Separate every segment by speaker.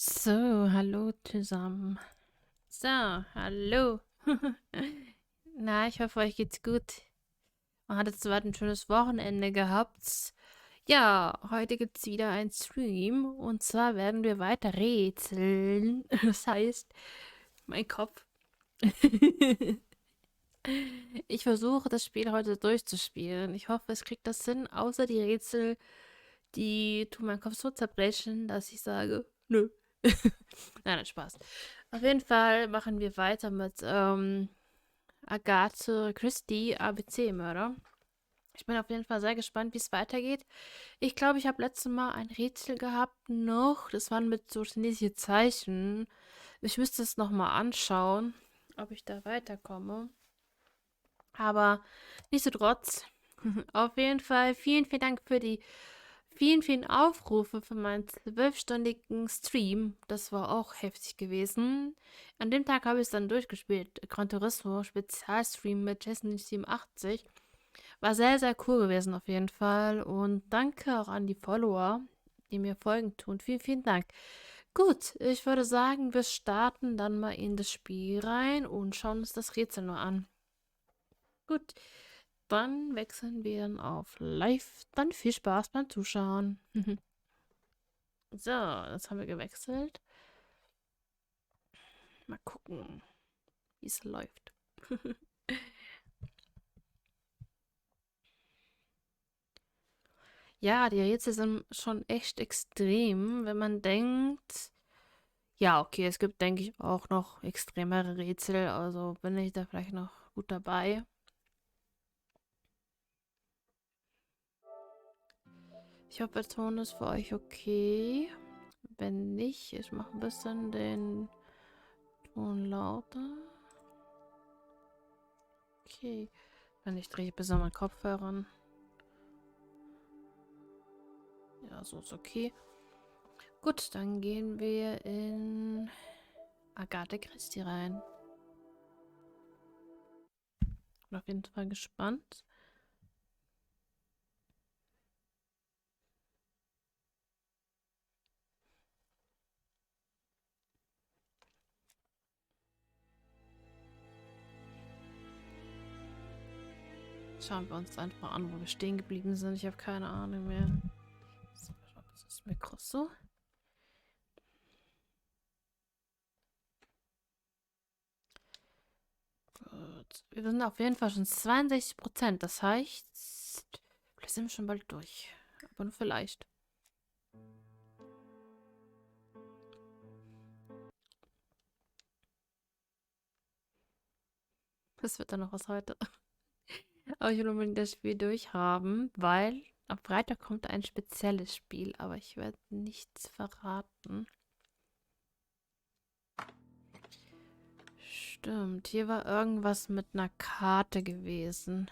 Speaker 1: So, hallo zusammen. So, hallo. Na, ich hoffe, euch geht's gut. Und hattet soweit ein schönes Wochenende gehabt. Ja, heute gibt's wieder ein Stream. Und zwar werden wir weiter rätseln. Das heißt, mein Kopf. Ich versuche, das Spiel heute durchzuspielen. Ich hoffe, es kriegt das hin, außer die Rätsel, die tun meinen Kopf so zerbrechen, dass ich sage, nö. Nein, nein, Spaß. Auf jeden Fall machen wir weiter mit Agatha Christie, ABC-Mörder. Ich bin auf jeden Fall sehr gespannt, wie es weitergeht. Ich glaube, ich habe letztes Mal ein Rätsel gehabt noch. Das waren mit so chinesischen Zeichen. Ich müsste es nochmal anschauen, ob ich da weiterkomme. Aber nichtsdestotrotz, auf jeden Fall vielen, vielen Dank für die vielen, vielen Aufrufe für meinen 12-stündigen Stream. Das war auch heftig gewesen. An dem Tag habe ich es dann durchgespielt. Gran Turismo Spezialstream mit Jason 87. War sehr, sehr cool gewesen auf jeden Fall. Und danke auch an die Follower, die mir Folgen tun. Vielen, vielen Dank. Gut, ich würde sagen, wir starten dann mal in das Spiel rein und schauen uns das Rätsel nur an. Gut, dann wechseln wir dann auf Live. Dann viel Spaß beim Zuschauen. So, das haben wir gewechselt. Mal gucken, wie es läuft. Ja, die Rätsel sind schon echt extrem, wenn man denkt, ja, okay, es gibt, denke ich, auch noch extremere Rätsel, also bin ich da vielleicht noch gut dabei. Ich hoffe, der Ton ist für euch okay. Wenn nicht, ich mache ein bisschen den Ton lauter. Okay. Wenn nicht, drehe ich ein bisschen meinen Kopfhörern. Ja, so ist okay. Gut, dann gehen wir in Agatha Christie rein. Bin auf jeden Fall gespannt. Schauen wir uns einfach an, wo wir stehen geblieben sind. Ich habe keine Ahnung mehr. So, das ist das Mikro so. Gut. Wir sind auf jeden Fall schon 62%. Das heißt, vielleicht sind wir schon bald durch. Aber nur vielleicht. Das wird dann noch was heute. Aber ich will unbedingt das Spiel durchhaben, weil am Freitag kommt ein spezielles Spiel, aber ich werde nichts verraten. Stimmt, hier war irgendwas mit einer Karte gewesen.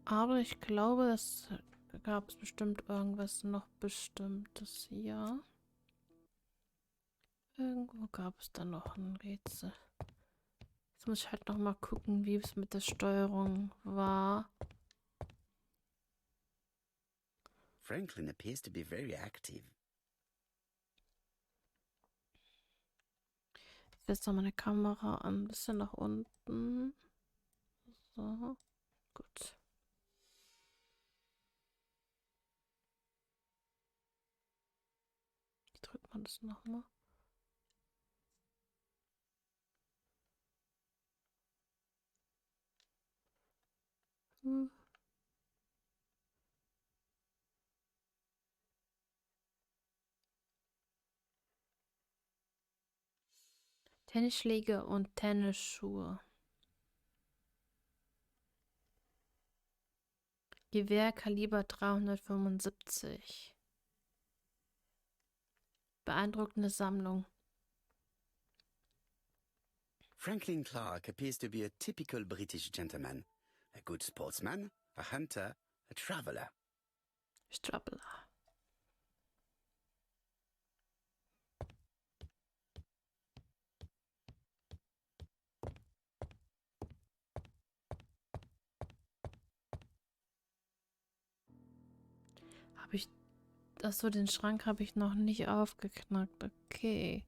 Speaker 1: Aber ich glaube, es gab es bestimmt irgendwas noch Bestimmtes hier. Irgendwo gab es da noch ein Rätsel. Jetzt muss ich halt noch mal gucken, wie es mit der Steuerung war.
Speaker 2: Franklin appears to be very active.
Speaker 1: Ich setze noch meine Kamera ein bisschen nach unten. So, gut. Wie drückt man das nochmal? Hm. Tennisschläge und Tennisschuhe. Gewehr Kaliber 375. Beeindruckende Sammlung.
Speaker 2: Franklin Clark appears to be a typical British gentleman. A good sportsman, a hunter, a traveler.
Speaker 1: Strappler. Habe ich... Achso, den Schrank habe ich noch nicht aufgeknackt. Okay.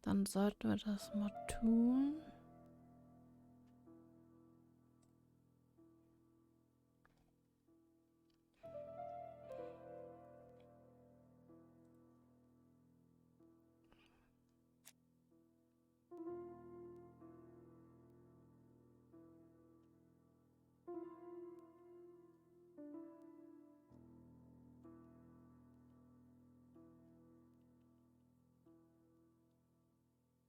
Speaker 1: Dann sollten wir das mal tun.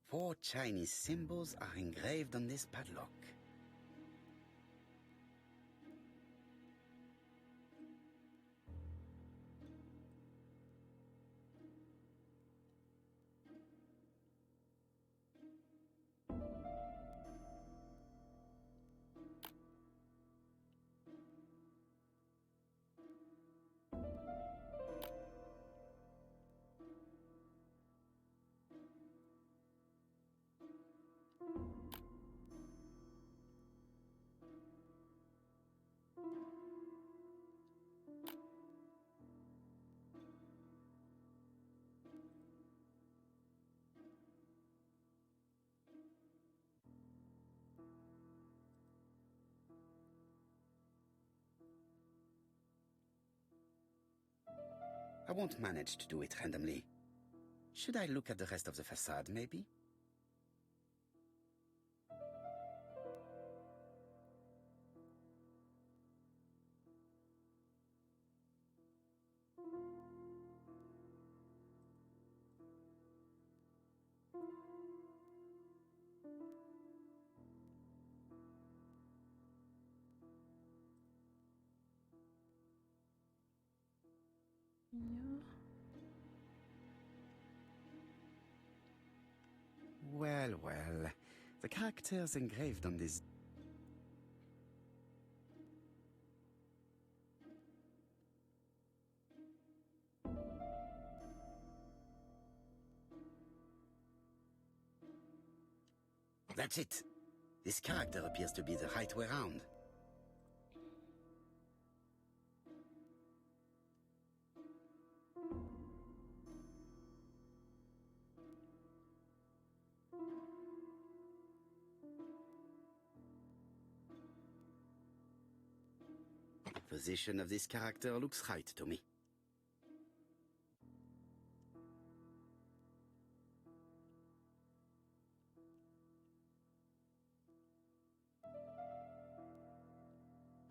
Speaker 2: Four Chinese symbols are engraved on this padlock. I won't manage to do it randomly. Should I look at the rest of the facade, maybe?
Speaker 1: Ja.
Speaker 2: Well, well. The characters engraved on this... That's it. This character appears to be the right way round. The position of this character looks right to me.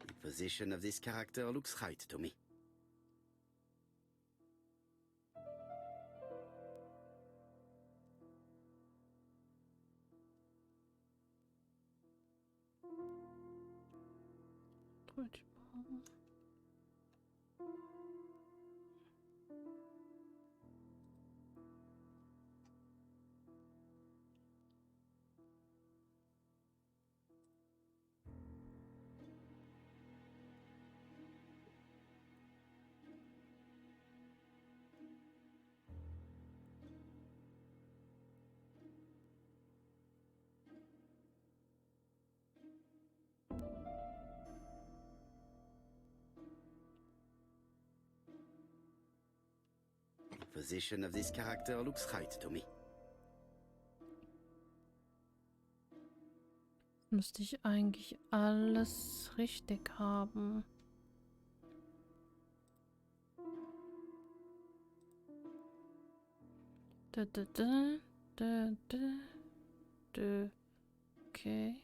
Speaker 2: The position of this character looks right to me.
Speaker 1: Durchbauen.
Speaker 2: The position of this character looks right to me.
Speaker 1: Müsste ich eigentlich alles richtig haben. Da, da, da, da, da, da. Okay.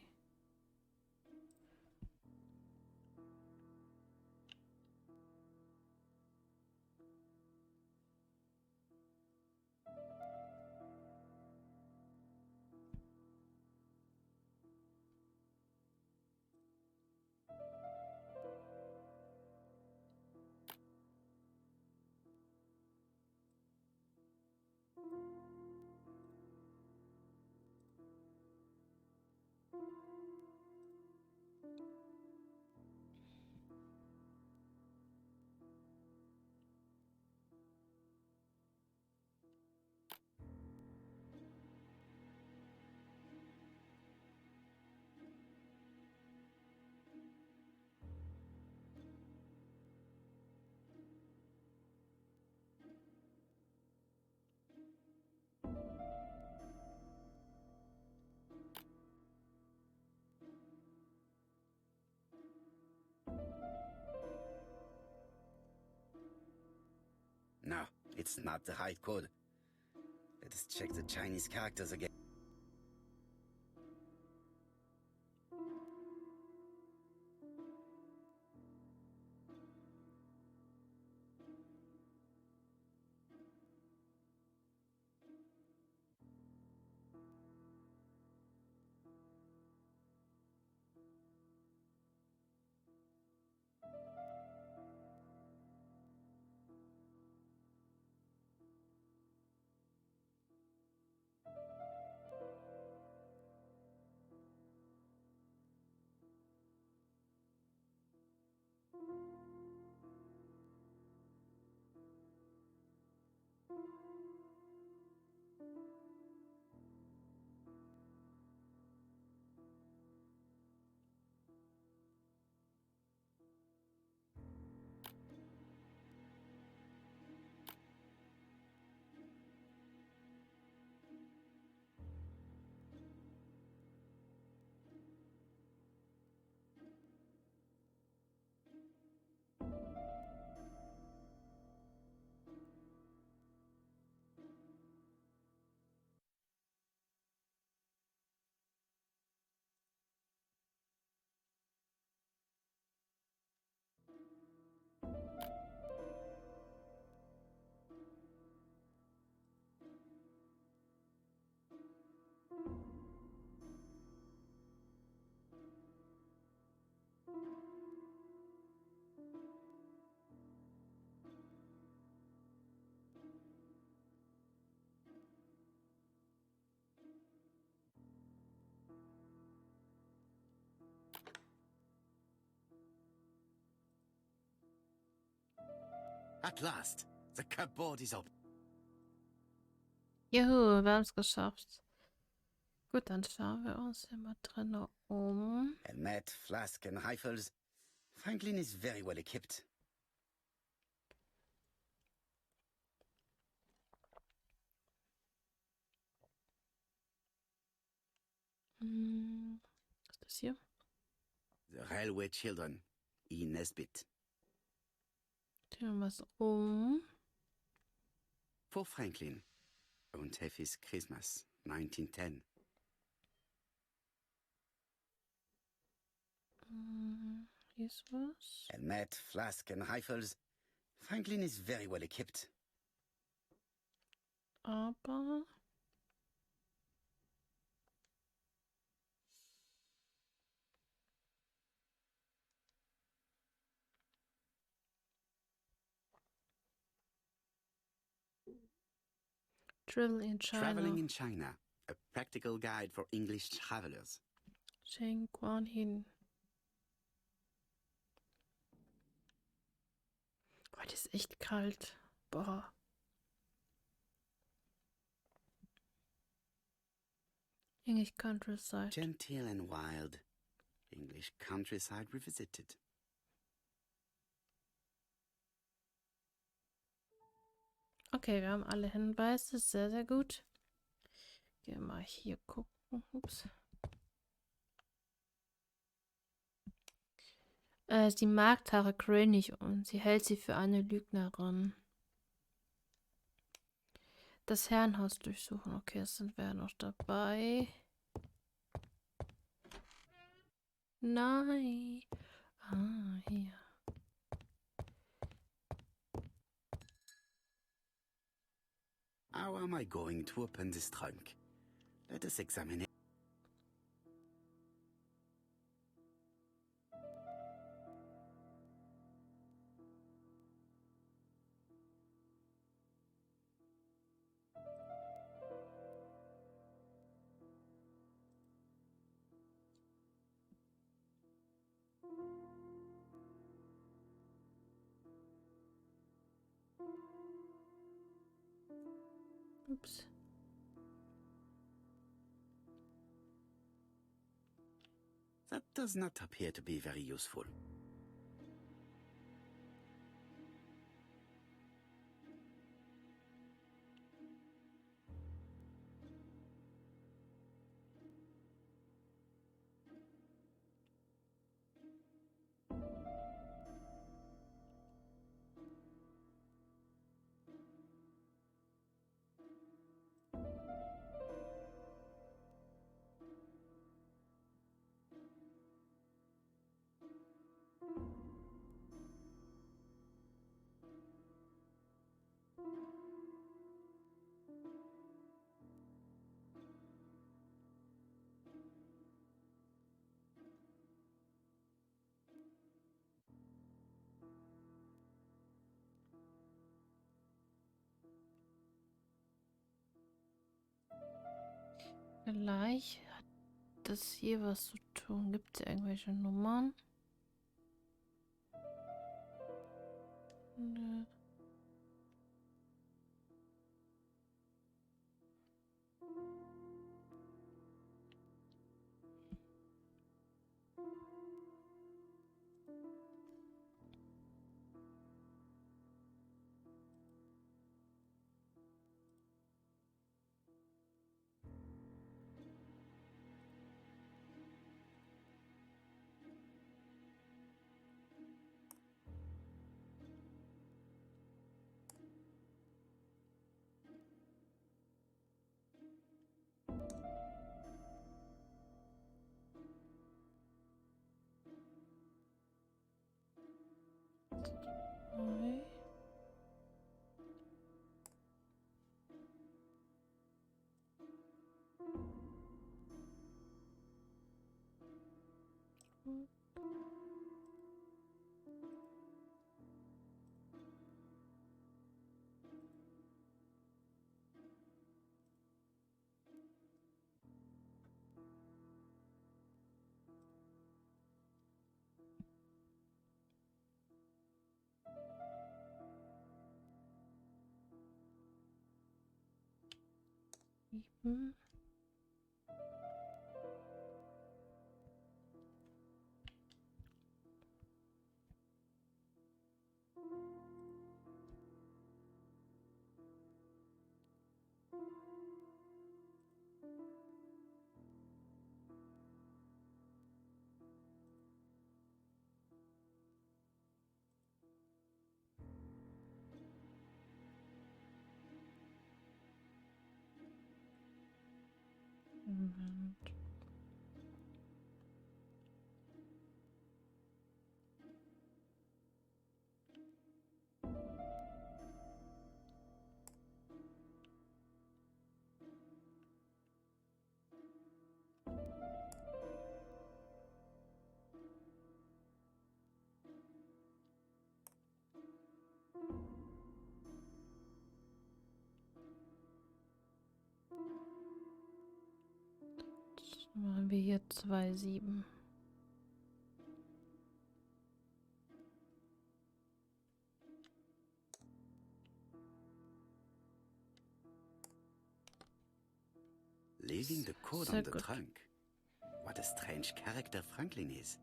Speaker 2: It's not the right code. Let us check the Chinese characters again. At last, the cupboard is open.
Speaker 1: Juhu, wir haben es geschafft. Gut, dann schauen wir uns hier mal drinnen um.
Speaker 2: Helmet, flask, and rifles. Franklin is very well equipped.
Speaker 1: Was ist das hier?
Speaker 2: The Railway Children, E. Nesbit.
Speaker 1: Drehen wir es um.
Speaker 2: For Franklin. Und Heffy's Christmas, 1910.
Speaker 1: Hier ist was.
Speaker 2: Helmet, flask, and rifles. Franklin is very well equipped.
Speaker 1: Aber... Traveling
Speaker 2: in China. A practical guide for English travelers.
Speaker 1: Cheng Guan Hin. Heute ist echt kalt. Boah. English countryside.
Speaker 2: Genteel and wild. English countryside revisited.
Speaker 1: Okay, wir haben alle Hinweise. Sehr, sehr gut. Gehen wir mal hier gucken. Ups. Sie mag Tara Gray nicht und sie hält sie für eine Lügnerin. Das Herrenhaus durchsuchen. Okay, jetzt sind wir ja noch dabei. Nein. Ah, hier.
Speaker 2: How am I going to open this trunk? Let us examine it.
Speaker 1: Ups.
Speaker 2: That does not appear to be very useful.
Speaker 1: Gleich hat das hier was zu tun. Gibt es irgendwelche Nummern? Nö. Okay. Sieben. Moment. Dann machen wir hier 2, 7.
Speaker 2: Leaving the code
Speaker 1: Sehr
Speaker 2: on the
Speaker 1: gut.
Speaker 2: trunk. What a strange character Franklin is.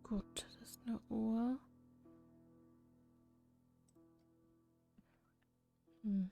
Speaker 1: Gut, das ist eine Uhr. Hm.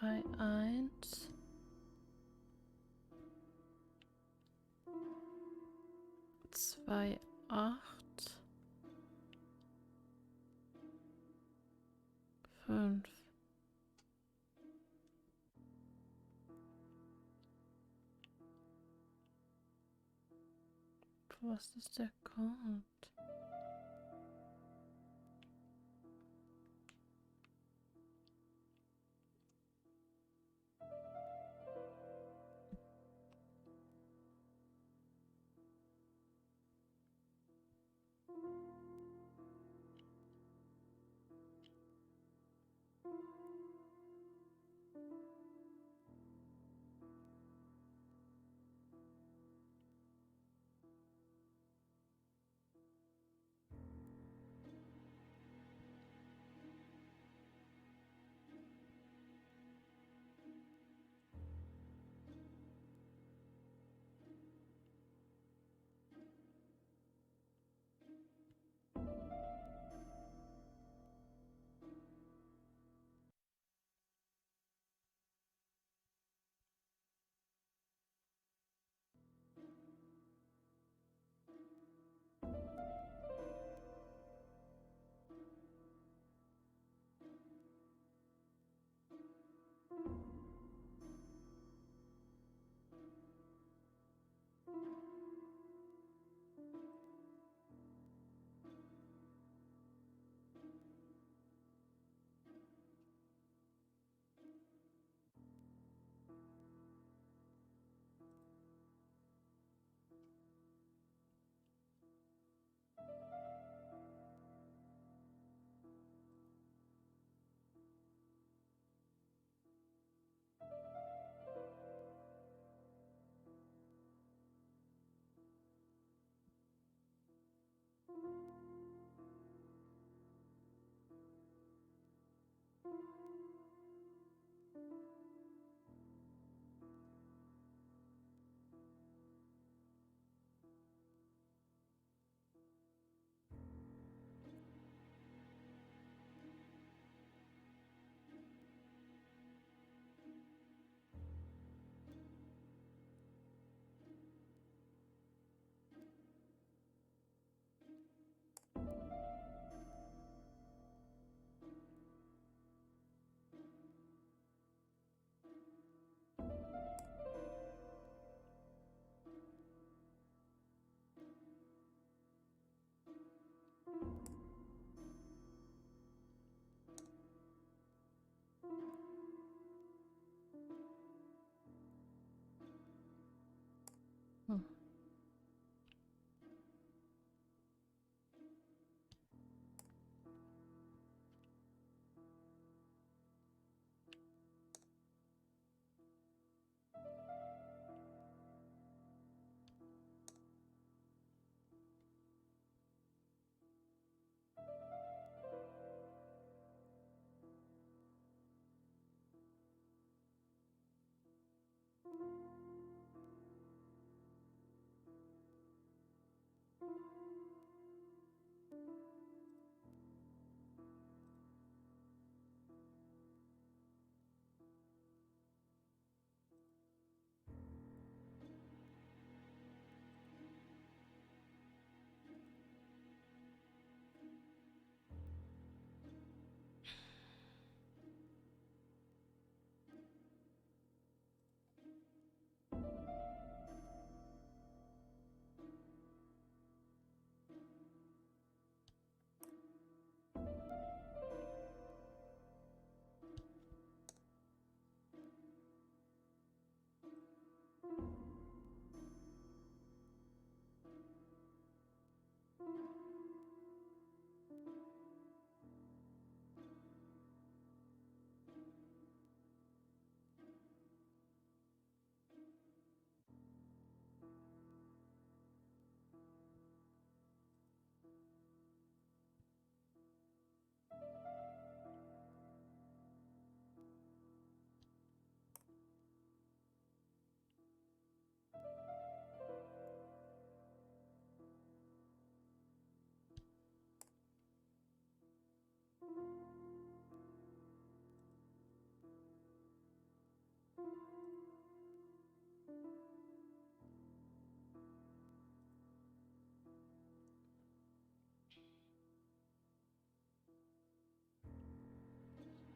Speaker 1: Drei, 1. 2, 8. 5. Was ist der Code?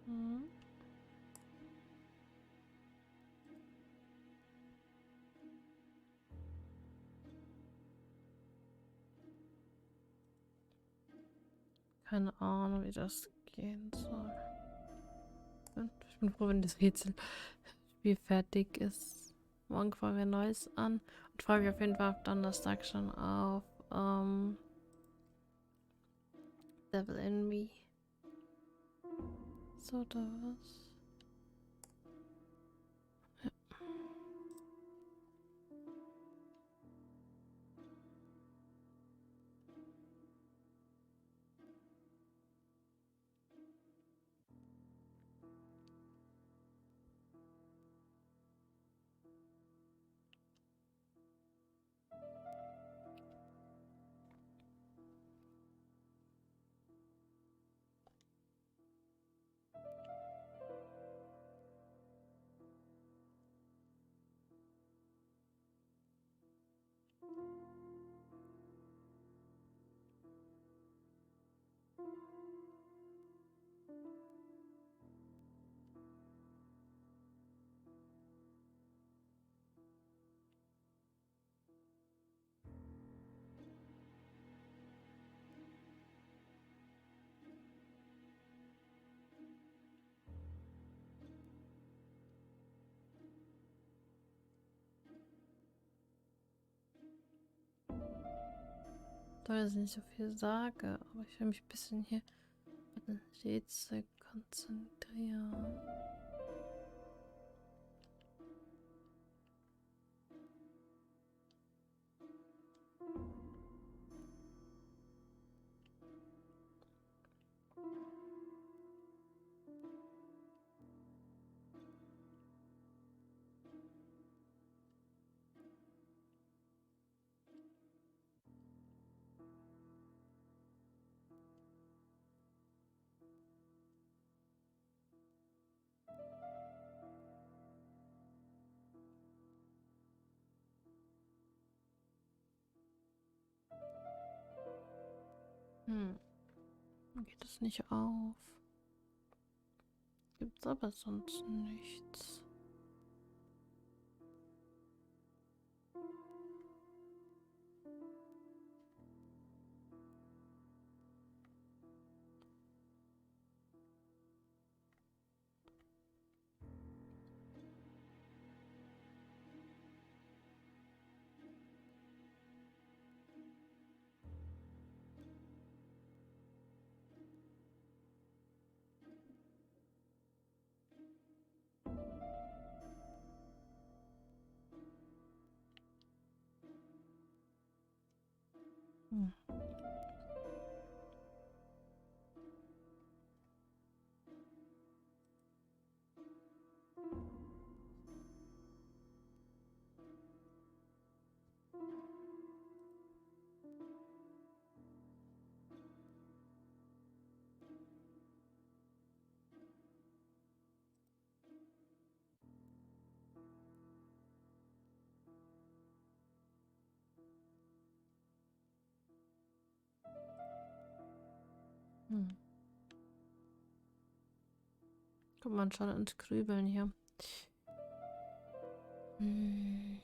Speaker 1: Mhm. Keine Ahnung, wie das gehen soll. Ich bin froh, wenn das Rätselspiel fertig ist. Morgen fangen wir Neues an und freue mich auf jeden Fall auf Donnerstag schon auf Devil in Me. So, da was. Soll jetzt nicht so viel sagen, aber ich will mich ein bisschen hier bei den Rätsel konzentrieren. Hm, geht das nicht auf? Gibt's aber sonst nichts. Hm. Hm. Kommt man schon ins Grübeln hier. Hm.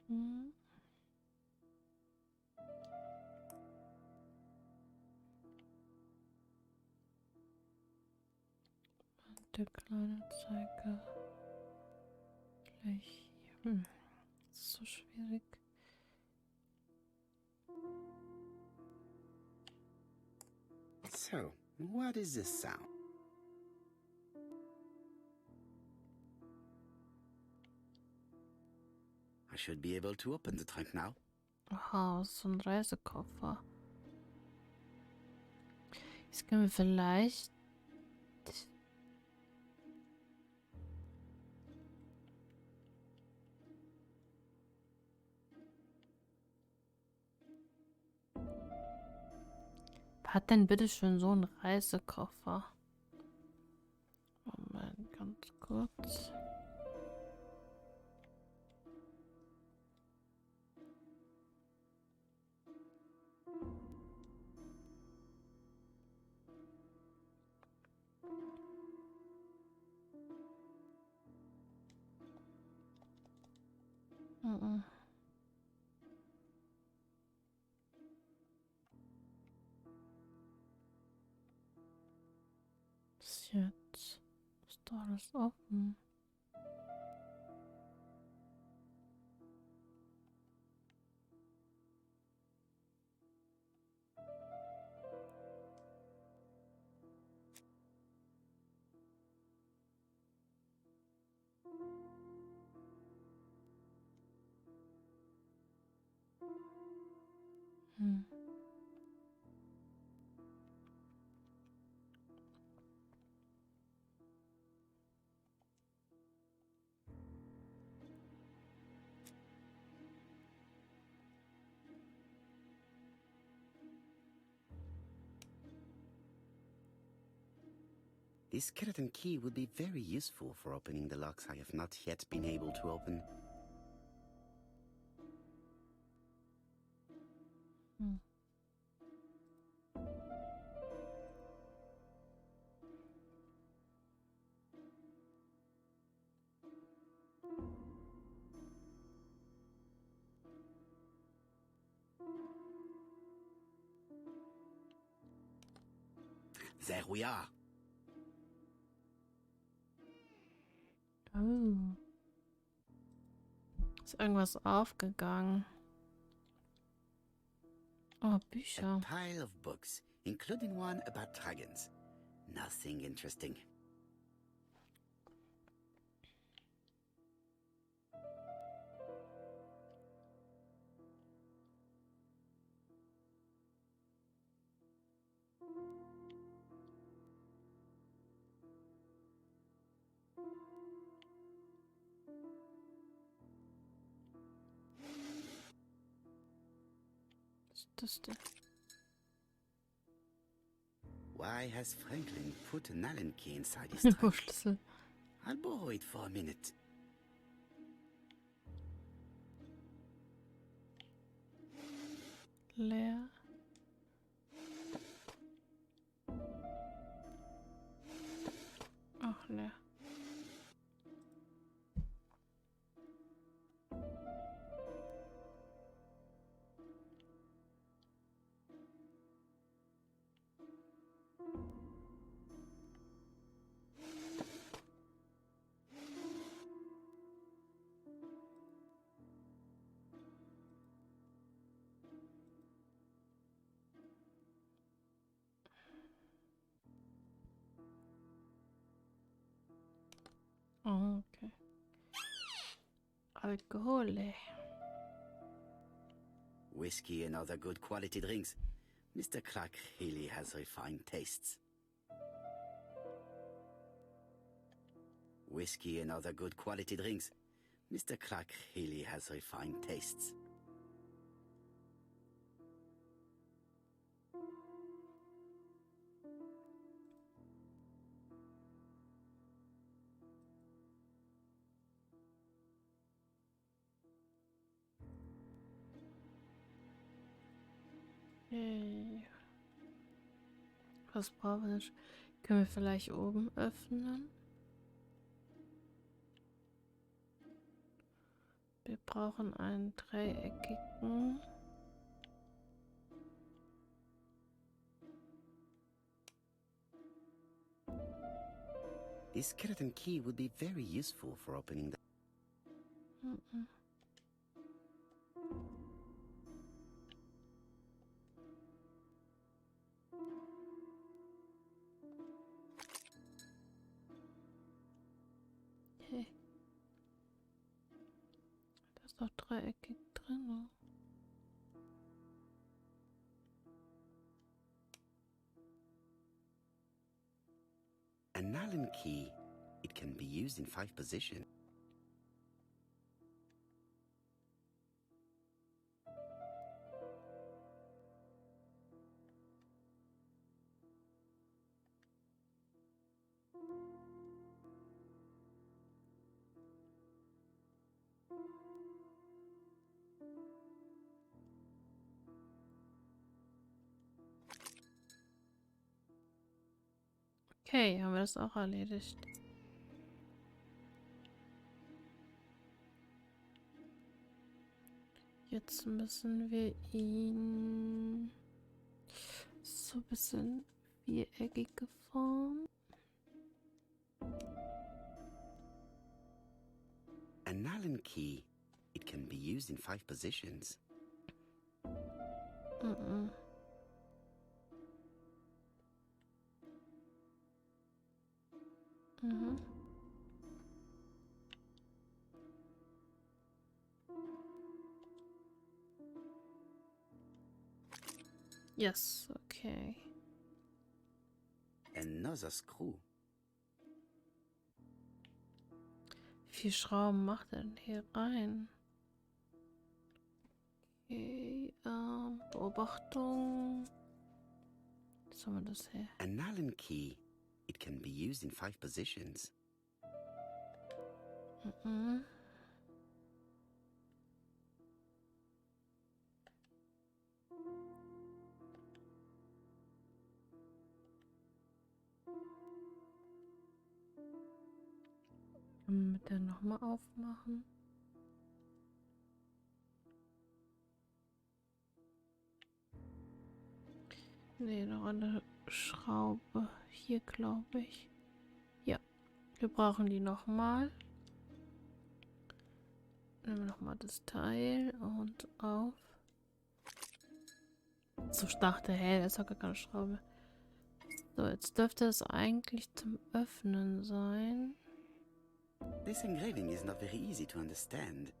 Speaker 1: Hm. Der kleine Zeiger gleich hier. Das ist so schwierig.
Speaker 2: So, what is this sound? I should be able to open the trunk now.
Speaker 1: Aha, so ein Reisekoffer. Jetzt können wir vielleicht... Wer hat denn bitte schön so einen Reisekoffer? Moment, ganz kurz. Mhm. Was jetzt? Ist doch alles offen. Hm.
Speaker 2: This skeleton key would be very useful for opening the locks I have not yet been able to open.
Speaker 1: Hm.
Speaker 2: There we are.
Speaker 1: Oh. Ist irgendwas aufgegangen? Oh,
Speaker 2: A
Speaker 1: Bücher.
Speaker 2: pile of books, including one about dragons. Nothing interesting.
Speaker 1: Was ist das denn?
Speaker 2: Why has Franklin put an Allen key inside his
Speaker 1: Wo
Speaker 2: trunk?
Speaker 1: Schlüssel?
Speaker 2: I'll borrow it for a minute.
Speaker 1: Leer. Ach, leer. Oh, okay. Alkohol.
Speaker 2: Whiskey and other good quality drinks. Mr. Clark really has refined tastes. Whiskey and other good quality drinks. Mr. Clark really has refined tastes.
Speaker 1: Yay. Was brauchen wir denn? Können wir vielleicht oben öffnen? Wir brauchen einen dreieckigen.
Speaker 2: This skeleton key would be very useful for opening the...
Speaker 1: Mhm. Okay. Da ist doch dreieckig drin.
Speaker 2: An Allen key. It can be used in 5 positions.
Speaker 1: Okay, haben wir das auch erledigt. Jetzt müssen wir ihn so ein bisschen viereckige Form.
Speaker 2: An Allen key. It can be used in 5 positions.
Speaker 1: Mhm. Mhm. Yes, okay.
Speaker 2: Another screw.
Speaker 1: Wie viele Schrauben macht er denn hier rein? Okay, Beobachtung. Was haben wir das her?
Speaker 2: An Allen key. It can be used in 5 positions.
Speaker 1: Mhm. Können wir mit der nochmal aufmachen? Nee, noch eine Schraube. Hier, glaube ich. Ja, wir brauchen die nochmal. Nehmen wir nochmal das Teil und auf. So, ich dachte, hey, das ist doch gar keine Schraube. So, jetzt dürfte es eigentlich zum Öffnen sein.
Speaker 2: This engraving is not very easy to understand.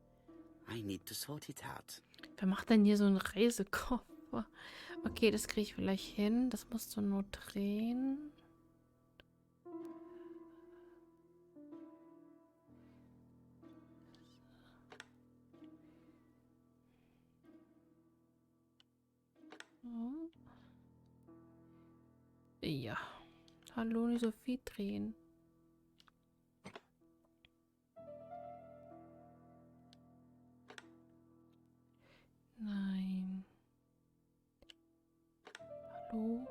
Speaker 2: I need to sort it out.
Speaker 1: Wer macht denn hier so einen Reisekoffer? Okay, das kriege ich vielleicht hin. Das musst du nur drehen. So. Ja. Hallo, nicht so viel drehen. Nein. Hallo?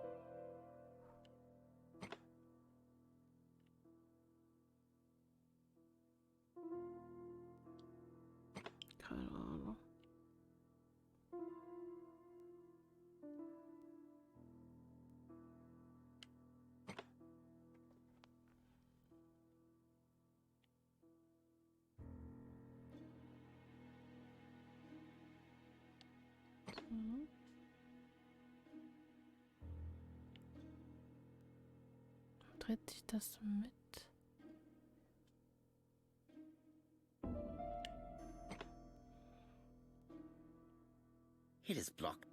Speaker 1: Keine Ahnung. So. Dreht sich das mit?
Speaker 2: It is blocked.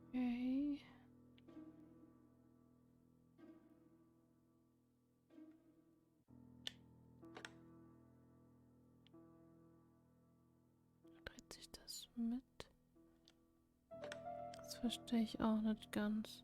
Speaker 1: Okay. Dreht sich das mit? Das verstehe ich auch nicht ganz.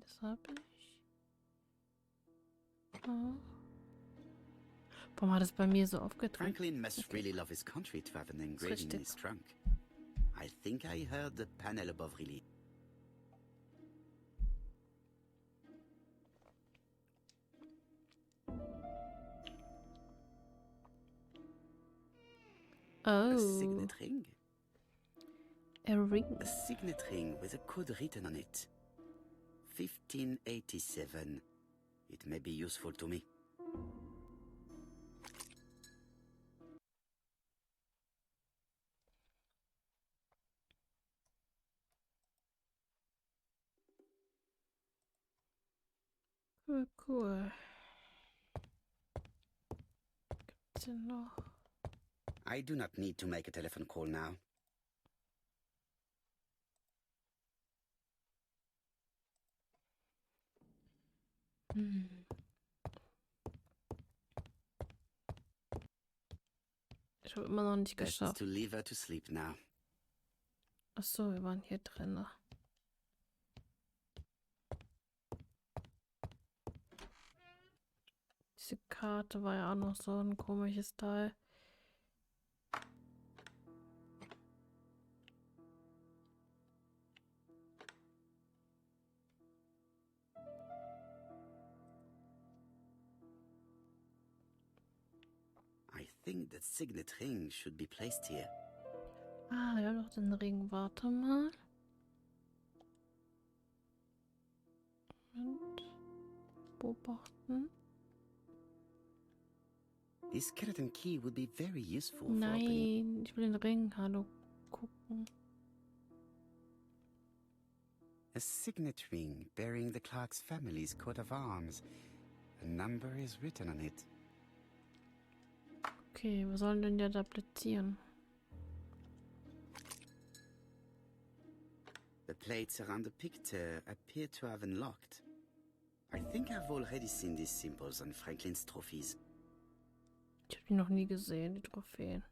Speaker 1: Das habe ich. Oh. Warum hat es bei mir so aufgedrückt?
Speaker 2: Franklin must really love his country to have an engraving in his trunk. I think I heard the panel above really. A
Speaker 1: Oh,
Speaker 2: signet ring?
Speaker 1: a ring.
Speaker 2: A signet ring with a code written on it. 1587. It may be useful to me.
Speaker 1: Cool, cool. Gibt's denn noch?
Speaker 2: I do not need to make a telephone call now.
Speaker 1: Ich habe immer noch nicht
Speaker 2: Best
Speaker 1: geschafft.
Speaker 2: to leave her to sleep now.
Speaker 1: Achso, wir waren hier drin. Diese Karte war ja auch noch so ein komisches Teil.
Speaker 2: I think that signet ring should be placed here.
Speaker 1: Ah, wir haben noch den Ring. Warte mal. Und beobachten.
Speaker 2: This skeleton key would be very useful for opening.
Speaker 1: Nein, ich will den Ring. Hallo, gucken.
Speaker 2: A signet ring bearing the Clark's family's coat of arms. A number is written on it.
Speaker 1: Okay, wir sollen den ja da platzieren.
Speaker 2: The plates around the picture appear to have unlocked. I think I've already seen these symbols on Franklin's trophies.
Speaker 1: Ich habe die noch nie gesehen, die Trophäen.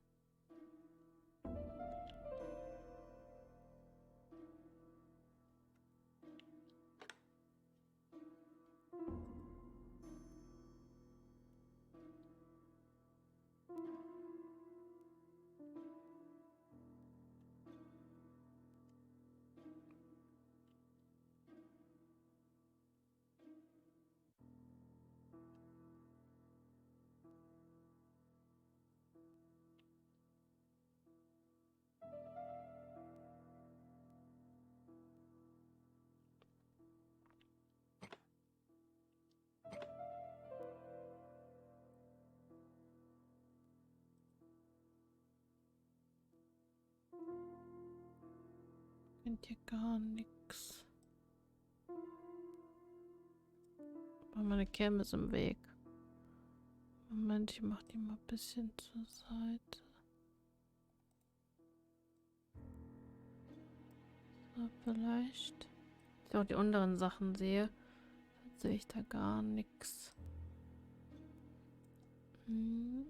Speaker 1: Kennt hier gar nichts. Aber meine Cam ist im Weg. Moment, ich mach die mal ein bisschen zur Seite. So, vielleicht. Wenn ich auch die unteren Sachen sehe, dann sehe ich da gar nichts. Hm.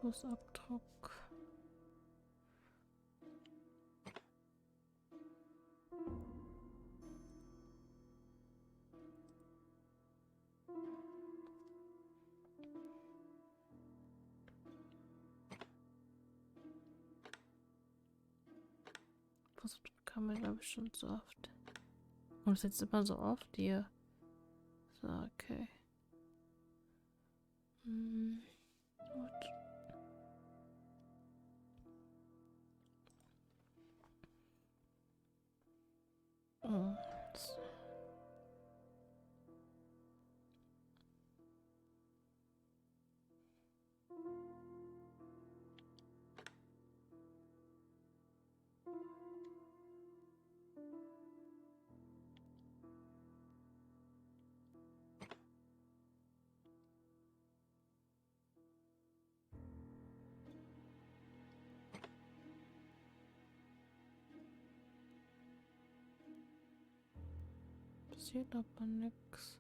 Speaker 1: Fußabdruck. Fußabdruck kann man, glaube ich, schon so oft. Und es ist jetzt immer so oft hier. So, okay. Hm. Gut. Oh, so. Passiert aber nix.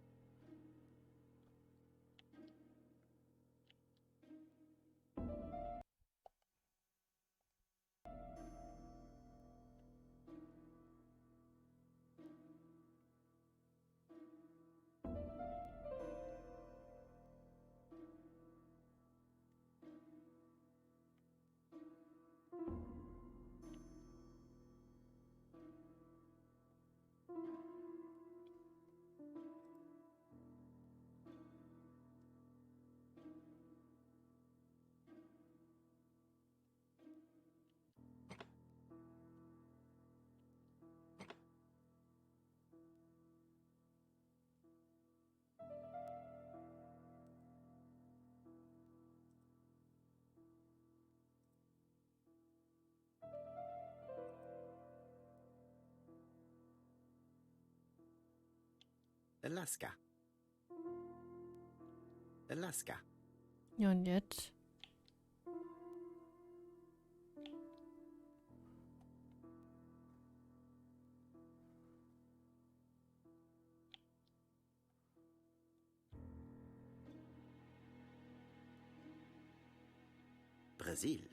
Speaker 2: Alaska. Alaska.
Speaker 1: Ja, und jetzt?
Speaker 2: Brasil.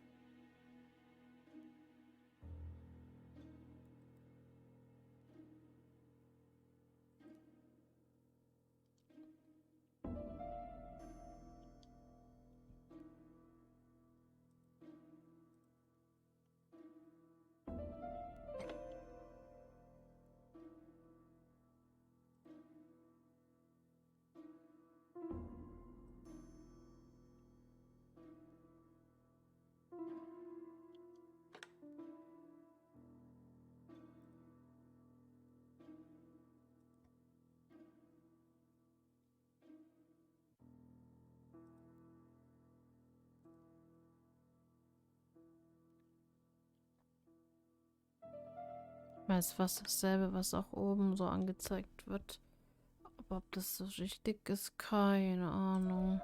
Speaker 1: Weiß fast dasselbe, was auch oben so angezeigt wird. Aber ob das so richtig ist, keine Ahnung.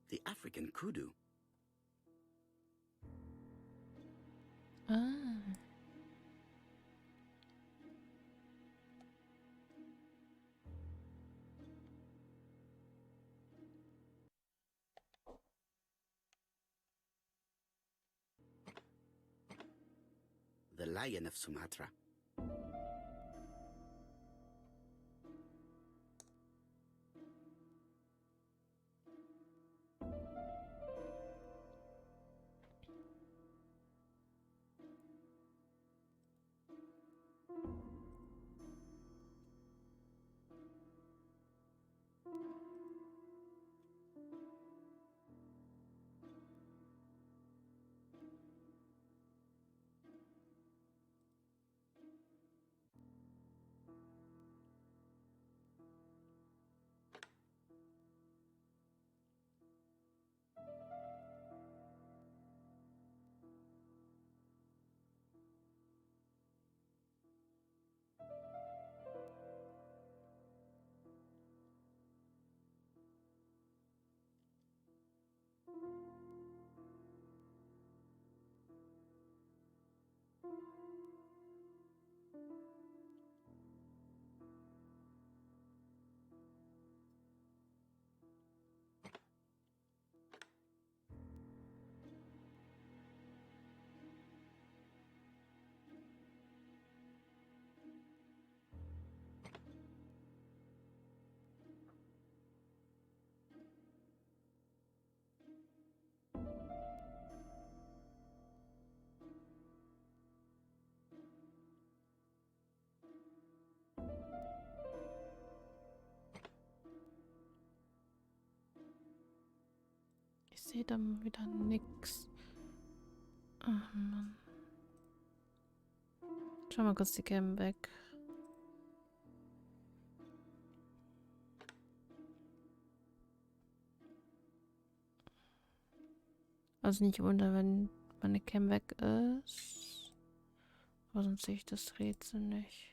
Speaker 2: The African kudu.
Speaker 1: Ah.
Speaker 2: The lion of Sumatra. Ich sehe da mal wieder nix. Ach Mann. Schau mal kurz die Cam weg. Also nicht wundern, wenn meine Cam weg ist. Aber sonst sehe ich das Rätsel nicht.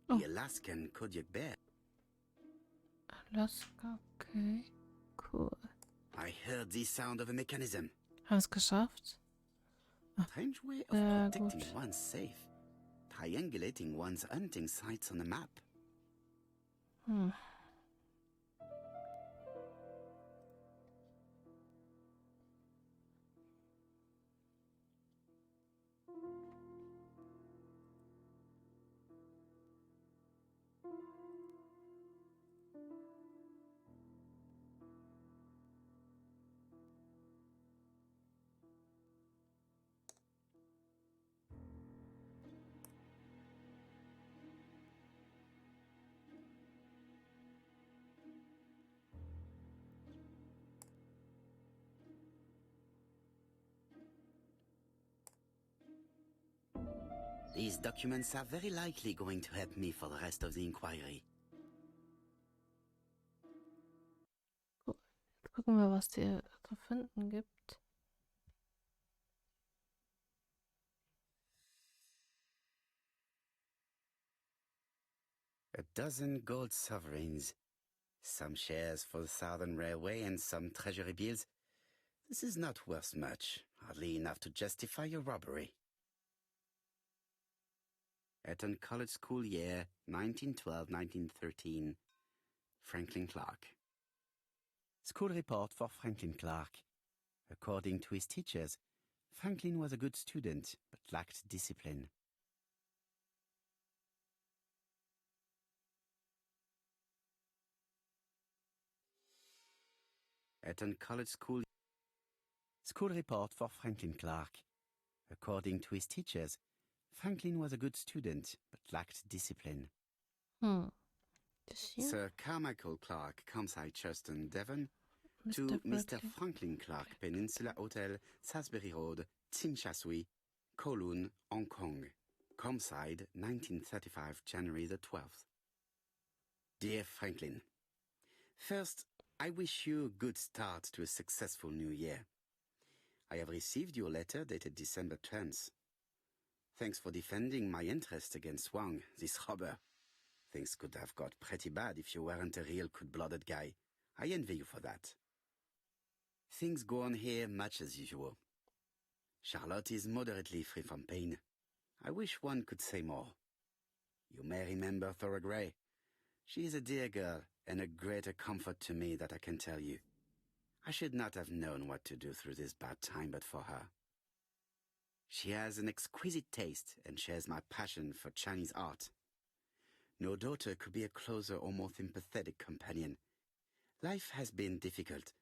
Speaker 2: The Alaskan Kodiak bear.
Speaker 1: Alaska, okay. Cool.
Speaker 2: I heard the sound of a mechanism.
Speaker 1: Haben es geschafft?
Speaker 2: Strange way of
Speaker 1: Sehr
Speaker 2: protecting
Speaker 1: gut.
Speaker 2: one's safe. Triangulating one's hunting sites on a map.
Speaker 1: Hm.
Speaker 2: These documents are very likely going to help me for the rest of the inquiry.
Speaker 1: Cool. Jetzt gucken wir, was hier zu finden gibt.
Speaker 2: A dozen gold sovereigns. Some shares for the Southern Railway and some treasury bills. This is not worth much, hardly enough to justify your robbery. Eton College School year 1912-1913. Franklin Clark. School report for Franklin Clark. According to his teachers, Franklin was a good student, but lacked discipline. Eton College School. School report for Franklin Clark. According to his teachers, Franklin was a good student, but lacked discipline.
Speaker 1: Hm. Das hier?
Speaker 2: Sir Carmichael Clark, Campside, Churston, Devon, to
Speaker 1: Mr.
Speaker 2: Mr.
Speaker 1: Bradley.
Speaker 2: Franklin Clark, Peninsula Hotel, Salisbury Road, Tsinchasui, Kowloon, Hong Kong. Campside, 1935, January the 12th. Dear Franklin, first, I wish you a good start to a successful new year. I have received your letter dated December 10th. Thanks for defending my interest against Wang, this robber. Things could have got pretty bad if you weren't a real cold-blooded guy. I envy you for that. Things go on here much as usual. Charlotte is moderately free from pain. I wish one could say more. You may remember Thora Gray. She is a dear girl and a greater comfort to me that I can tell you. I should not have known what to do through this bad time but for her. She has an exquisite taste and shares my passion for Chinese art. No daughter could be a closer or more sympathetic companion. Life has been difficult,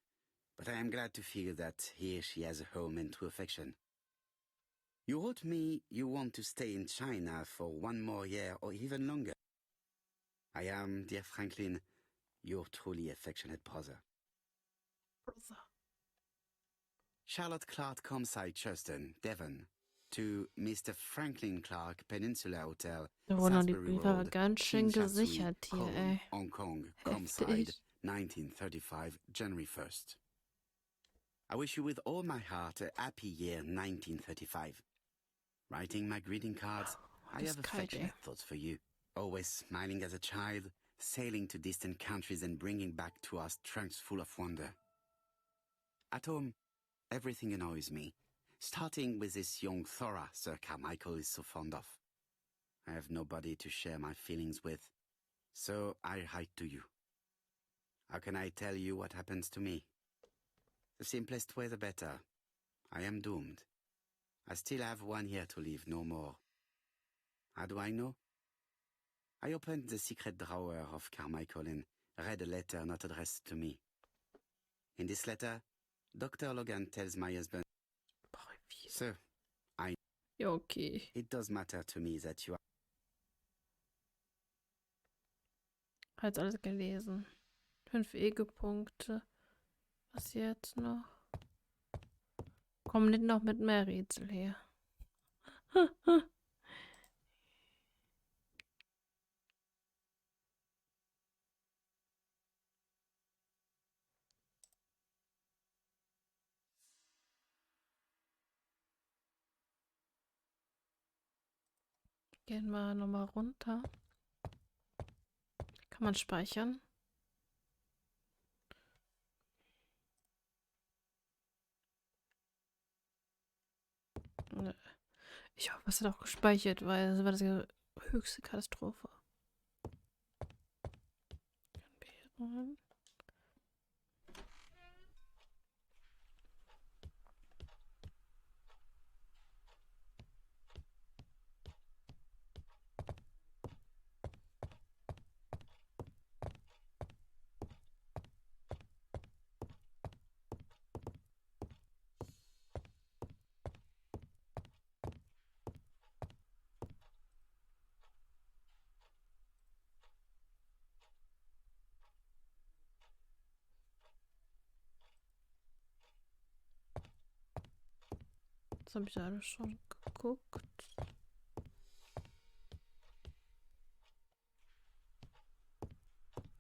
Speaker 2: but I am glad to feel that here she has a home and true affection. You wrote me you want to stay in China for one more year or even longer. I am, dear Franklin, your truly affectionate brother. Charlotte Clark, Campside, Churston, Devon, to Mr. Franklin Clark, Peninsula Hotel,
Speaker 1: Da wurden auch die
Speaker 2: Salisbury
Speaker 1: Briefe aber
Speaker 2: Road,
Speaker 1: ganz schön
Speaker 2: Tsinchasui,
Speaker 1: gesichert hier,
Speaker 2: Kowloon,
Speaker 1: ey.
Speaker 2: Hong Kong, Campside,
Speaker 1: Heftig.
Speaker 2: 1935, January 1st. I wish you with all my heart a happy year 1935. Writing my greeting cards, I
Speaker 1: das
Speaker 2: have
Speaker 1: ist kalt, ey.
Speaker 2: affectionate thoughts for you. Always smiling as a child, sailing to distant countries and bringing back to us trunks full of wonder. At home, everything annoys me, starting with this young Thora Sir Carmichael is so fond of. I have nobody to share my feelings with, so I write to you. How can I tell you what happens to me? The simplest way the better. I am doomed. I still have 1 year to live, no more. How do I know? I opened the secret drawer of Carmichael and read a letter not addressed to me. In this letter, Dr. Logan tells my husband, Sir,
Speaker 1: Ja, okay.
Speaker 2: it does matter to me that you are...
Speaker 1: Hat alles gelesen. 5 Egepunkte. Was jetzt noch? Kommen nicht noch mit mehr Rätsel her. Gehen wir nochmal runter. Kann man speichern? Nö. Ich hoffe, es hat auch gespeichert, weil das war das ja höchste Katastrophe. Beeren. Das habe ich alles schon geguckt.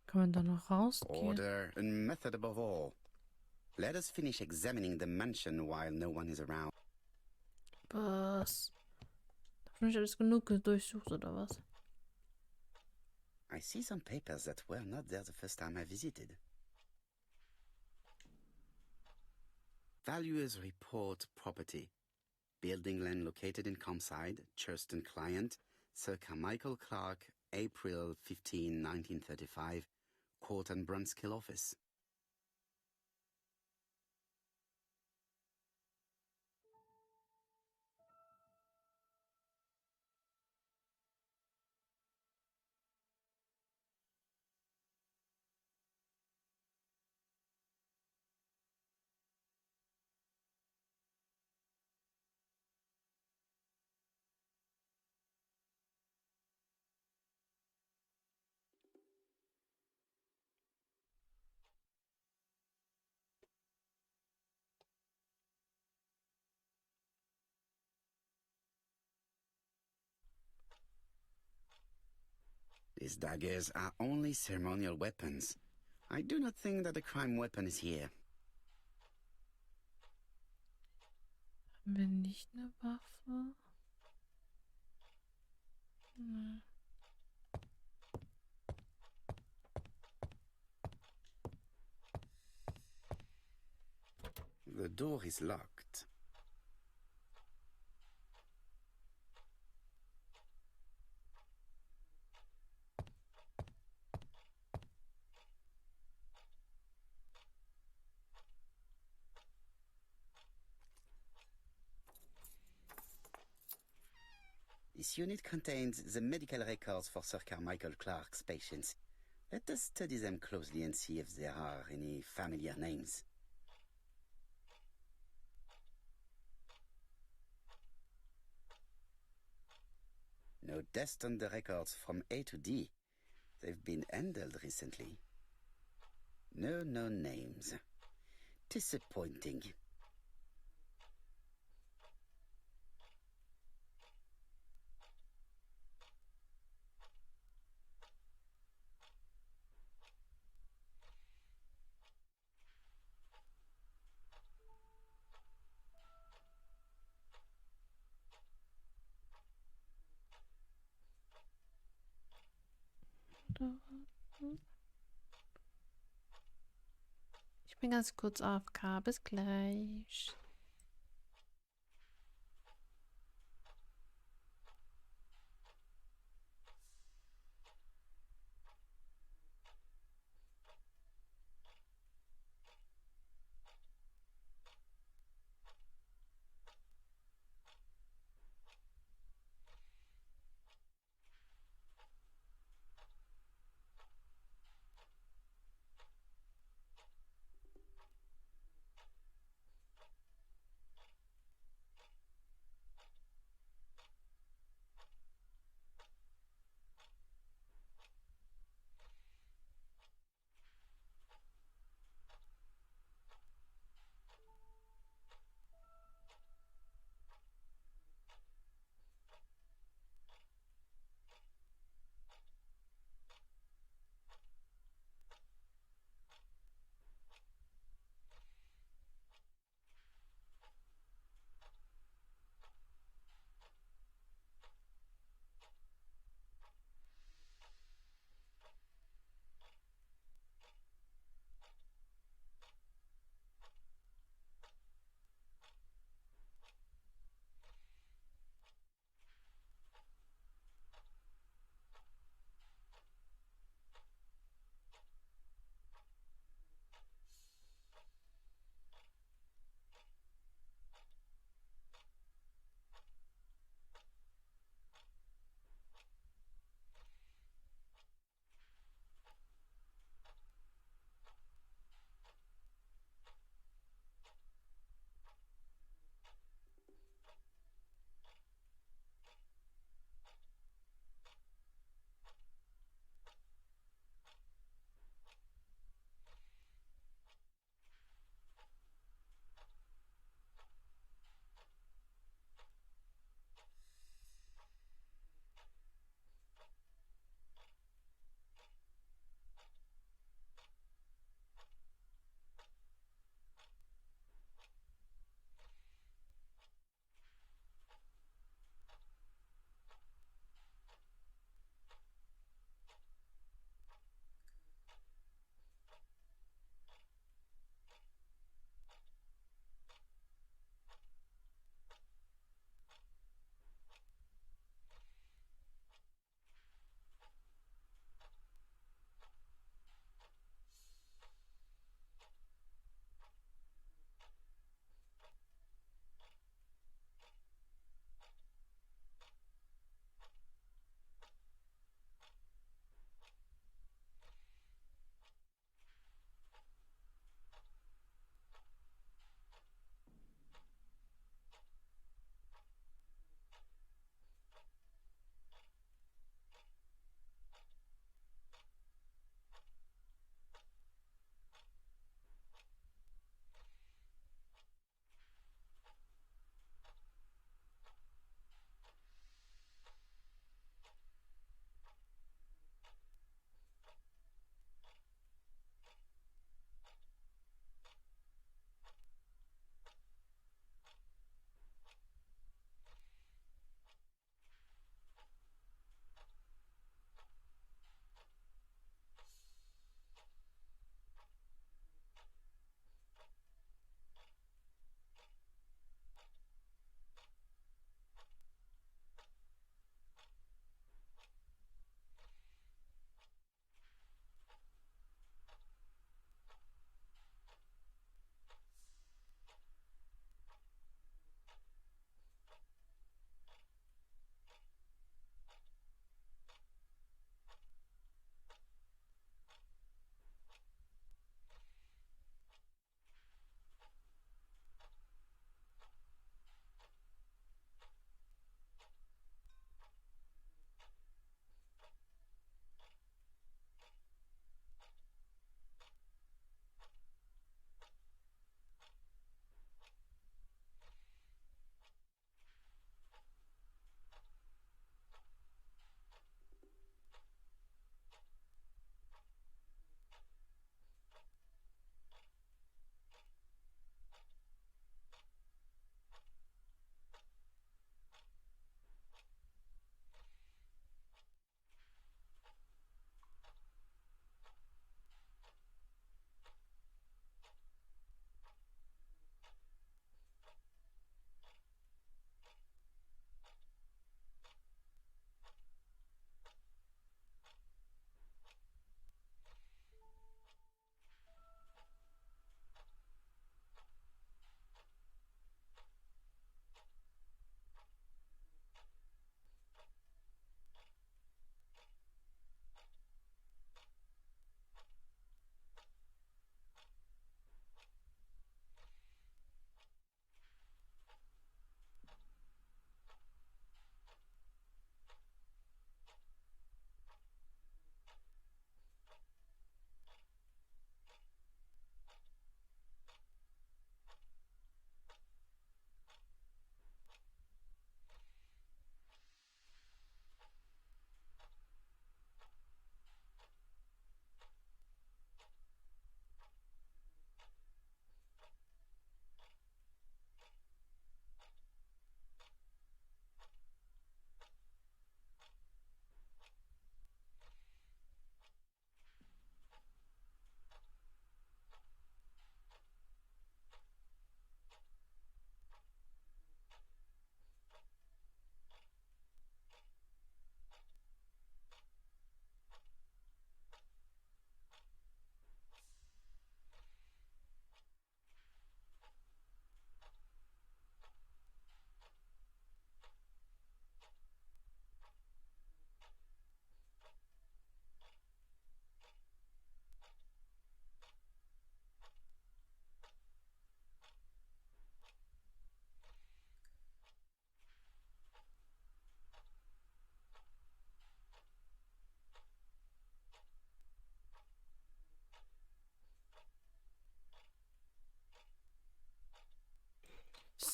Speaker 1: Kann man da noch rausgehen?
Speaker 2: Order and method above all. Let us finish examining the mansion while no one is around.
Speaker 1: Was? Habe ich alles genug durchsucht oder was?
Speaker 2: I see some papers that were not there the first time I visited. Valuers report property. Building land located in Comside, Churston Client, Sir Carmichael Clark, April 15, 1935, Court and Brunskill Office. These daggers are only ceremonial weapons. I do not think that the crime weapon is here.
Speaker 1: Haben wir nicht eine Waffe? Hm.
Speaker 2: The door is locked. This unit contains the medical records for Sir Carmichael Clark's patients. Let us study them closely and see if there are any familiar names. No dust on the records from A to D. They've been handled recently. No known names. Disappointing.
Speaker 1: Ich bin ganz kurz AFK. Bis gleich.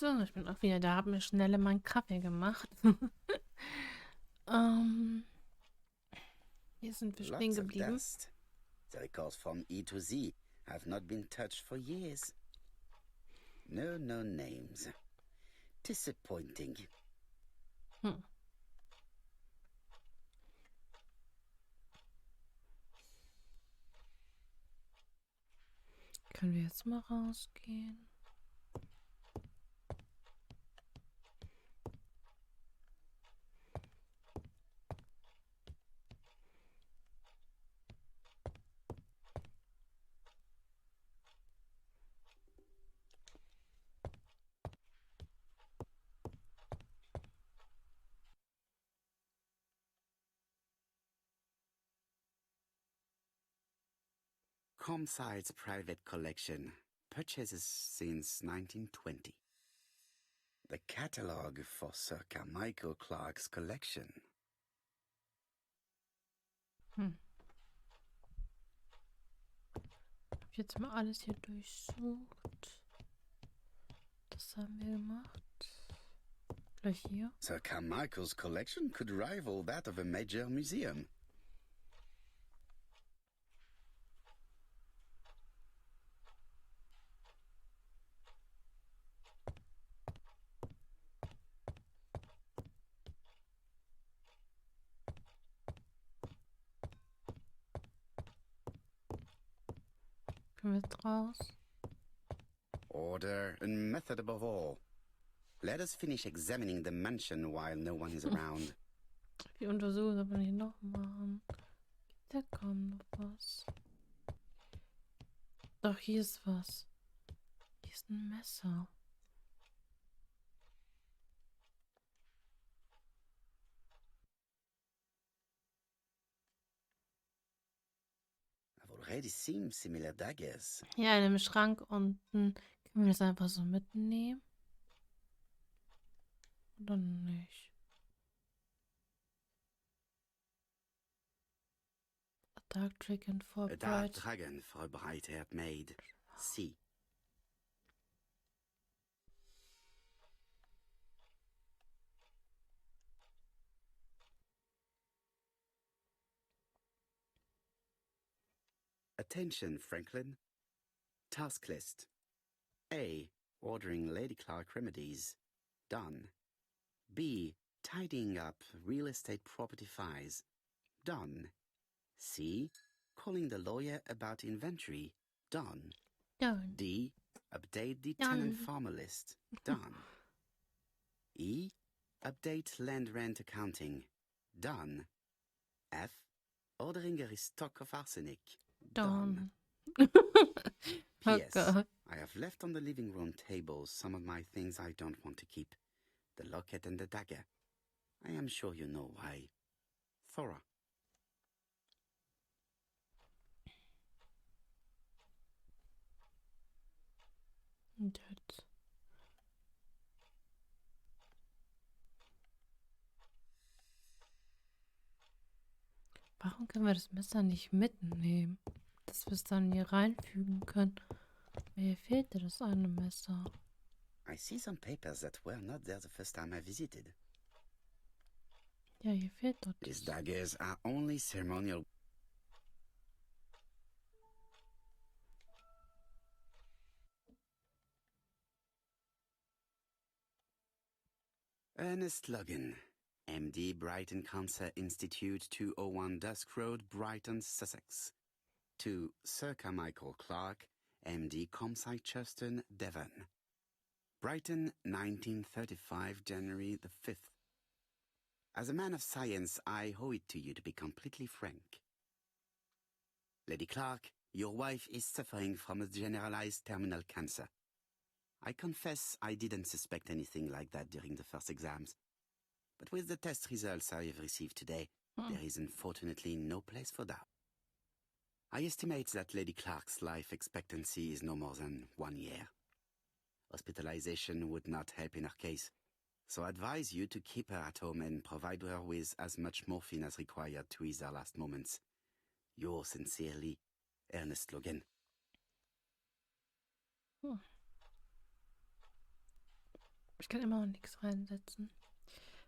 Speaker 1: So, ich bin auch wieder da, habe mir schnell meinen Kaffee gemacht. Hier sind wir stehen
Speaker 2: Lots of
Speaker 1: geblieben.
Speaker 2: dust. The records from E to Z have not been touched for years. No names. Disappointing.
Speaker 1: Hm. Können wir jetzt mal rausgehen?
Speaker 2: Comside's private collection. Purchases since 1920. The catalogue for Sir Carmichael Clark's collection.
Speaker 1: Hab jetzt mal alles hier durchsucht. Das haben wir gemacht. Gleich hier.
Speaker 2: Sir Carmichael's collection could rival that of a major museum.
Speaker 1: Können wir jetzt raus?
Speaker 2: Order and method above all. Let us finish examining the mansion while no one is around.
Speaker 1: Wir untersuchen, aber nicht noch machen. Gibt ja kaum noch was. Doch, hier ist was. Hier ist ein Messer.
Speaker 2: I've already seen similar daggers.
Speaker 1: Hier in dem Schrank unten. Können wir das einfach so mitnehmen? Oder nicht? A dark dragon for
Speaker 2: A dark
Speaker 1: bright.
Speaker 2: dragon for a bright-haired maid. See. Attention, Franklin. Task list. A. Ordering Lady Clark remedies. Done. B. Tidying up real estate property files. Done. C. Calling the lawyer about inventory. Done.
Speaker 1: Done.
Speaker 2: D. Update the
Speaker 1: Done.
Speaker 2: tenant farmer list. Done. E. Update land rent accounting. Done. F. Ordering a restock of arsenic. Done.
Speaker 1: Oh
Speaker 2: P.S.
Speaker 1: God.
Speaker 2: I have left on the living room table some of my things I don't want to keep. The locket and the dagger. I am sure you know why. Thora.
Speaker 1: Und jetzt. Warum können wir das Messer nicht mitnehmen? Dass wir es dann hier reinfügen können. Mir fehlte das eine Messer.
Speaker 2: I see some papers that were not there the first time I visited.
Speaker 1: Ja, hier fehlt doch
Speaker 2: These
Speaker 1: das.
Speaker 2: daggers are only ceremonial. Ernest Logan, MD, Brighton Cancer Institute, 201 Dusk Road, Brighton, Sussex. To Sir Carmichael Clark, MD, Comside Churstone, Devon. Brighton, 1935, January the 5th. As a man of science, I owe it to you to be completely frank. Lady Clark, your wife is suffering from a generalized terminal cancer. I confess I didn't suspect anything like that during the first exams. But with the test results I have received today, there is unfortunately no place for doubt. I estimate that Lady Clark's life expectancy is no more than 1 year. Hospitalization would not help in her case, so I advise you to keep her at home and provide her with as much morphine as required to ease her last moments. Yours sincerely, Ernest Logan.
Speaker 1: Ich kann immer noch nichts reinsetzen.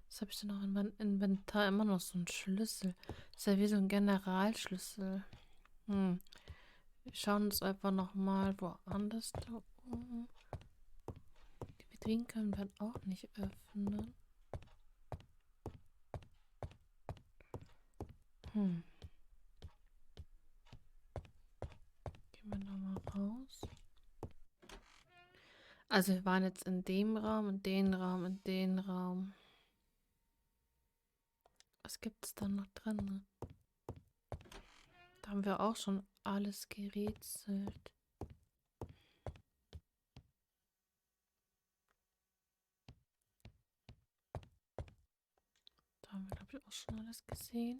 Speaker 1: Was habe ich denn noch in meinem Inventar? Immer noch so ein Schlüssel. Das ist ja wie so ein Generalschlüssel. Wir schauen uns einfach nochmal woanders da oben. Die Vitrinen können wir auch nicht öffnen. Gehen wir nochmal raus. Also wir waren jetzt in dem Raum, in den Raum, in den Raum. Was gibt es da noch drin? Da haben wir auch schon alles gerätselt. Da haben wir, glaube ich, auch schon alles gesehen.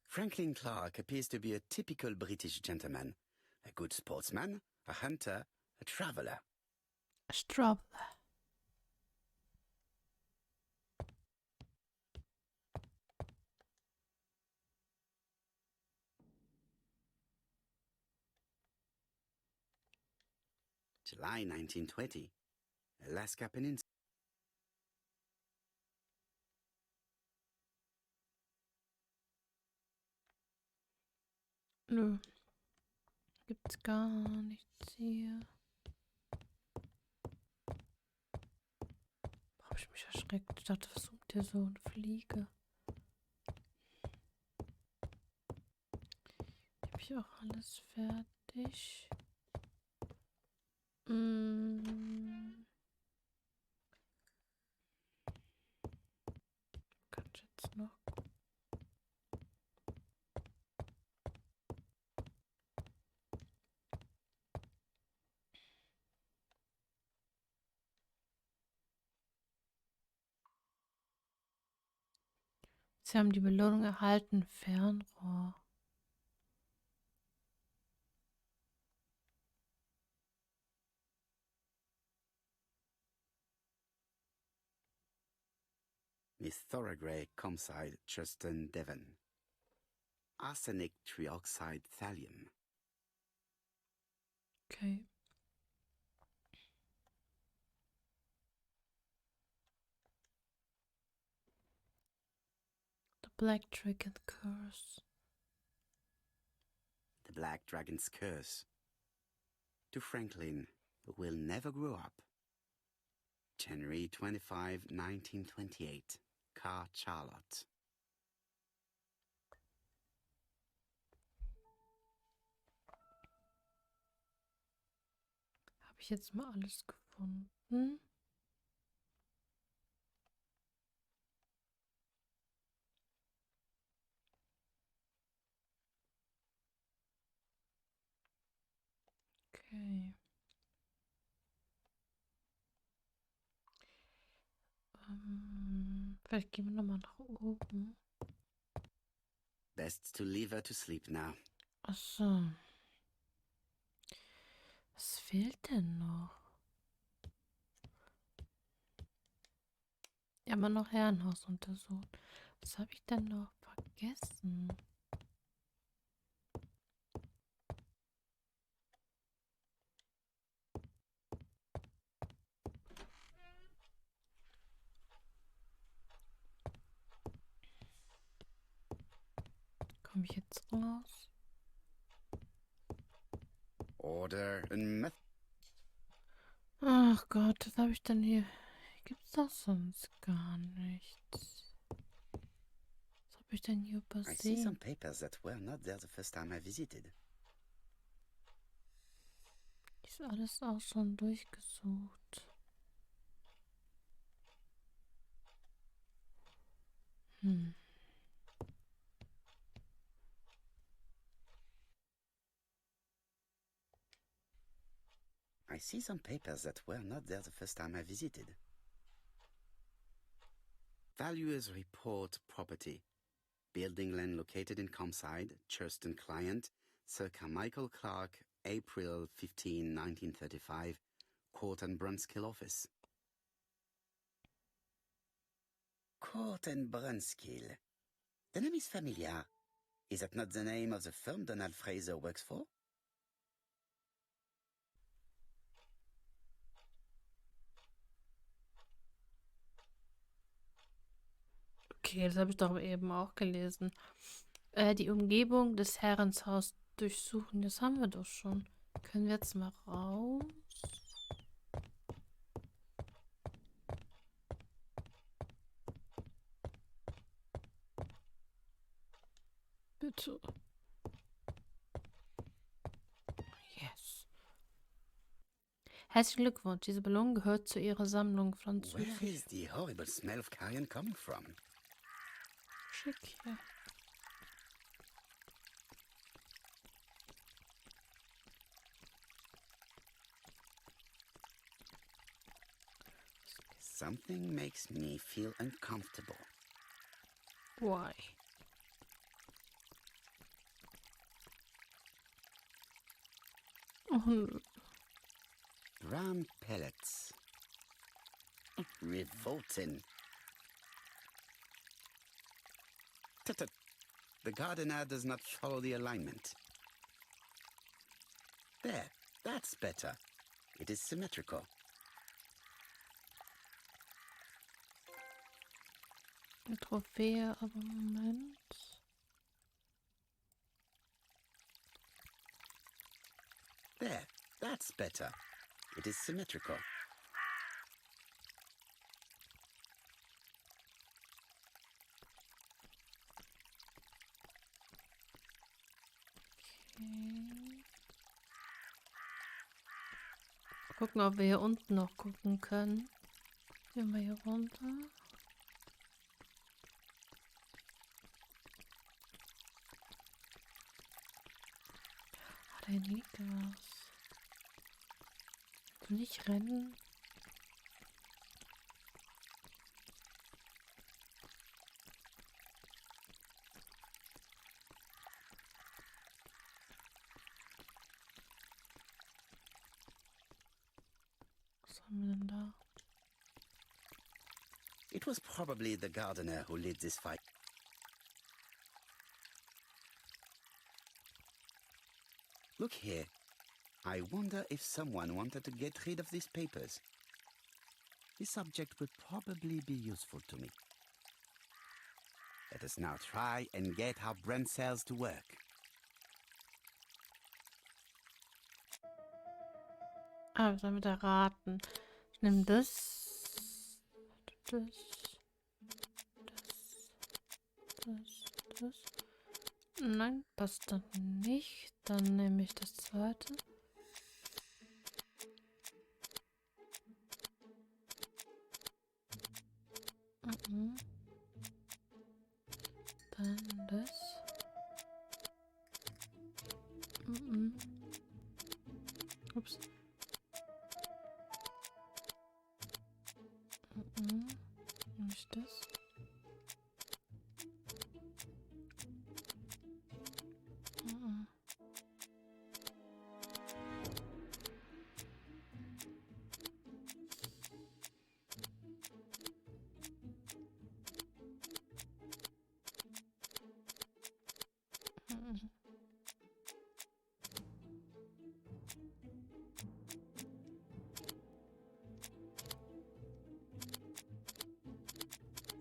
Speaker 2: Franklin Clark appears to be a typical British gentleman. A good sportsman, a hunter, a traveler.
Speaker 1: Straub.
Speaker 2: July 1920. Alaska Peninsula.
Speaker 1: Nö. Gibt's gar nichts hier. Habe ich mich erschreckt. Ich dachte, was sucht hier so eine Fliege? Habe ich auch alles fertig? Kann ich jetzt noch? Sie haben die Belohnung erhalten. Fernrohr.
Speaker 2: Miss Thoroughgrey, Comside, Chuston, Devon. Arsenic trioxide thallium.
Speaker 1: Okay. The Black Dragon Curse.
Speaker 2: The Black Dragon's Curse. To Franklin, who will never grow up. January 25, 1928. Car Charlotte.
Speaker 1: Habe ich jetzt mal alles gefunden? Okay. Vielleicht gehen wir nochmal nach oben.
Speaker 2: Best to leave her to sleep now.
Speaker 1: Ach so. Was fehlt denn noch? Ja, aber noch Herrenhaus untersucht. Was habe ich denn noch vergessen? Komme ich jetzt raus?
Speaker 2: Order and method.
Speaker 1: Ach Gott, was habe ich denn hier? Gibt's doch sonst gar nichts. Was habe ich denn hier
Speaker 2: I see some
Speaker 1: übersehen?
Speaker 2: papers that were not there the first time I visited.
Speaker 1: Ist alles auch schon durchgesucht.
Speaker 2: I see some papers that were not there the first time I visited. Valuers report property. Building land located in Comside, Churston client, Sir Carmichael Clark, April 15, 1935, Court and Brunskill office. Court and Brunskill. The name is familiar. Is that not the name of the firm Donald Fraser works for?
Speaker 1: Okay, das habe ich doch eben auch gelesen. Die Umgebung des Herrenshaus durchsuchen. Das haben wir doch schon. Können wir jetzt mal raus? Bitte. Yes. Herzlichen Glückwunsch. Diese Ballon gehört zu Ihrer Sammlung
Speaker 2: Where
Speaker 1: französischer.
Speaker 2: is the horrible smell of carrion coming from?
Speaker 1: Schick hier.
Speaker 2: Something makes me feel uncomfortable.
Speaker 1: Why? Oh, nö.
Speaker 2: Brown pellets. Revolting. Tut-tut. The gardener does not follow the alignment. There, that's better. It is symmetrical.
Speaker 1: Eine Trophäe, aber Moment.
Speaker 2: There, that's better. It is symmetrical.
Speaker 1: Okay. Gucken, ob wir hier unten noch gucken können. Gehen wir hier runter. Ah, da liegt was. Du nicht rennen? Was haben wir denn da?
Speaker 2: It was probably the gardener who led this fight. Look here. I wonder if someone wanted to get rid of these papers. This object would probably be useful to me. Let us now try and get our brain cells to work.
Speaker 1: Ah, wir sollen wieder raten. Ich nehme das. Das. Nein, passt dann nicht. Dann nehme ich das zweite. Dann das. Ups. Nehme ich das.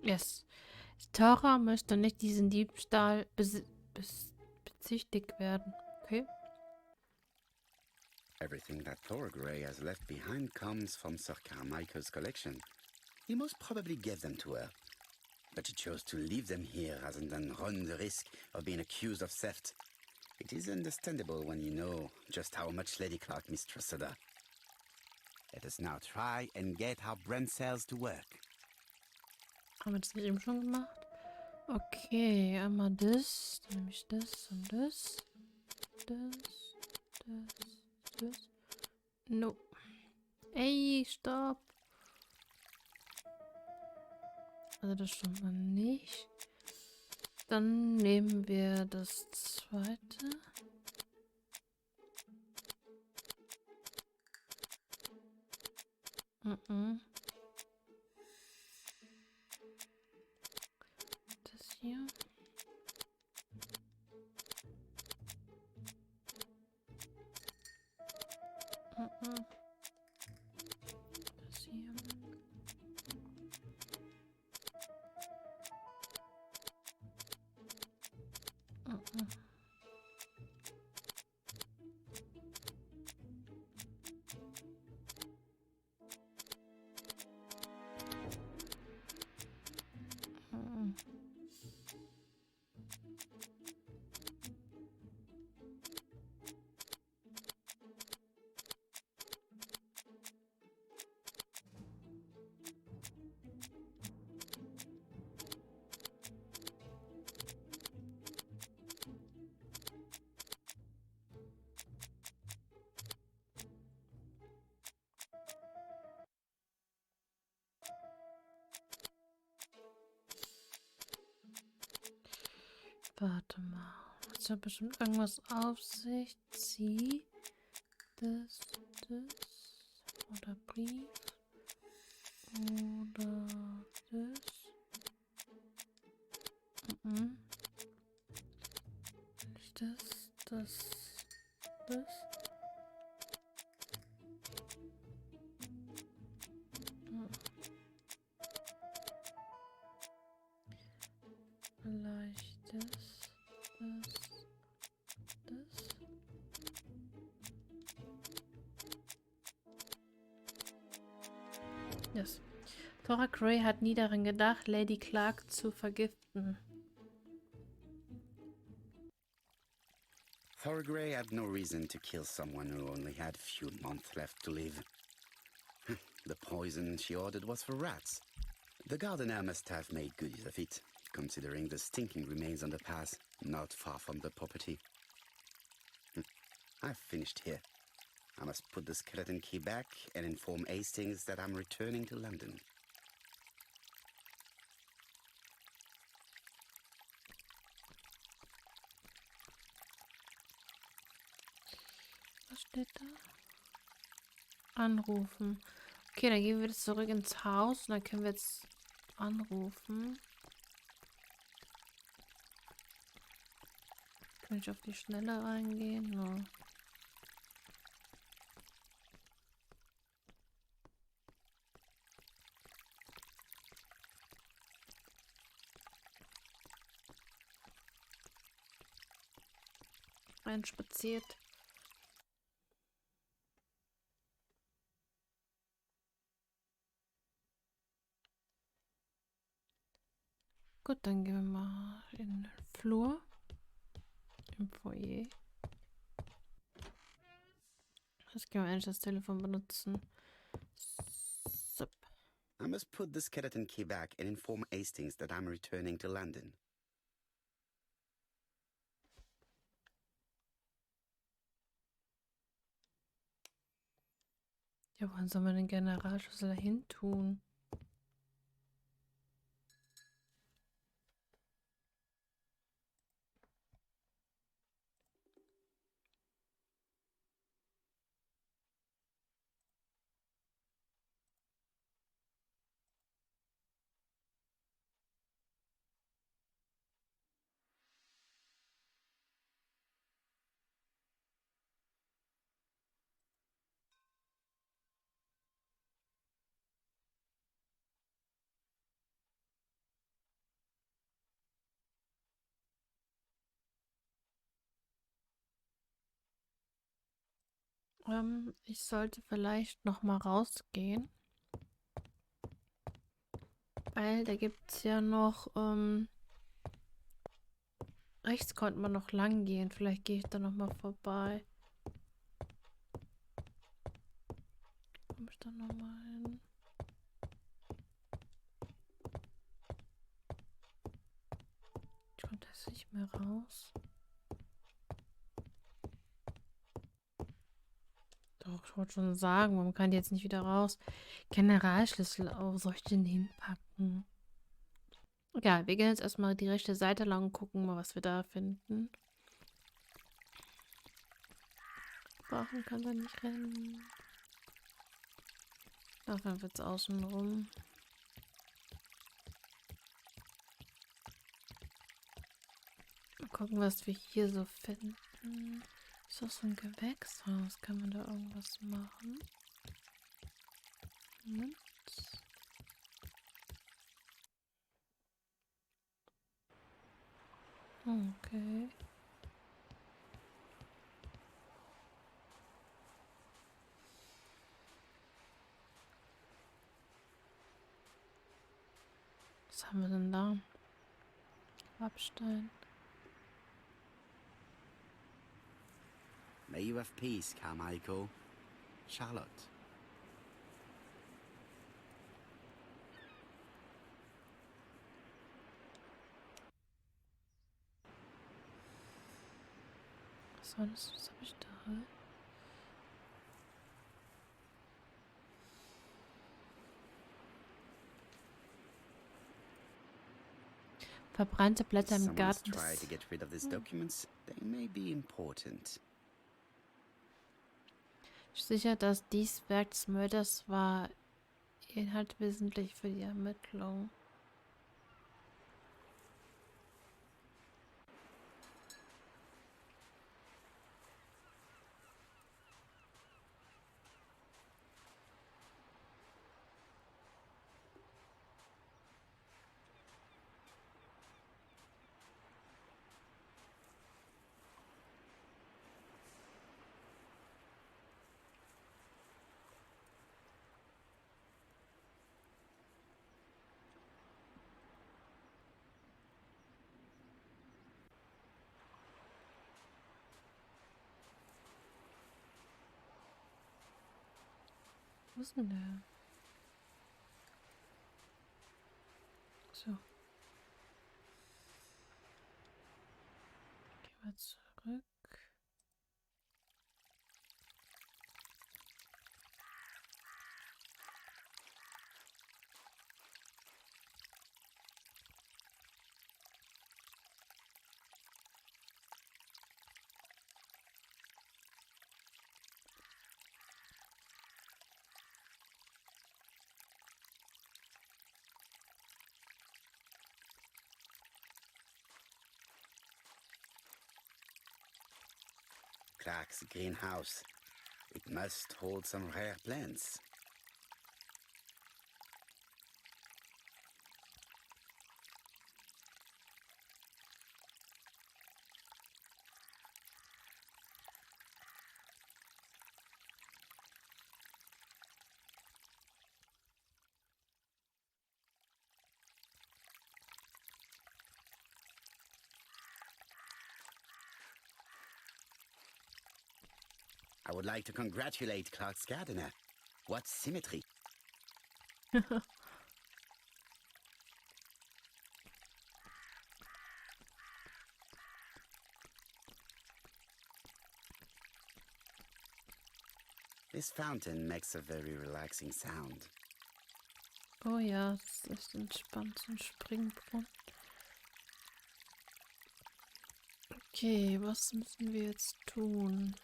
Speaker 1: Yes. Tara möchte nicht diesen Diebstahl bezichtigt werden. Okay.
Speaker 2: Everything that Thorgray has left behind comes from Sir Carmichael's collection. He most probably gave them to her. But she chose to leave them here rather than run the risk of being accused of theft. It is understandable when you know just how much Lady Clark mistrusted her. Let us now try and get our brain cells to work.
Speaker 1: Haben wir das nicht eben schon gemacht? Okay, einmal das. Dann nehme ich das und das. Das. No. Ey, stopp. Also das schon mal nicht. Dann nehmen wir das zweite. Das hier. Das hier. Mhm. Mhm. Warte mal. Das hat bestimmt irgendwas auf sich. Sie. Das. Oder Brief. Oder das. Mhm. Nicht das. Hm, vielleicht das. Yes. Thora Gray hat nie daran gedacht, Lady Clark zu vergiften.
Speaker 2: Thora Gray had no reason to kill someone who only had a few months left to live. The poison she ordered was for rats. The gardener must have made good use of it, considering the stinking remains on the path, not far from the property. I've finished here. I must put the skeleton key back and inform Hastings that I'm returning to London.
Speaker 1: Was steht da? Anrufen. Okay, dann gehen wir jetzt zurück ins Haus und dann können wir jetzt anrufen. Kann ich auf die Schnelle reingehen? No. Reinspaziert. Gut, dann gehen wir mal in den Flur. Im Foyer. Jetzt können wir endlich das Telefon benutzen. Sup.
Speaker 2: I must put the skeleton key back and inform Hastings that I'm returning to London.
Speaker 1: Ja, wann soll man den Generalschlüssel hin tun? Ich sollte vielleicht noch mal rausgehen. Weil da gibt es ja noch, rechts konnte man noch lang gehen. Vielleicht gehe ich da noch mal vorbei. Komme ich da noch mal hin? Ich komme da nicht mehr raus. Doch, ich wollte schon sagen, man kann jetzt nicht wieder raus. Generalschlüssel, oh, soll ich den hinpacken? Egal, wir gehen jetzt erstmal die rechte Seite lang und gucken mal, was wir da finden. Brauchen kann man nicht rennen. Ach, dann wird's außen rum. Mal gucken, was wir hier so finden. Ist das so ein Gewächshaus? Kann man da irgendwas machen? Moment. Okay. Was haben wir denn da? Grabstein.
Speaker 2: May you have peace, Carmichael. Charlotte.
Speaker 1: Was war das? Was habe ich da? Verbrannte
Speaker 2: If
Speaker 1: Blätter im
Speaker 2: someone has
Speaker 1: Garten
Speaker 2: tried to
Speaker 1: des...
Speaker 2: get rid of these documents, they may be important.
Speaker 1: Sicher, dass dies Werk des Mörders war. Inhalt wesentlich für die Ermittlung. Wo ist denn der? So, gehen wir zurück.
Speaker 2: Clark's greenhouse. It must hold some rare plants. I would like to congratulate Clark's gardener. What symmetry! This fountain makes a very relaxing sound.
Speaker 1: Oh ja, es ist echt entspannt, so ein Springbrunnen. Okay, was müssen wir jetzt tun?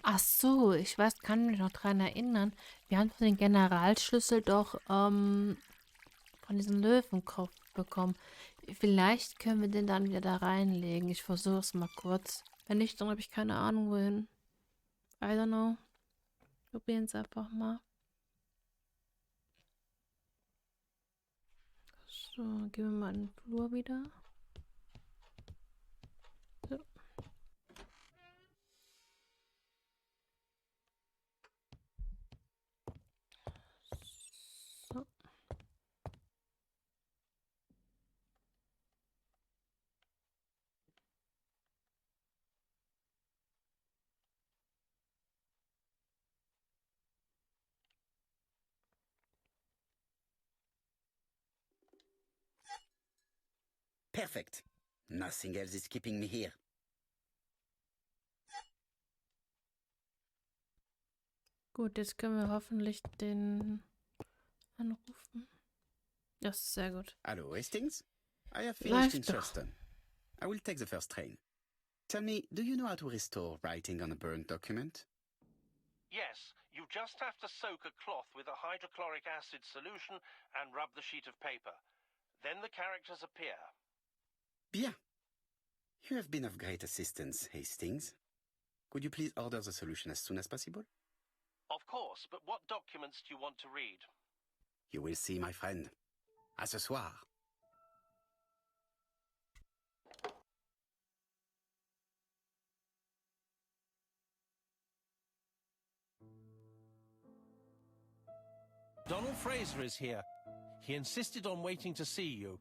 Speaker 1: Ach so, ich weiß, kann mich noch dran erinnern. Wir haben den Generalschlüssel doch von diesem Löwenkopf bekommen. Vielleicht können wir den dann wieder da reinlegen. Ich versuche es mal kurz. Wenn nicht, dann habe ich keine Ahnung wohin. I don't know. Probieren es einfach mal. So, gehen wir mal in den Flur wieder. So. So.
Speaker 2: Perfect. Nothing else is keeping me here.
Speaker 1: Gut, jetzt können wir hoffentlich den anrufen. Das ist sehr gut.
Speaker 2: Hello, Hastings? I have finished in
Speaker 1: Läuft doch.
Speaker 2: Charleston. I will take the first train. Tell me, do you know how to restore writing on a burned document?
Speaker 3: Yes, you just have to soak a cloth with a hydrochloric acid solution and rub the sheet of paper. Then the characters appear.
Speaker 2: Bien. You have been of great assistance, Hastings. Could you please order the solution as soon as possible?
Speaker 3: Of course, but what documents do you want to read?
Speaker 2: You will see, my friend. À ce soir.
Speaker 3: Donald Fraser is here. He insisted on waiting to see you.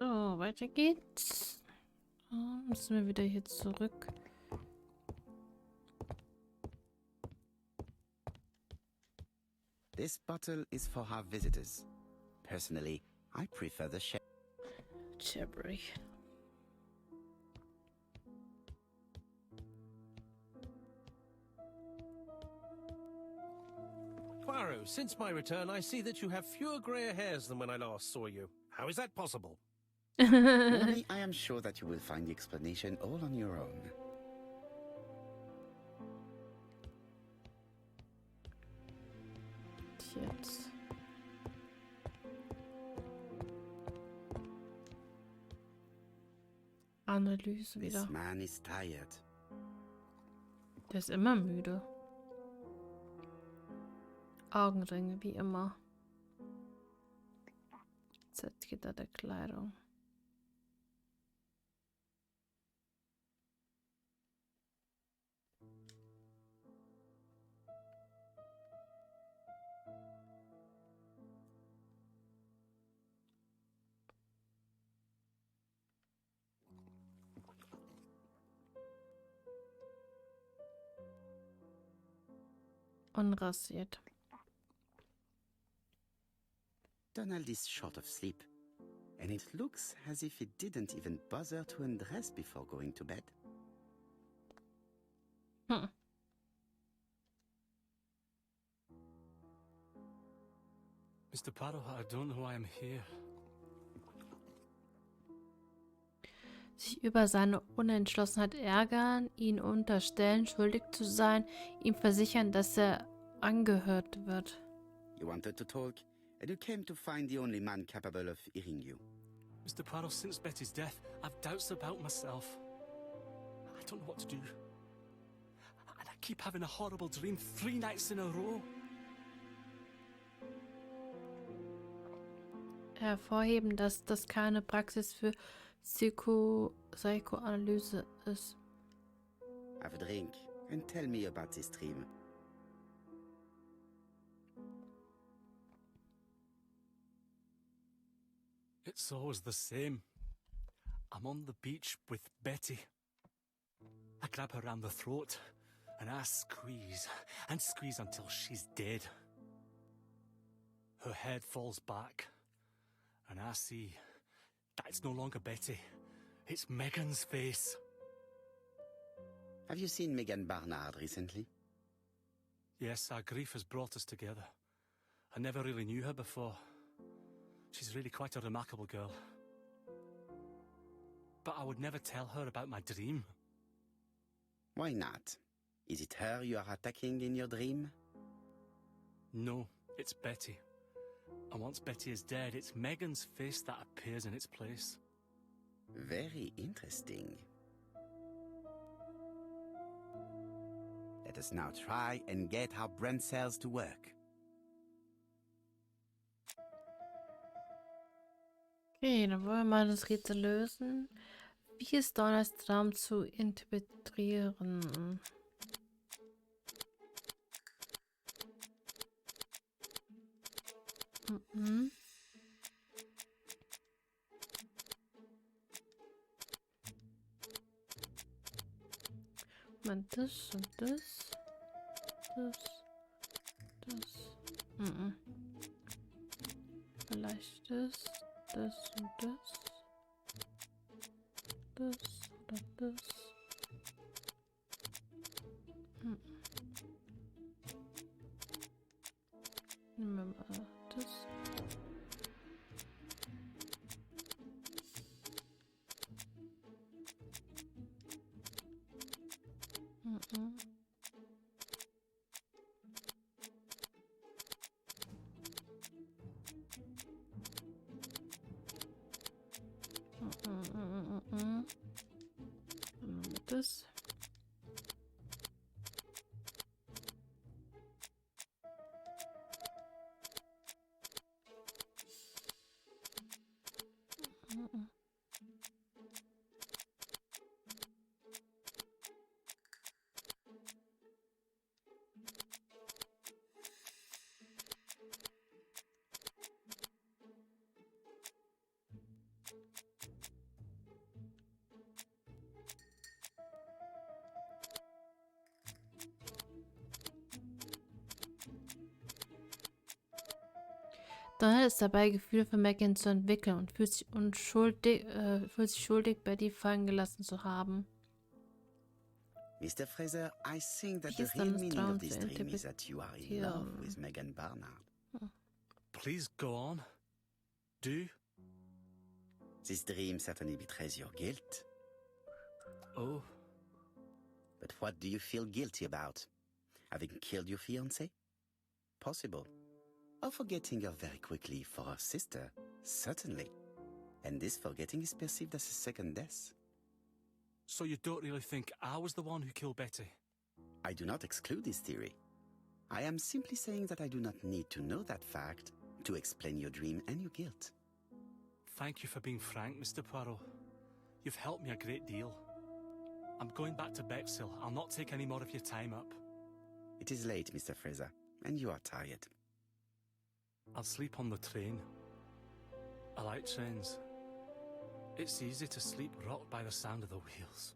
Speaker 1: So, weiter geht's. Müssen wir wieder hier zurück.
Speaker 2: This bottle is for our visitors. Personally, I prefer the
Speaker 1: Cherry.
Speaker 3: Poirot, since my return, I see that you have fewer grey hairs than when I last saw you. How is that possible?
Speaker 2: Really, I am sure that you will find the explanation all on your own.
Speaker 1: Jetzt. Analyse
Speaker 2: This
Speaker 1: wieder.
Speaker 2: man is tired.
Speaker 1: Der ist immer müde. Augenringe, wie immer. Z-Gitter der Kleidung. Unrasiert.
Speaker 2: Donald is short of sleep, and it looks as if he didn't even bother to undress before going to bed.
Speaker 1: Hm.
Speaker 4: Mr. Poirot, I don't know why I'm here.
Speaker 1: Sich über seine Unentschlossenheit ärgern, ihn unterstellen, schuldig zu sein, ihm versichern, dass er angehört wird.
Speaker 2: You wanted to talk, and you came to find the only man capable of hearing you.
Speaker 4: Mr. Poirot, since Betty's death, I've doubts about myself. I don't know what to do. And I keep having a horrible dream 3 nights in a row.
Speaker 1: Hervorheben, dass das keine Praxis für Psychoanalyse ist.
Speaker 2: Have a drink, and tell me about this dream.
Speaker 4: It's always the same. I'm on the beach with Betty. I grab her round the throat, and I squeeze, and squeeze until she's dead. Her head falls back, and I see that it's no longer Betty. It's Megan's face.
Speaker 2: Have you seen Megan Barnard recently?
Speaker 4: Yes, our grief has brought us together. I never really knew her before. She's really quite a remarkable girl. But I would never tell her about my dream.
Speaker 2: Why not? Is it her you are attacking in your dream?
Speaker 4: No, it's Betty. And once Betty is dead, it's Megan's face that appears in its place.
Speaker 2: Very interesting. Let us now try and get our brain cells to work.
Speaker 1: Okay, dann wollen wir mal das Rätsel lösen. Wie ist Donners Traum zu interpretieren? Mhm. Moment, das und das. Das. Mhm. Vielleicht das und das. Das oder das. Mhm. Nehmen wir mal das. Mhm. Dann nehmen wir das. Mhm. Donald ist dabei, Gefühle für Megan zu entwickeln und fühlt sich schuldig, Betty fallen gelassen zu haben.
Speaker 2: Mr. Fraser, I think that
Speaker 1: Wie
Speaker 2: the
Speaker 1: ist
Speaker 2: real
Speaker 1: dann das
Speaker 2: meaning of
Speaker 1: Traum
Speaker 2: this
Speaker 1: zu
Speaker 2: dream is that you are in love
Speaker 1: interpretieren?
Speaker 2: with Megan Barnard.
Speaker 4: Please go on. Do.
Speaker 2: This dream certainly betrays your guilt.
Speaker 4: Oh,
Speaker 2: But what do you feel guilty about? Having killed your fiancé? Possible. Or forgetting her very quickly for her sister? Certainly. And this forgetting is perceived as a second death.
Speaker 4: so you don't really think I was the one who killed Betty?
Speaker 2: I do not exclude this theory. I am simply saying that I do not need to know that fact to explain your dream and your guilt.
Speaker 4: Thank you for being frank, Mr. Poirot. You've helped me a great deal. I'm going back to Bexhill. I'll not take any more of your time up.
Speaker 2: It is late, Mr. Fraser, and you are tired.
Speaker 4: I'll sleep on the train. I like trains. It's easy to sleep rocked by the sound of the wheels.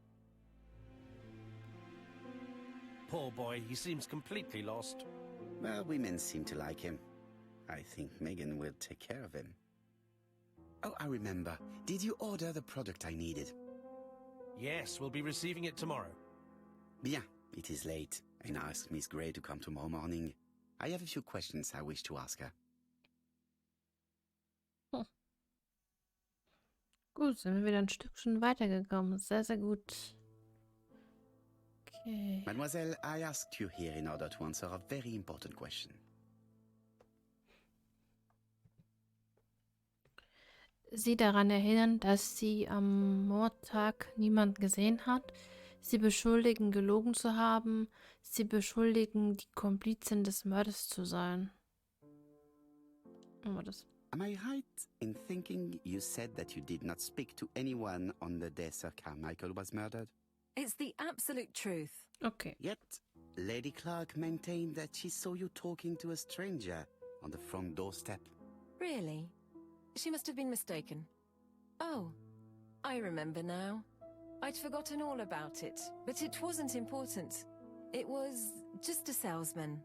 Speaker 3: Poor boy, he seems completely lost.
Speaker 2: Well, women seem to like him. I think Megan will take care of him. Oh, I remember. Did you order the product I needed?
Speaker 3: Yes, we'll be receiving it tomorrow.
Speaker 2: Bien, it is late, and I asked Miss Gray to come tomorrow morning. I have a few questions I wish to ask her.
Speaker 1: Gut, sind wir wieder ein Stückchen weitergekommen. Sehr, sehr gut. Okay.
Speaker 2: Mademoiselle, I asked you here in order to answer a very important question.
Speaker 1: Sie daran erinnern, dass sie am Mordtag niemanden gesehen hat. Sie beschuldigen, gelogen zu haben. Sie beschuldigen, die Komplizin des Mordes zu sein. Oh, das.
Speaker 2: Am I right in thinking you said that you did not speak to anyone on the day Sir Carmichael was murdered?
Speaker 5: It's the absolute truth.
Speaker 1: Okay.
Speaker 2: Yet, Lady Clark maintained that she saw you talking to a stranger on the front doorstep.
Speaker 5: Really? She must have been mistaken. Oh, I remember now. I'd forgotten all about it, but it wasn't important. It was just a salesman.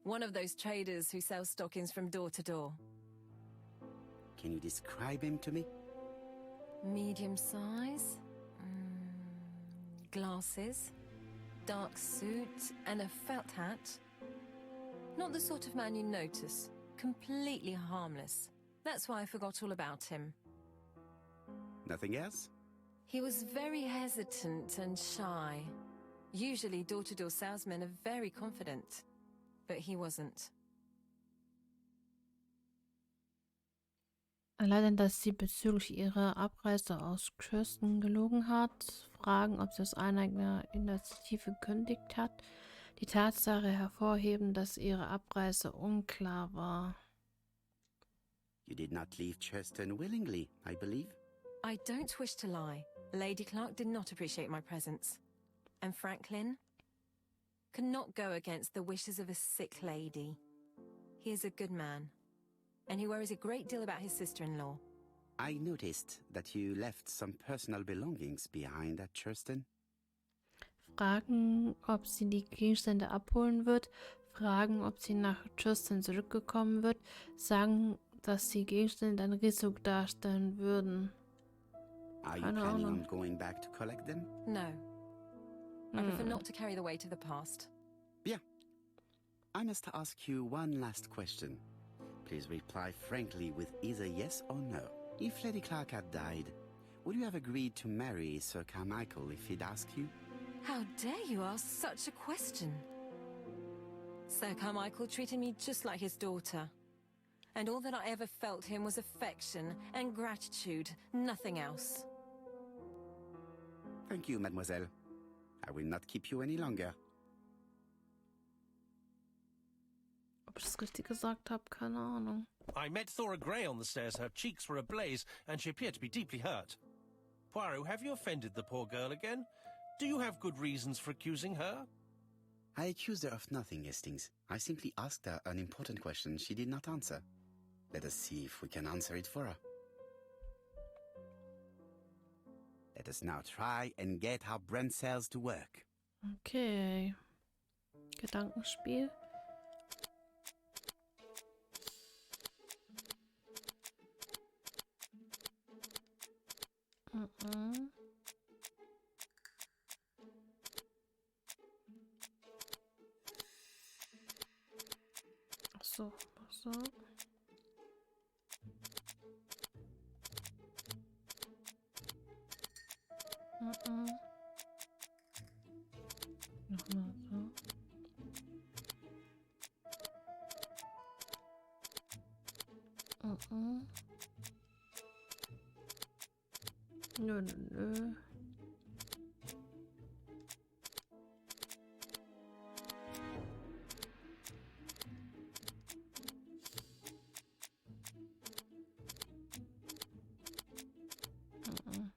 Speaker 5: One of those traders who sell stockings from door to door.
Speaker 2: Can you describe him to me?
Speaker 5: Medium size, glasses, dark suit, and a felt hat. Not the sort of man you notice. Completely harmless. That's why I forgot all about him.
Speaker 2: Nothing else?
Speaker 5: He was very hesitant and shy. Usually door-to-door salesmen are very confident, but he wasn't.
Speaker 1: Allein, dass sie bezüglich ihrer Abreise aus Kirsten gelogen hat, fragen, ob sie aus eigener Initiative gekündigt hat, die Tatsache hervorheben, dass ihre Abreise unklar war.
Speaker 2: You did not leave Churston willingly, I believe.
Speaker 5: I don't wish to lie. Lady Clark did not appreciate my presence. And Franklin could not go against the wishes of a sick lady. He is a good man, and he worries a great deal about his sister-in-law.
Speaker 2: I noticed that you left some personal belongings behind at Churston.
Speaker 1: Fragen, ob sie die Gegenstände abholen wird, fragen, ob sie nach Tristan zurückgekommen wird, sagen, dass die Gegenstände ein Risiko darstellen würden.
Speaker 2: Are you
Speaker 1: Keine
Speaker 2: planning
Speaker 1: Ahnung.
Speaker 2: on going back to collect them?
Speaker 5: No. I prefer not to carry the weight of the past.
Speaker 2: Bien. I must ask you one last question. Please reply frankly with either yes or no. If Lady Clark had died, would you have agreed to marry Sir Carmichael if he'd asked you?
Speaker 5: How dare you ask such a question? Sir Carmichael treated me just like his daughter. And all that I ever felt him was affection and gratitude, nothing else.
Speaker 2: Thank you, mademoiselle. I will not keep you any longer.
Speaker 1: Ob ich das richtig gesagt habe, keine Ahnung.
Speaker 3: I met Thora Grey on the stairs. Her cheeks were ablaze, and she appeared to be deeply hurt. Poirot, have you offended the poor girl again? Do you have good reasons for accusing her?
Speaker 2: I accused her of nothing, Hastings. I simply asked her an important question she did not answer. Let us see if we can answer it for her. Let us now try and get our brain cells to work.
Speaker 1: Okay. Gedankenspiel. Mhm. Nochmal so. Mhm. Nö, nö, nö. Mhm.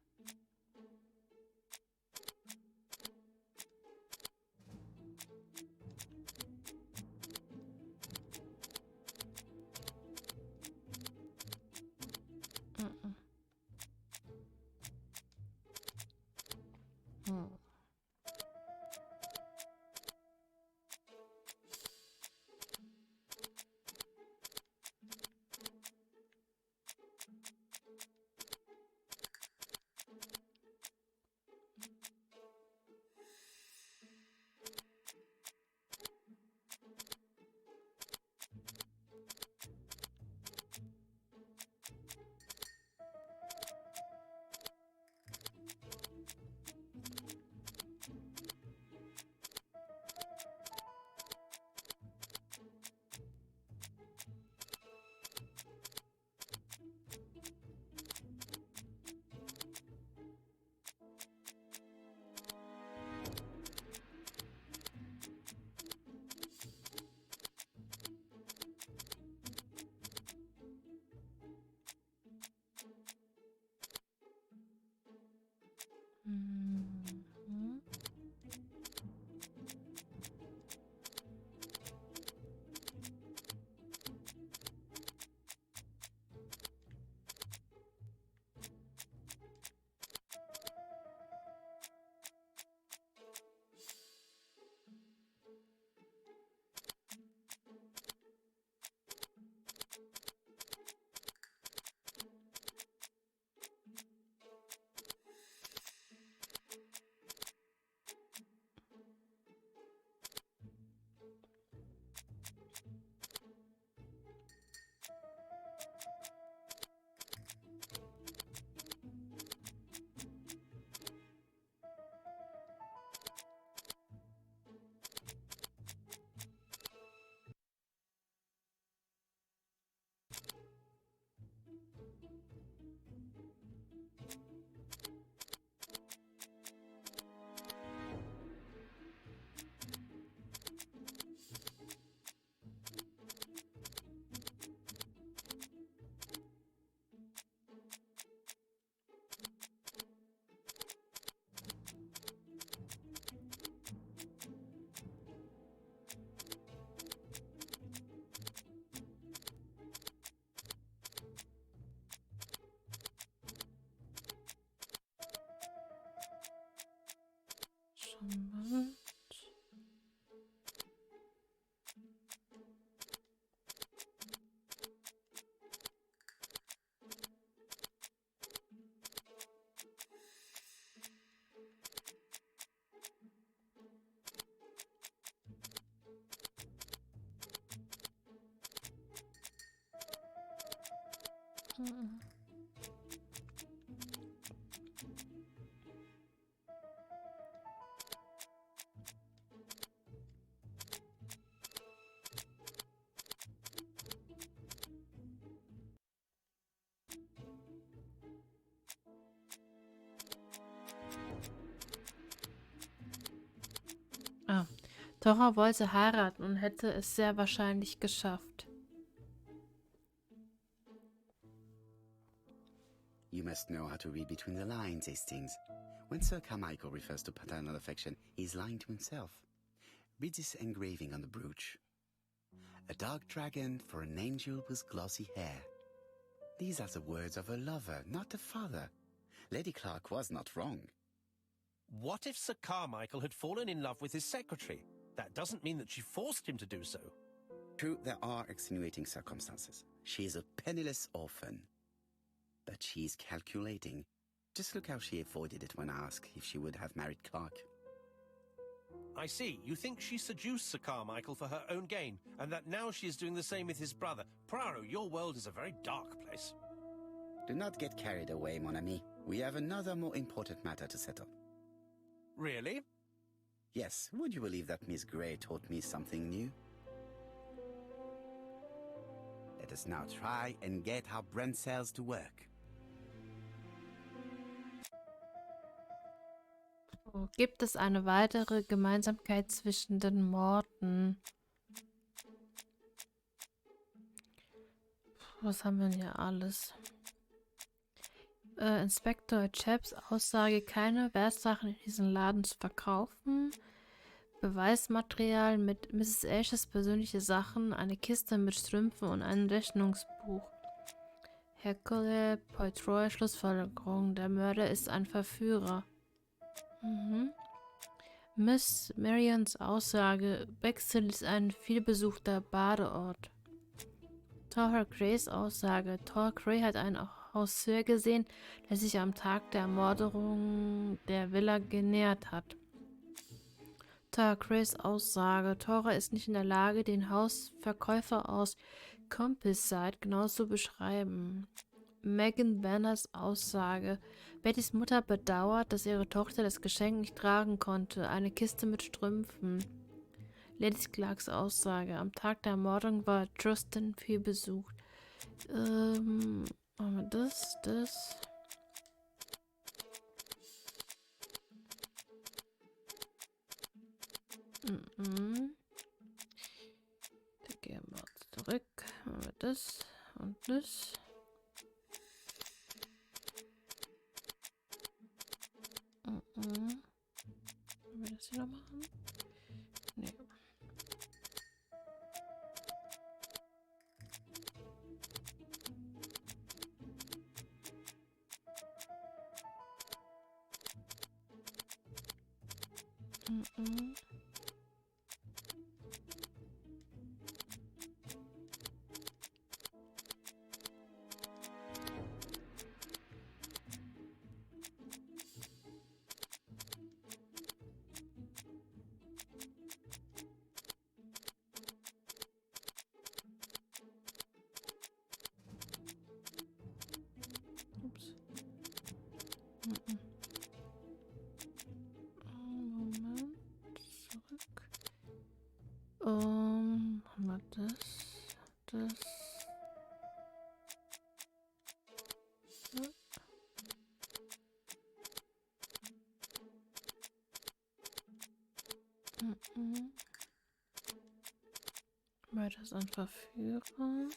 Speaker 1: Mhm. Hm. Mhm. Charmant. Mhm. Ah, Tora wollte heiraten und hätte es sehr wahrscheinlich geschafft.
Speaker 2: You must know how to read between the lines, Hastings. When Sir Carmichael refers to paternal affection, he's lying to himself. Read this engraving on the brooch. A dark dragon for an angel with glossy hair. These are the words of a lover, not a father. Lady Clark was not wrong.
Speaker 3: What if Sir Carmichael had fallen in love with his secretary? That doesn't mean that she forced him to do so.
Speaker 2: True, there are extenuating circumstances. She is a penniless orphan. But she's calculating. Just look how she avoided it when asked if she would have married Clark.
Speaker 3: I see. You think she seduced Sir Carmichael for her own gain, and that now she is doing the same with his brother. Poirot, your world is a very dark place.
Speaker 2: Do not get carried away, mon ami. We have another more important matter to settle.
Speaker 3: Really?
Speaker 2: Yes, would you believe that Miss Grey taught me something new? Let us now try and get our brain cells to work.
Speaker 1: Oh, gibt es eine weitere Gemeinsamkeit zwischen den Morden? Was haben wir denn hier alles? Inspektor Chaps Aussage, keine Wertsachen in diesem Laden zu verkaufen. Beweismaterial mit Mrs. Ashes persönliche Sachen, eine Kiste mit Strümpfen und ein Rechnungsbuch. Hercule Poirot, Schlussfolgerung, der Mörder ist ein Verführer. Miss Marians Aussage, Bexhill ist ein vielbesuchter Badeort. Thor Grays Aussage, Thor Gray hat einen Hausseur gesehen, der sich am Tag der Ermordung der Villa genähert hat. Thor Grays Aussage, Thora ist nicht in der Lage, den Hausverkäufer aus Composite genau zu beschreiben. Megan Banners Aussage, Bettys Mutter bedauert, dass ihre Tochter das Geschenk nicht tragen konnte, eine Kiste mit Strümpfen. Lady Clarks Aussage, am Tag der Ermordung war Tristan viel besucht. Machen wir das. Da gehen wir zurück. Machen wir das und das. Wollen wir das hier noch machen? Nee. Ups. Moment. Zurück. Machen wir das. Weil das ein Verführer.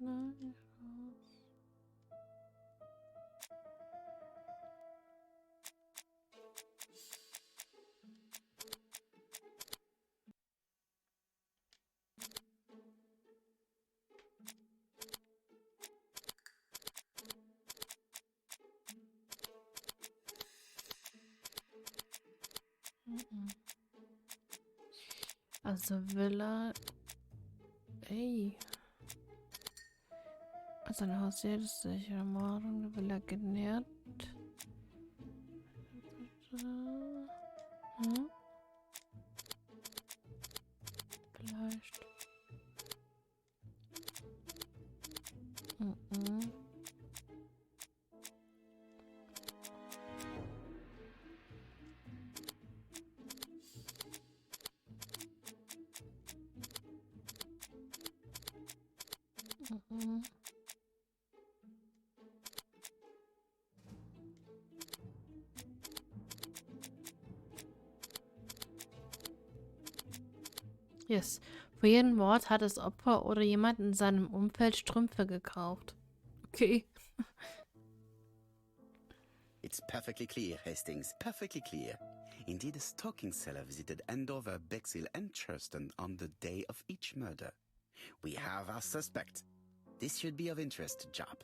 Speaker 1: Nein. Also Villa. Ey. Also ein Haus jedes sichere Mordung, die Villa genährt. Hm? Vielleicht. Mhm. Mhm. Yes. Für jeden Mord hat das Opfer oder jemand in seinem Umfeld Strümpfe gekauft. Okay.
Speaker 2: It's perfectly clear, Hastings, perfectly clear. Indeed, a stalking seller visited Andover, Bexhill, and Churston on the day of each murder. We have our suspect. This should be of interest, Job.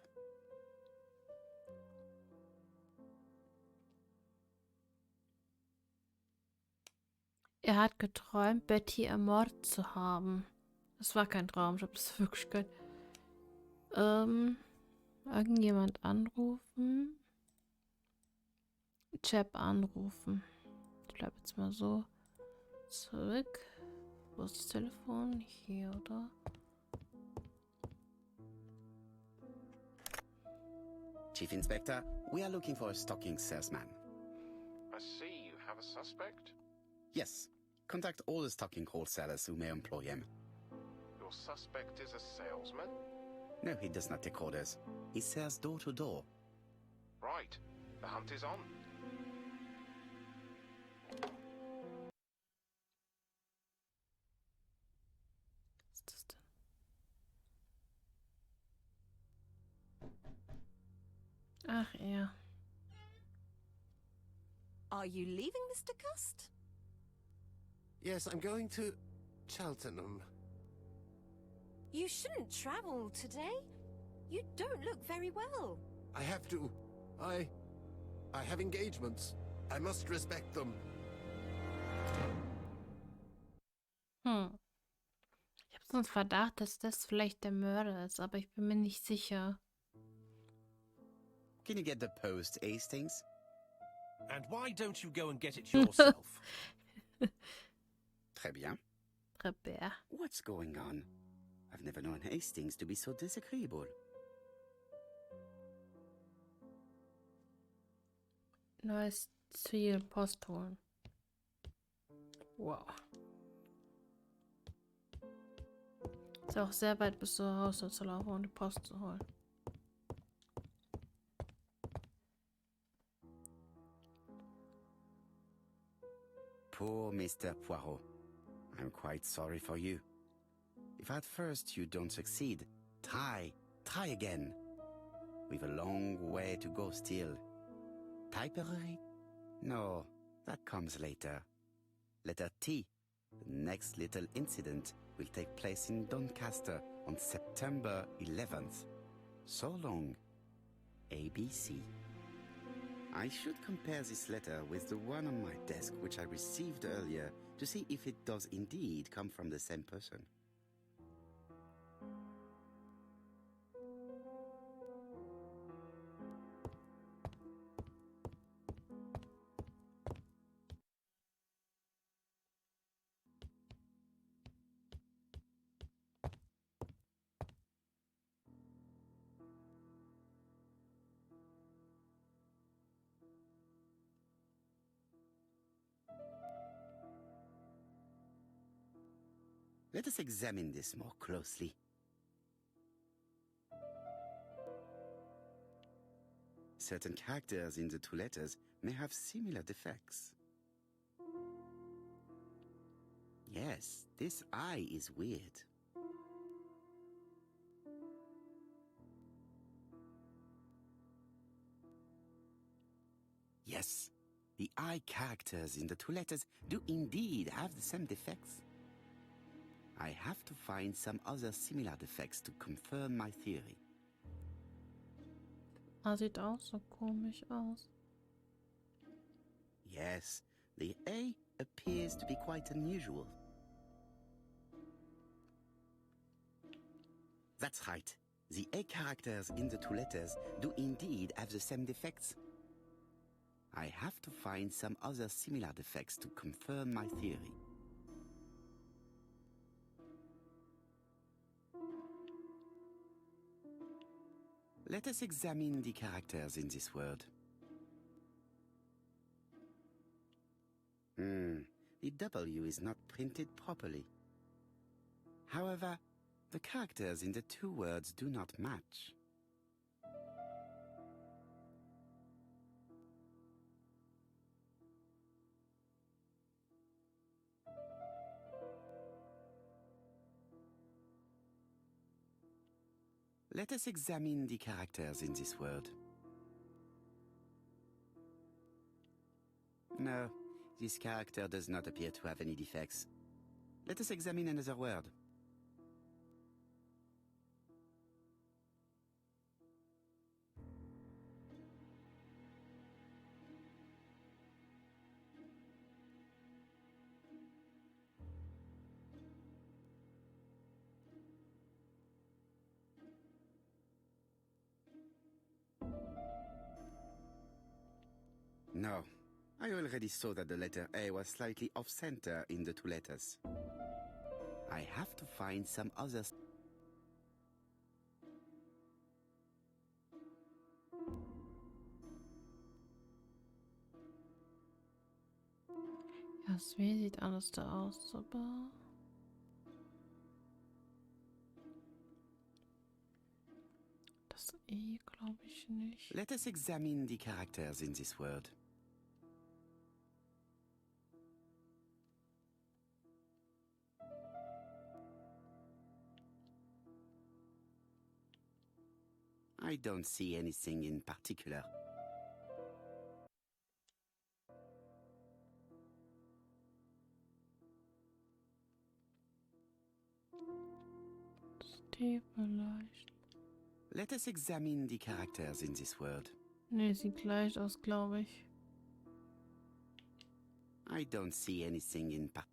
Speaker 1: Er hat geträumt, Betty ermordet zu haben. Das war kein Traum, ich habe das wirklich gehört. Irgendjemand anrufen. Chap anrufen. Ich bleibe jetzt mal so zurück. Wo ist das Telefon? Hier, oder?
Speaker 2: Chief Inspector, we are looking for a stalking salesman.
Speaker 6: I see you have a suspect.
Speaker 2: Yes. Contact all the stalking wholesalers who may employ him.
Speaker 6: Your suspect is a salesman?
Speaker 2: No, he does not take orders. He sells door to door.
Speaker 6: Right. The hunt is on.
Speaker 1: Was ist das denn? Ach, ja.
Speaker 5: Are you leaving, Mr. Cust?
Speaker 7: Yes, I'm going to Cheltenham.
Speaker 5: You shouldn't travel today. You don't look very well.
Speaker 7: I have to. I have engagements. I must respect them.
Speaker 1: Ich habe so einen Verdacht, dass das vielleicht der Mörder ist, aber ich bin mir nicht sicher.
Speaker 2: Can you get the post, Hastings?
Speaker 3: And why don't you go and get it yourself?
Speaker 2: Très bien.
Speaker 1: Rebär.
Speaker 2: What's going on? I've never known Hastings to be so disagreeable.
Speaker 1: Neues Ziel, Post holen. Wow. Ist auch sehr weit bis zur Haustür zu laufen und die Post zu holen.
Speaker 2: Poor Mr. Poirot. I'm quite sorry for you. If at first you don't succeed, try again. We've a long way to go still. Typery? No, that comes later. Letter T. The next little incident will take place in Doncaster on September 11th. So long. ABC. I should compare this letter with the one on my desk which I received earlier to see if it does indeed come from the same person. Let us examine this more closely. Certain characters in the two letters may have similar defects. Yes, this I is weird. Yes, the I characters in the two letters do indeed have the same defects. I have to find some other similar defects to confirm my theory.
Speaker 1: Sieht auch so komisch aus.
Speaker 2: Yes, the A appears to be quite unusual. That's right. The A characters in the two letters do indeed have the same defects. I have to find some other similar defects to confirm my theory. Let us examine the characters in this word. The W is not printed properly. However, the characters in the two words do not match. Let us examine the characters in this word. No, this character does not appear to have any defects. Let us examine another word. No, I already saw that the letter A was slightly off-center in the two letters. I have to find some others.
Speaker 1: Ja, wie sieht alles da aus, aber... Das E glaube ich nicht.
Speaker 2: Let us examine the characters in this word. I don't see anything in particular.
Speaker 1: Das D vielleicht.
Speaker 2: Let us examine the characters in this word.
Speaker 1: Ne, sieht gleich aus, glaube ich.
Speaker 2: I don't see anything in particular.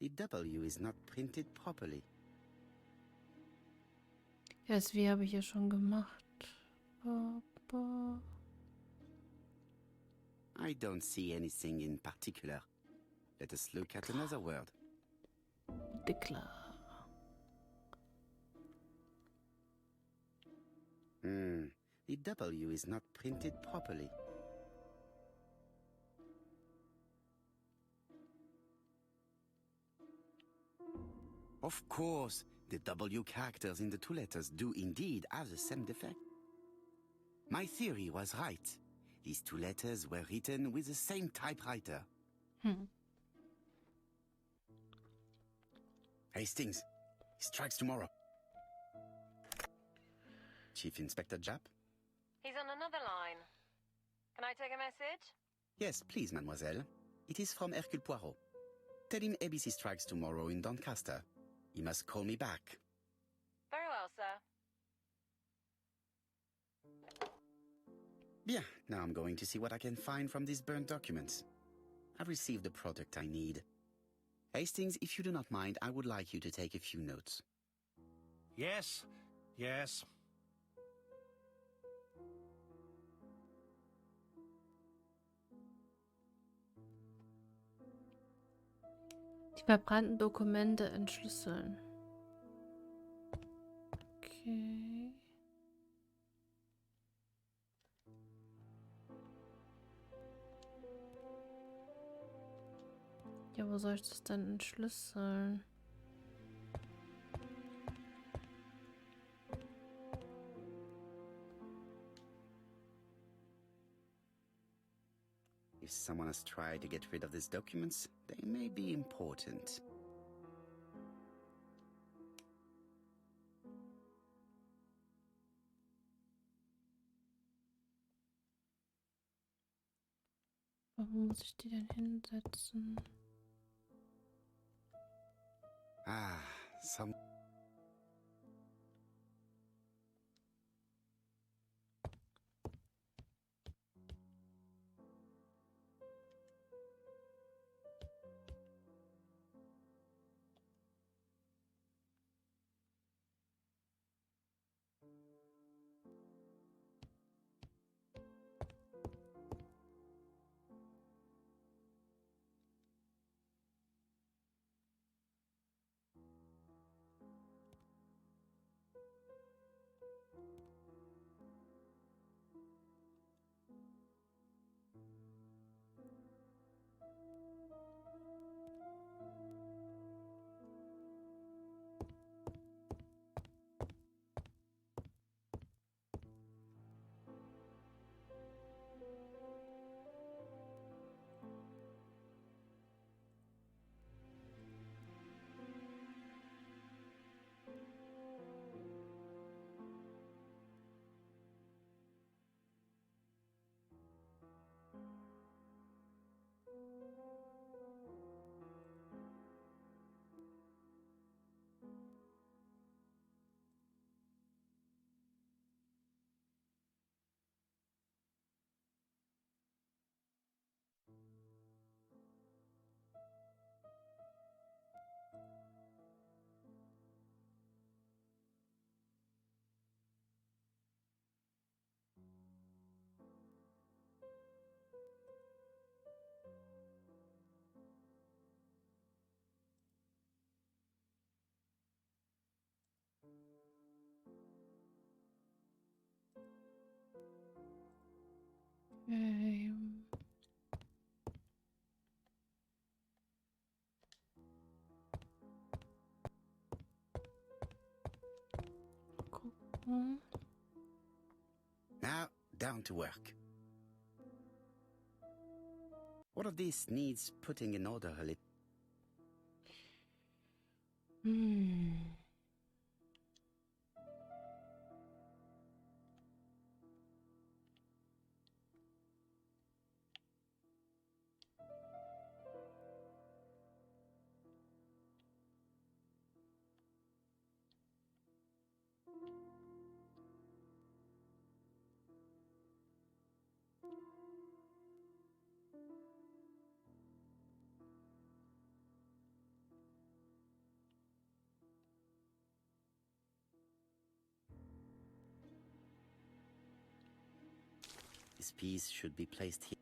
Speaker 2: The W is not printed properly.
Speaker 1: Ja, das W habe ich ja schon gemacht. Aber...
Speaker 2: I don't see anything in particular. Let us look at another word.
Speaker 1: Deklar.
Speaker 2: The W is not printed properly. Of course, the W characters in the two letters do indeed have the same defect. My theory was right. These two letters were written with the same typewriter. Hastings, he strikes tomorrow. Chief Inspector Japp?
Speaker 5: He's on another line. Can I take a message?
Speaker 2: Yes, please, mademoiselle. It is from Hercule Poirot. Tell him ABC strikes tomorrow in Doncaster. He must call me back.
Speaker 5: Very well, sir.
Speaker 2: Bien, now I'm going to see what I can find from these burnt documents. I've received the product I need. Hastings, if you do not mind, I would like you to take a few notes.
Speaker 3: Yes, yes.
Speaker 1: Die verbrannten Dokumente entschlüsseln. Okay. Ja, wo soll ich das denn entschlüsseln?
Speaker 2: If someone has tried to get rid of these documents, they may be important.
Speaker 1: Wo muss ich die denn hinsetzen?
Speaker 2: Ah, some...
Speaker 1: Ähm, gucken.
Speaker 2: Now, down to work. What of this needs putting in order a little?
Speaker 1: Hm.
Speaker 2: This piece should be placed here.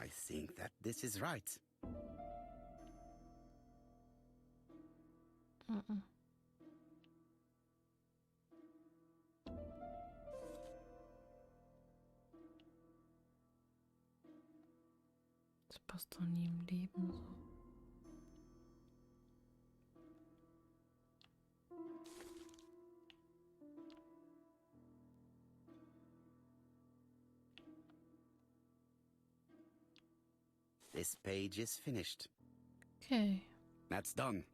Speaker 2: I think that this is right.
Speaker 1: Mhm. Das passt doch nie im Leben so.
Speaker 2: This page is finished.
Speaker 1: Okay.
Speaker 2: That's done.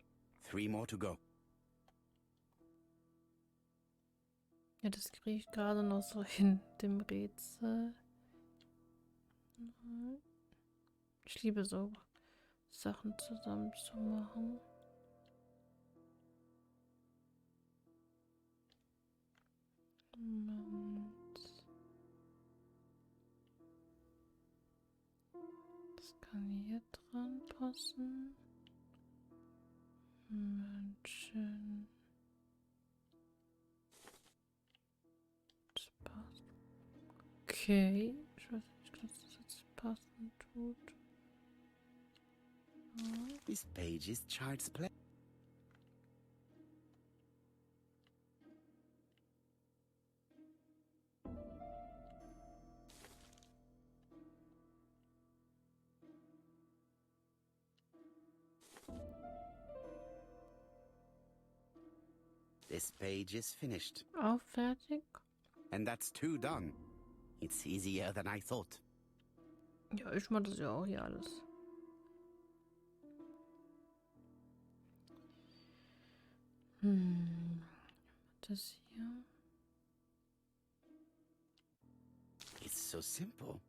Speaker 2: 3 more to go.
Speaker 1: Ja, das kriege ich gerade noch so hin, dem Rätsel. Ich liebe so Sachen zusammen zu machen. Moment. Das kann hier dran passen. Menschen. Das passt. Okay. Ich weiß nicht, ob das jetzt passen tut. Ja.
Speaker 2: This page is child's play. This page is finished.
Speaker 1: Auch fertig?
Speaker 2: And that's 2 done. It's easier than I thought.
Speaker 1: Ja, ich mache das ja auch hier alles. das hier?
Speaker 2: It's so simple.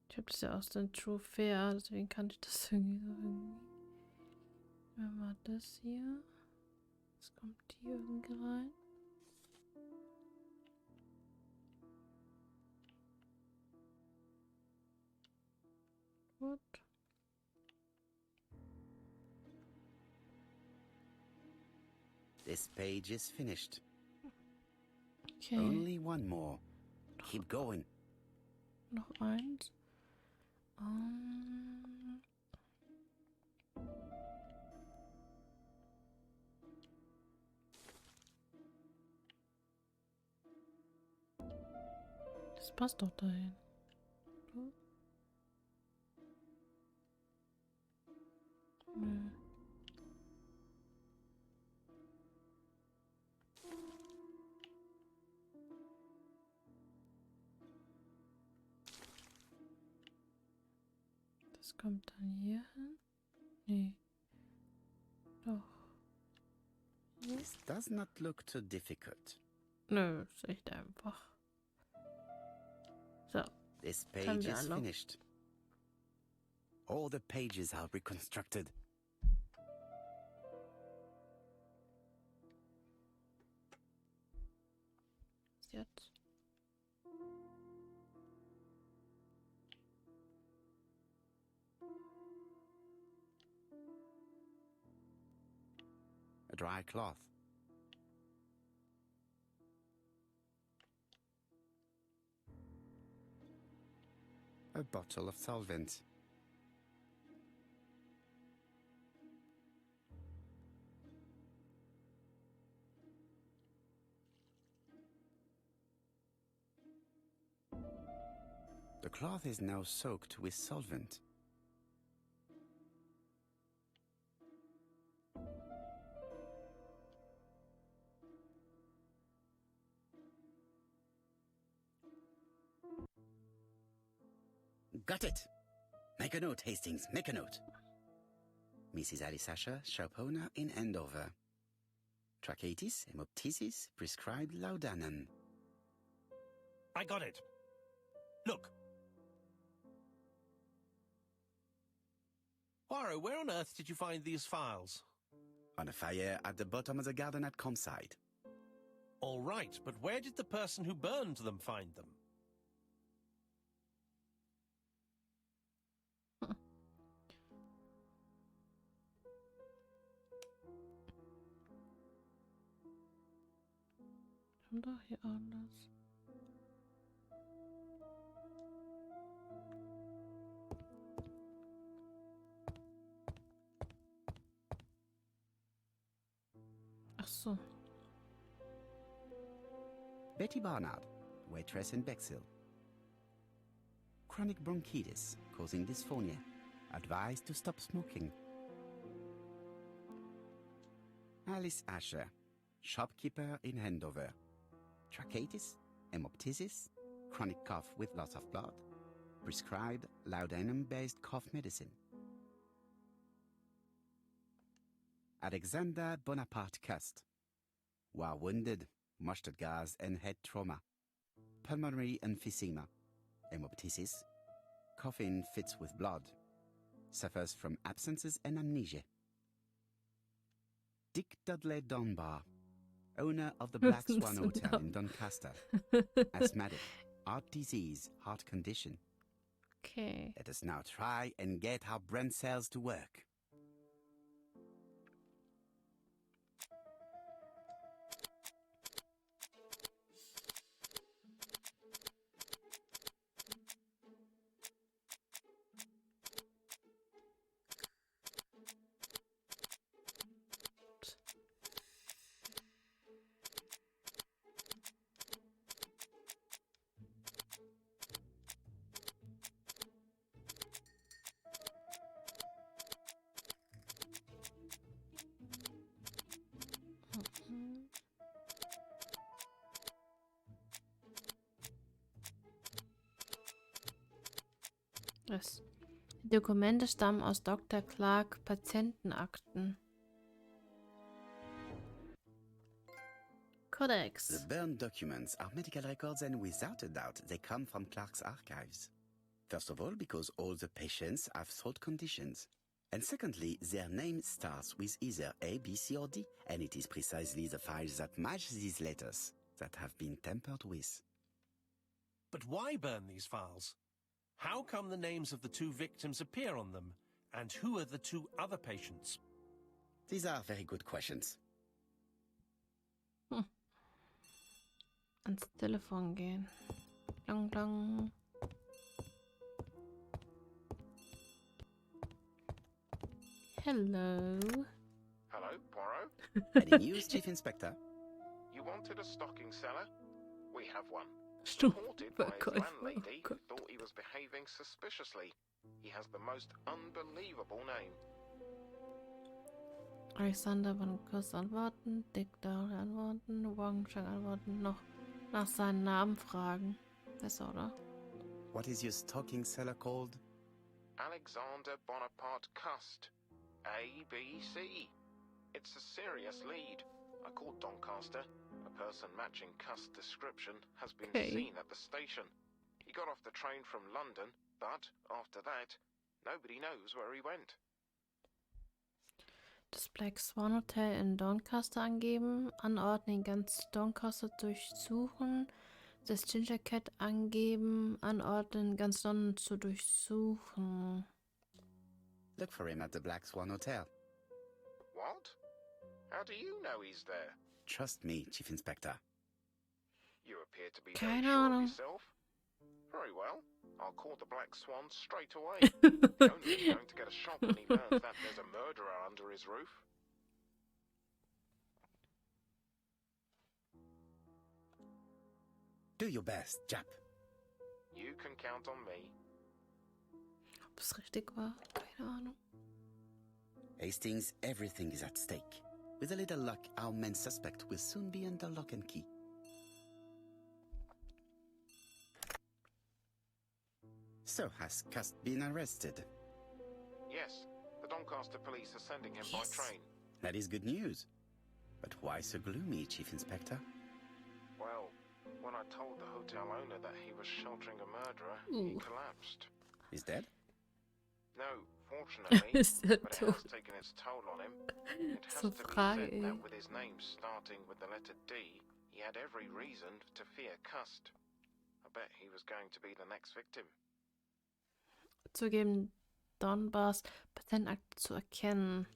Speaker 1: Ich habe das ja aus dem True Fair, deswegen kann ich das irgendwie. Wer war das hier? Was kommt hier irgendwie rein? Gut.
Speaker 2: This page is finished.
Speaker 1: Okay.
Speaker 2: Only one more. Keep going.
Speaker 1: Noch eins. Das passt doch dahin. Oder? Nö. Das kommt dann hier hin? Nee. Doch. Hier?
Speaker 2: This does not look too difficult.
Speaker 1: Nö, ist echt einfach. So.
Speaker 2: This
Speaker 1: Haben
Speaker 2: page
Speaker 1: wir
Speaker 2: is
Speaker 1: alle.
Speaker 2: finished. All the pages are reconstructed.
Speaker 1: Jetzt.
Speaker 2: A dry cloth. A bottle of solvent. The cloth is now soaked with solvent. Got it! Make a note, Hastings, make a note. Mrs. Alice Asher, shop owner in Andover. Tracheitis, hemoptysis, prescribed laudanum.
Speaker 3: I got it. Look. Poirot, where on earth did you find these files?
Speaker 2: On a fire at the bottom of the garden at Comside.
Speaker 3: All right, but where did the person who burned them find them?
Speaker 1: Kommt doch hier anders. Ach so.
Speaker 2: Betty Barnard, waitress in Bexhill. Chronic bronchitis causing dysphonia. Advised to stop smoking. Alice Asher, shopkeeper in Andover. Tracheitis, hemoptysis, chronic cough with loss of blood. Prescribed laudanum-based cough medicine. Alexander Bonaparte Cust. While wounded, mustard gas and head trauma. Pulmonary emphysema. Hemoptysis. Coughing fits with blood. Suffers from absences and amnesia. Dick Dudley Dunbar, owner of the Black Swan Hotel in Doncaster. Asthmatic, heart disease, heart condition.
Speaker 1: Okay.
Speaker 2: Let us now try and get our brain cells to work.
Speaker 1: Das. Die Dokumente stammen aus Dr. Clark Patientenakten.
Speaker 2: The
Speaker 1: Codex.
Speaker 2: burned documents are medical records, and without a doubt, they come from Clark's archives. First of all, because all the patients have throat conditions. And secondly, their name starts with either A, B, C, or D, and it is precisely the files that match these letters that have been tampered with.
Speaker 3: But why burn these files? How come the names of the 2 victims appear on them? And who are the 2 other patients?
Speaker 2: These are very good questions.
Speaker 1: Ans Telefon gehen. Lang, lang. Hello.
Speaker 6: Hello, Poirot?
Speaker 2: Any news, Chief Inspector?
Speaker 6: You wanted a stocking seller? We have one.
Speaker 1: Stimmt.
Speaker 6: Reported by his
Speaker 1: Verkäufer.
Speaker 6: landlady,
Speaker 1: Oh
Speaker 6: who
Speaker 1: Gott.
Speaker 6: thought he was behaving suspiciously. He has the most unbelievable name.
Speaker 1: Alexander von Kuss antworten, Dick Dowry antworten, Wang Chang antworten, noch nach seinen Namen fragen. Besser, oder?
Speaker 2: What is your stocking seller called?
Speaker 6: Alexander Bonaparte Cust. ABC. It's a serious lead. I called Doncaster. A person matching Cust's description has been
Speaker 1: Okay.
Speaker 6: seen at the station. He got off the train from London, but after that, nobody knows where he went.
Speaker 1: Das Black Swan Hotel in Doncaster angeben, anordnen, ganz Doncaster durchsuchen, das Ginger Cat angeben, anordnen, ganz London zu durchsuchen.
Speaker 2: Look for him at the Black Swan Hotel.
Speaker 6: What? How do you know he's there?
Speaker 2: Trust me, Chief Inspector.
Speaker 6: You appear to be
Speaker 1: Keine
Speaker 6: very sure of
Speaker 1: Ahnung.
Speaker 6: yourself. Very well. I'll call the Black Swan straight away. Jones is going to get a shock when he learns that there's a murderer under his roof.
Speaker 2: Do your best, Jap.
Speaker 6: You can count on me.
Speaker 1: Ob es richtig war? Keine Ahnung.
Speaker 2: Hastings, everything is at stake. With a little luck, our main suspect will soon be under lock and key. So, has Cust been arrested?
Speaker 6: Yes, the Doncaster police are sending him by
Speaker 1: Yes.
Speaker 6: train.
Speaker 2: That is good news. But why so gloomy, Chief Inspector?
Speaker 6: Well, when I told the hotel owner that he was sheltering a murderer, he
Speaker 1: Ooh.
Speaker 6: collapsed.
Speaker 2: He's dead?
Speaker 6: No, fortunately,
Speaker 1: Ist er
Speaker 6: but it has
Speaker 1: tot?
Speaker 6: taken its toll on him. It has
Speaker 1: So
Speaker 6: to be
Speaker 1: frei,
Speaker 6: said
Speaker 1: ey.
Speaker 6: that with his name starting with the letter D, he had every reason to fear Cust. I bet he was going to be the next victim.
Speaker 1: Zugeben, Donbars Patentakte zu erkennen.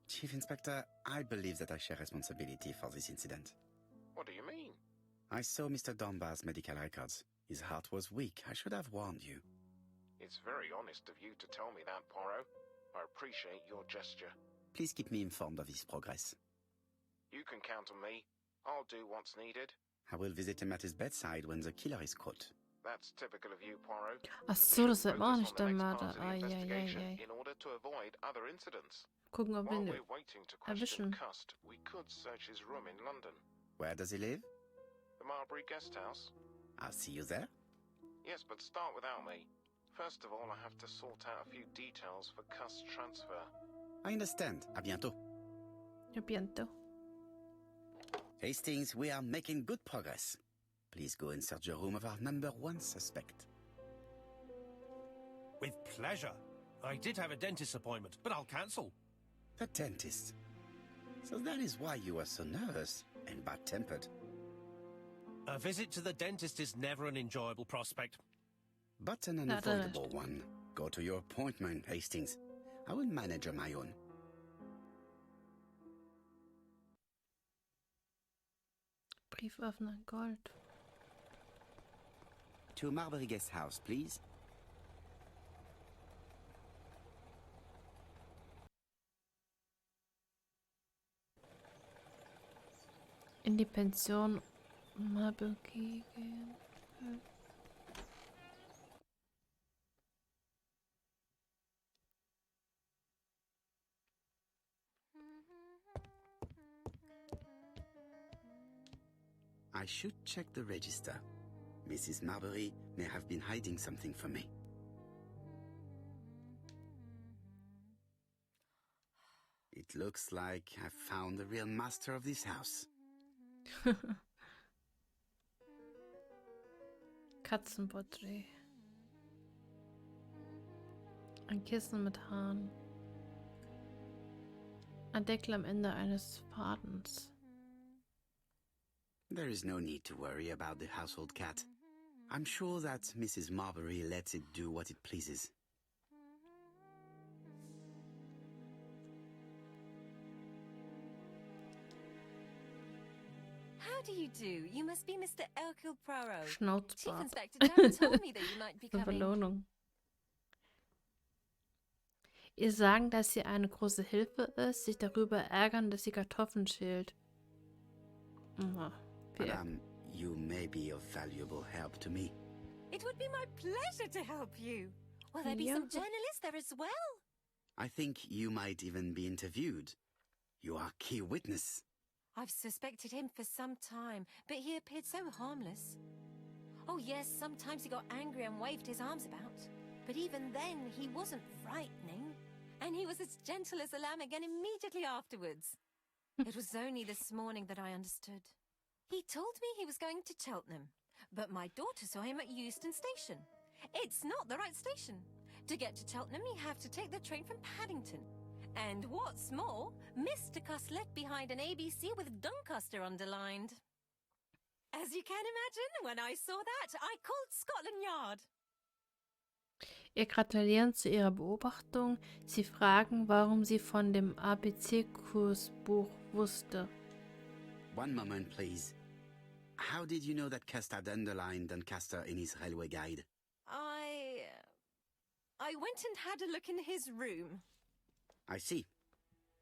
Speaker 2: Chief Inspector, I believe that I share responsibility for this incident.
Speaker 6: What do you mean?
Speaker 2: I saw Mr. Dunbar's medical records. His heart was weak. I should have warned you.
Speaker 6: It's very honest of you to tell me that, Poirot. I appreciate your gesture.
Speaker 2: Please keep me informed of his progress.
Speaker 6: You can count on me. I'll do what's needed.
Speaker 2: I will visit him at his bedside when the killer is caught.
Speaker 6: That's typical of you, Poirot.
Speaker 1: Ach so, das wird
Speaker 6: Focus
Speaker 1: man auch
Speaker 6: on
Speaker 1: nicht
Speaker 6: the
Speaker 1: der
Speaker 6: next
Speaker 1: Mörder.
Speaker 6: part of the investigation
Speaker 1: Eieiei.
Speaker 6: in order to avoid other incidents.
Speaker 1: Gucken, ob wir
Speaker 6: While
Speaker 1: ihn
Speaker 6: we're waiting to question
Speaker 1: erwischen.
Speaker 6: Cust, we could search his room in London.
Speaker 2: Where does he live?
Speaker 6: The Marbury Guest House?
Speaker 2: I'll see you there.
Speaker 6: Yes, but start without me. First of all, I have to sort out a few details for Cust's transfer.
Speaker 2: I understand. À bientôt.
Speaker 1: A bientôt.
Speaker 2: Hastings, we are making good progress. Please go and search the room of our number 1 suspect.
Speaker 3: With pleasure. I did have a dentist appointment, but I'll cancel.
Speaker 2: The dentist. So that is why you were so nervous and bad-tempered.
Speaker 3: A visit to the dentist is never an enjoyable prospect.
Speaker 2: But an
Speaker 1: Not
Speaker 2: unavoidable one. Go to your appointment, Hastings. I will manage on my own.
Speaker 1: Brieföffner Gold.
Speaker 2: To Marbury Guest House, please.
Speaker 1: In die Pension Marbury gehen.
Speaker 2: I should check the register. Mrs. Marbury may have been hiding something from me. It looks like I've found the real master of this house.
Speaker 1: Katzenporträt. Ein Kissen mit Haaren. Ein Deckel am Ende eines Fadens.
Speaker 2: There is no need to worry about the household cat. I'm sure that Mrs. Marbury lets it do what it pleases.
Speaker 5: How do you do? You must be Mr. Hercule Poirot. Chief
Speaker 1: Schnauzbart.
Speaker 5: Inspector Down told me that you might be
Speaker 1: Zur
Speaker 5: coming.
Speaker 1: Belohnung. Ihr sagen, dass sie eine große Hilfe ist, sich darüber ärgern, dass sie Kartoffeln schält. Aha,
Speaker 2: Madame, you may be of valuable help to me.
Speaker 5: It would be my pleasure to help you. Will there be some journalists there as well?
Speaker 2: I think you might even be interviewed. You are key witness.
Speaker 5: I've suspected him for some time, but he appeared so harmless. Oh yes, sometimes he got angry and waved his arms about. But even then, he wasn't frightening. And he was as gentle as a lamb again immediately afterwards. It was only this morning that I understood. He told me he was going to Cheltenham, but my daughter saw him at Euston Station. It's not the right station. To get to Cheltenham, you have to take the train from Paddington. And what's more, Mr. Cuss left behind an ABC with Doncaster underlined. As you can imagine, when I saw that, I called Scotland Yard.
Speaker 1: Ihr gratulieren zu ihrer Beobachtung. Sie fragen, warum sie von dem ABC-Kursbuch wusste.
Speaker 2: One moment, please. How did you know that Cust had underlined Doncaster in his railway guide?
Speaker 5: I went and had a look in his room.
Speaker 2: I see.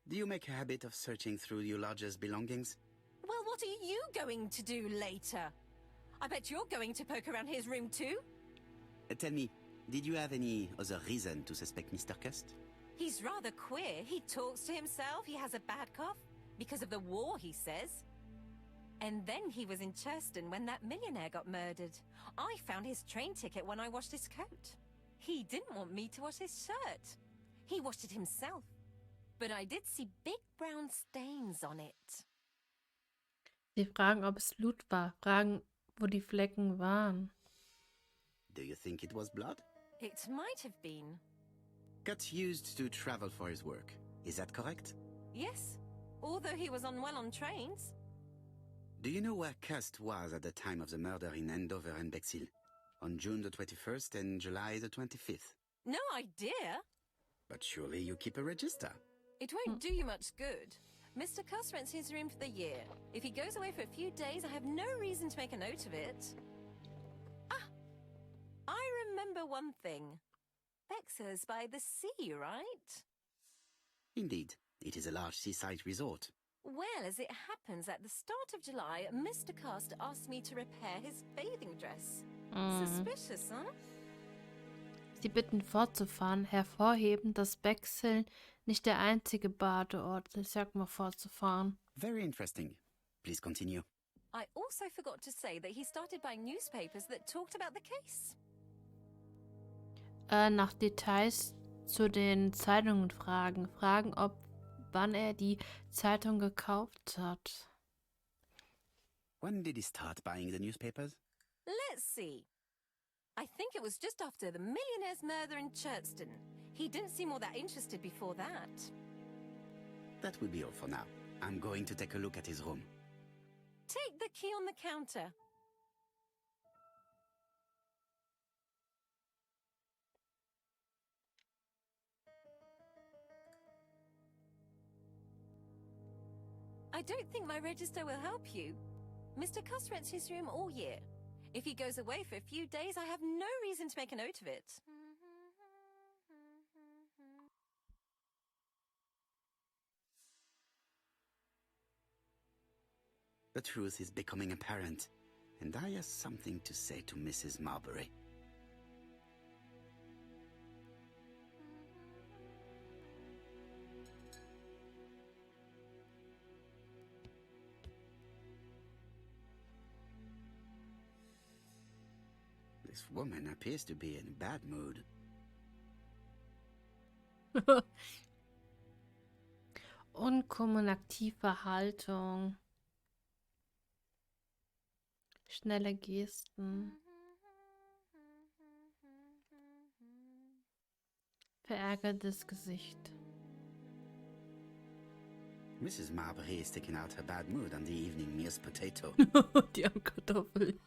Speaker 2: Do you make a habit of searching through your lodger's belongings?
Speaker 5: Well, what are you going to do later? I bet you're going to poke around his room too.
Speaker 2: Tell me, did you have any other reason to suspect Mr. Cust?
Speaker 5: He's rather queer. He talks to himself. He has a bad cough. Because of the war, he says. And then he was in Churston when that millionaire got murdered. I found his train ticket when I washed his coat. He didn't want me to wash his shirt. He washed it himself. But I did see big brown stains on it.
Speaker 1: Sie fragen, ob es Blut war. Fragen, wo die Flecken waren.
Speaker 2: Do you think it was blood?
Speaker 5: It might have been.
Speaker 2: Cust used to travel for his work. Is that correct?
Speaker 5: Yes, although he was unwell on trains.
Speaker 2: Do you know where Cust was at the time of the murder in Andover and Bexhill? On June the 21st and July the 25th?
Speaker 5: No idea.
Speaker 2: But surely you keep a register.
Speaker 5: It won't do you much good. Mr. Cuss rents his room for the year. If he goes away for a few days, I have no reason to make a note of it. Ah, I remember one thing. Bexhill's by the sea, right?
Speaker 2: Indeed, it is a large seaside resort.
Speaker 5: Well, as it happens, at the start of July, Mr. Cuss asked me to repair his bathing dress. Suspicious, huh?
Speaker 1: Sie bitten fortzufahren, hervorhebend, dass Bexhill nicht der einzige Badeort ist. Ich sag mal fortzufahren.
Speaker 2: Very interesting. Please continue.
Speaker 5: I also forgot to say that he started buying newspapers that talked about the case.
Speaker 1: Nach Details zu den Zeitungen fragen. Fragen, wann er die Zeitung gekauft hat.
Speaker 2: When did he start buying the newspapers?
Speaker 5: Let's see. I think it was just after the millionaire's murder in Churston. He didn't seem all that interested before that.
Speaker 2: That will be all for now. I'm going to take a look at his room.
Speaker 5: Take the key on the counter. I don't think my register will help you. Mr. Cuss rents his room all year. If he goes away for a few days, I have no reason to make a note of it.
Speaker 2: The truth is becoming apparent, and I have something to say to Mrs. Marbury. This woman appears to be in a bad mood.
Speaker 1: Unkommunikative Haltung. Schnelle Gesten. Verärgertes Gesicht.
Speaker 2: Mrs. Marbury is taking out her bad mood on the evening meal's potato.
Speaker 1: Die armen Kartoffeln.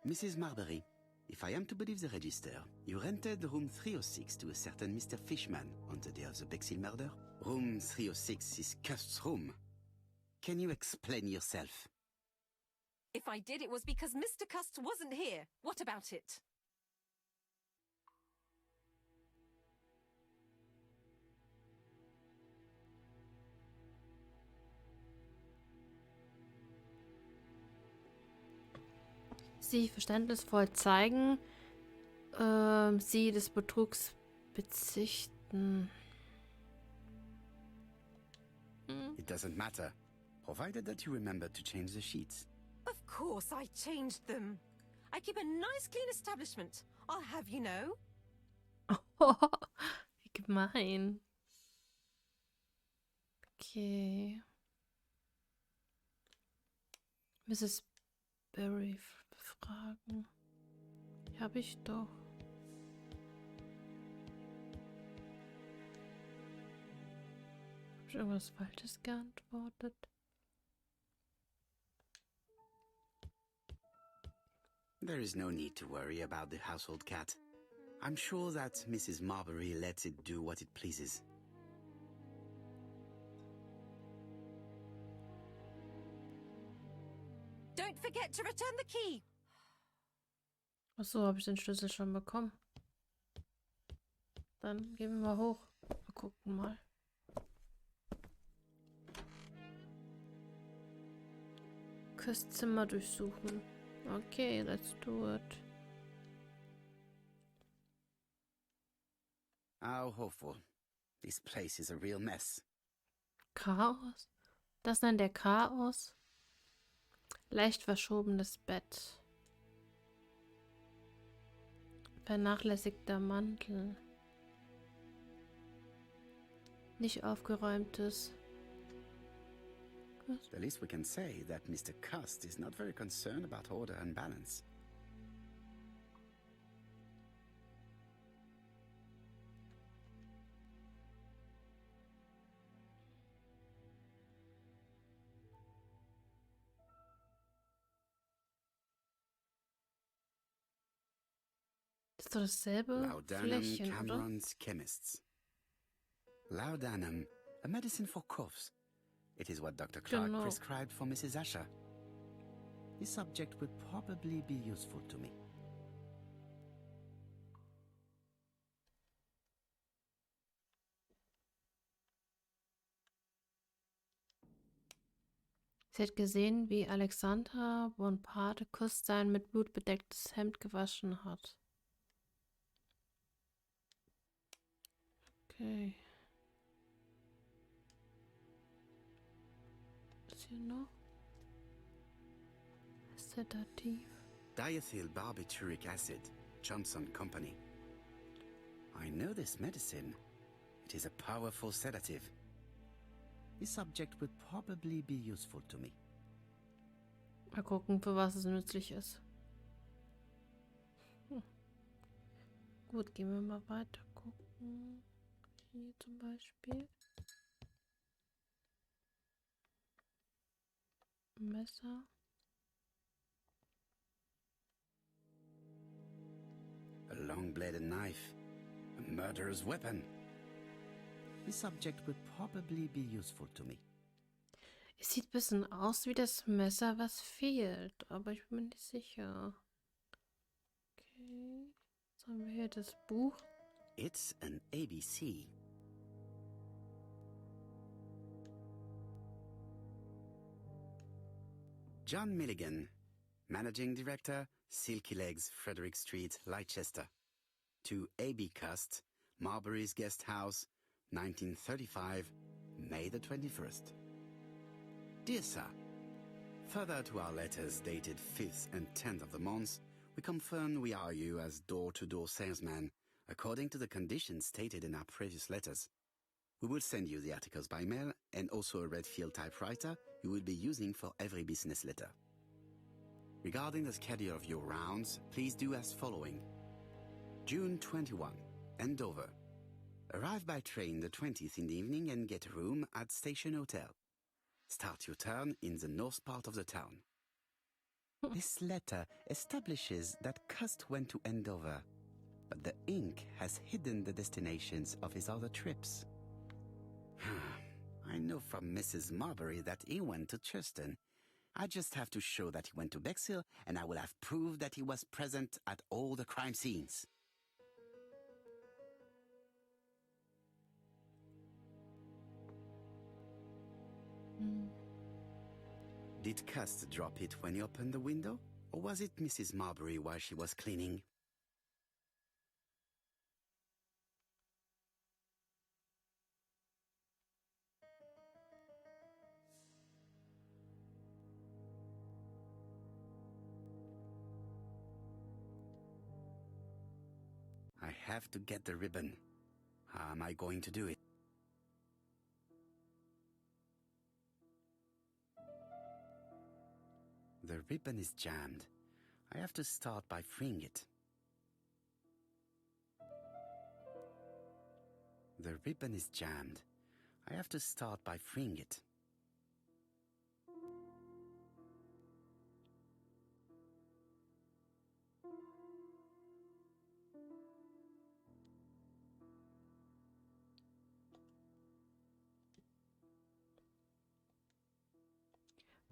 Speaker 2: Mrs. Marbury, if I am to believe the register, you rented room 306 to a certain Mr. Fishman on the day of the Bexhill murder. Room 306 is Cust's room. Can you explain yourself?
Speaker 5: If I did, it was because Mr. Cust wasn't here. What about it?
Speaker 1: Sie verständnisvoll zeigen, sie des Betrugs bezichten.
Speaker 2: It doesn't matter, provided that you remember to change the sheets.
Speaker 5: Of course I changed them. I keep a nice clean establishment. I'll have you know.
Speaker 1: Wie gemein. Okay. Mrs. Berry befragen. Die habe ich doch. Habe ich irgendwas Falsches geantwortet?
Speaker 2: There is no need to worry about the household cat. I'm sure that Mrs. Marbury lets it do what it pleases.
Speaker 5: Don't forget to return the key.
Speaker 1: Ach so, habe ich den Schlüssel schon bekommen. Dann gehen wir mal hoch. Wir gucken mal. Fürs Zimmer durchsuchen. Okay, let's do it.
Speaker 2: How awful. This place is a real mess.
Speaker 1: Chaos? Das nennt der Chaos? Leicht verschobenes Bett. Vernachlässigter Mantel. Nicht aufgeräumtes.
Speaker 2: The least we can say that Mr. Cust is not very concerned about order and balance.
Speaker 1: Das ist doch dasselbe
Speaker 2: Laudanum
Speaker 1: Fläschchen, oder?
Speaker 2: Cameron's Chemists. Laudanum, a medicine for coughs. It is what Dr. Clark
Speaker 1: Genau.
Speaker 2: prescribed for Mrs. Asher. This subject will probably be useful to me.
Speaker 1: Sie hat gesehen, wie Alexandra Bonaparte Kuss sein mit Blut bedecktes Hemd gewaschen hat. Okay. Was ist hier noch? Sedativ.
Speaker 2: Diethyl barbituric acid, Johnson Company. I know this medicine. It is a powerful sedative. This subject will probably be useful to me.
Speaker 1: Mal gucken, für was es nützlich ist. Gut, gehen wir mal weiter gucken. Hier zum Beispiel. Messer.
Speaker 2: A long-bladed knife, a murderer's weapon. This subject will probably be useful to me.
Speaker 1: Es sieht ein bisschen aus wie das Messer, was fehlt, aber ich bin mir nicht sicher. Okay. Jetzt haben wir hier das Buch.
Speaker 2: It's an ABC. John Milligan, Managing Director, Silky Legs, Frederick Street, Leicester. To A.B. Cust, Marbury's Guest House, 1935, May the 21st. Dear Sir, further to our letters dated 5th and 10th of the month, We confirm we are you as door-to-door salesman, according to the conditions stated in our previous letters. We will send you the articles by mail and also a red field typewriter you will be using for every business letter. Regarding the schedule of your rounds, please do as following. June 21, Andover. Arrive by train the 20th in the evening and get a room at Station Hotel. Start your turn in the north part of the town. This letter establishes that Cust went to Andover, but the ink has hidden the destinations of his other trips. I know from Mrs. Marbury that he went to Churston. I just have to show that he went to Bexhill, and I will have proved that he was present at all the crime scenes. Did Cust drop it when he opened the window, or was it Mrs. Marbury while she was cleaning? I have to get the ribbon. How am I going to do it? The ribbon is jammed. I have to start by freeing it. The ribbon is jammed. I have to start by freeing it.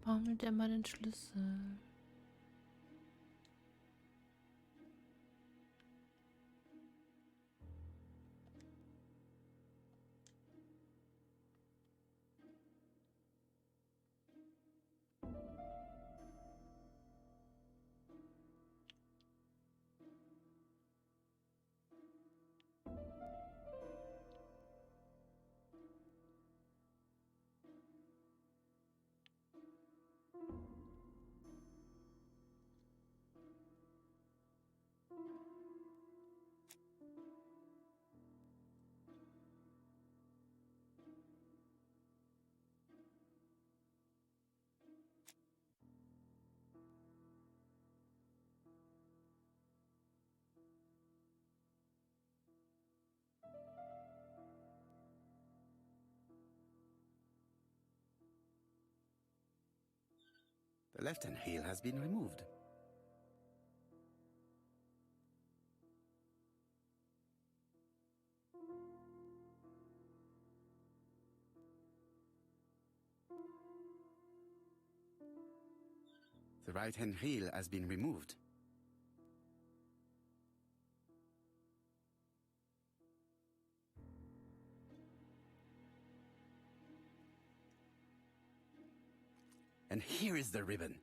Speaker 1: Warum nimmt er mal den Schlüssel?
Speaker 2: The left-hand heel has been removed. The right-hand heel has been removed. And here is the ribbon.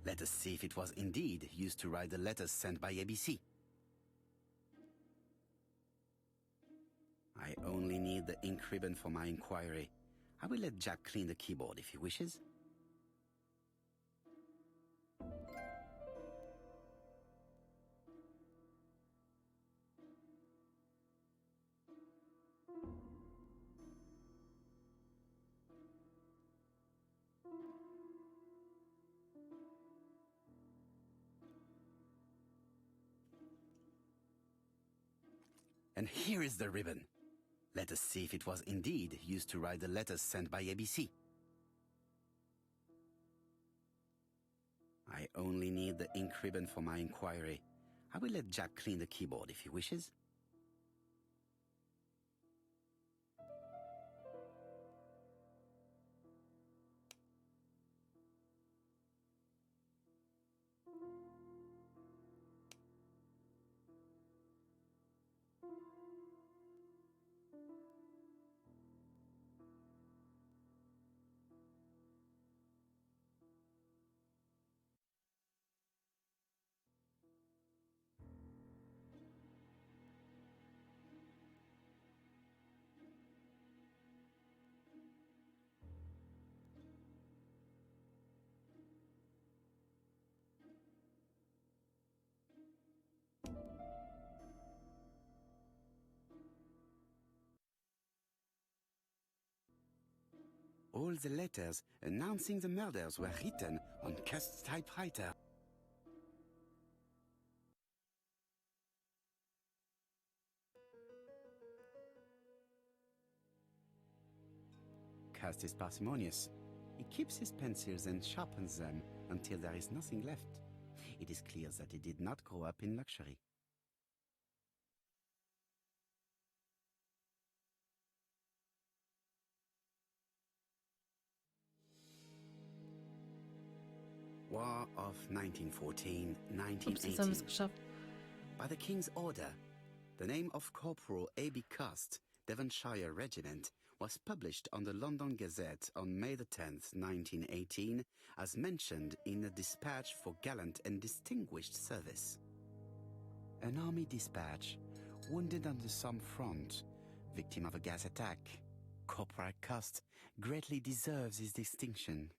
Speaker 2: Let us see if it was indeed used to write the letters sent by ABC. I only need the ink ribbon for my inquiry. I will let Jack clean the keyboard if he wishes. And here is the ribbon. Let us see if it was indeed used to write the letters sent by ABC. I only need the ink ribbon for my inquiry. I will let Jack clean the keyboard if he wishes. All the letters announcing the murders were written on Cust's typewriter. Cust is parsimonious. He keeps his pencils and sharpens them until there is nothing left. It is clear that he did not grow up in luxury. War of 1914-1918.
Speaker 1: Ups, jetzt haben wir es geschafft.
Speaker 2: By the King's order, the name of Corporal A.B. Cust, Devonshire Regiment, was published on the London Gazette on May the 10th, 1918, as mentioned in a dispatch for gallant and distinguished service. An army dispatch, wounded on the Somme front, victim of a gas attack. Corporal Cust greatly deserves his distinction.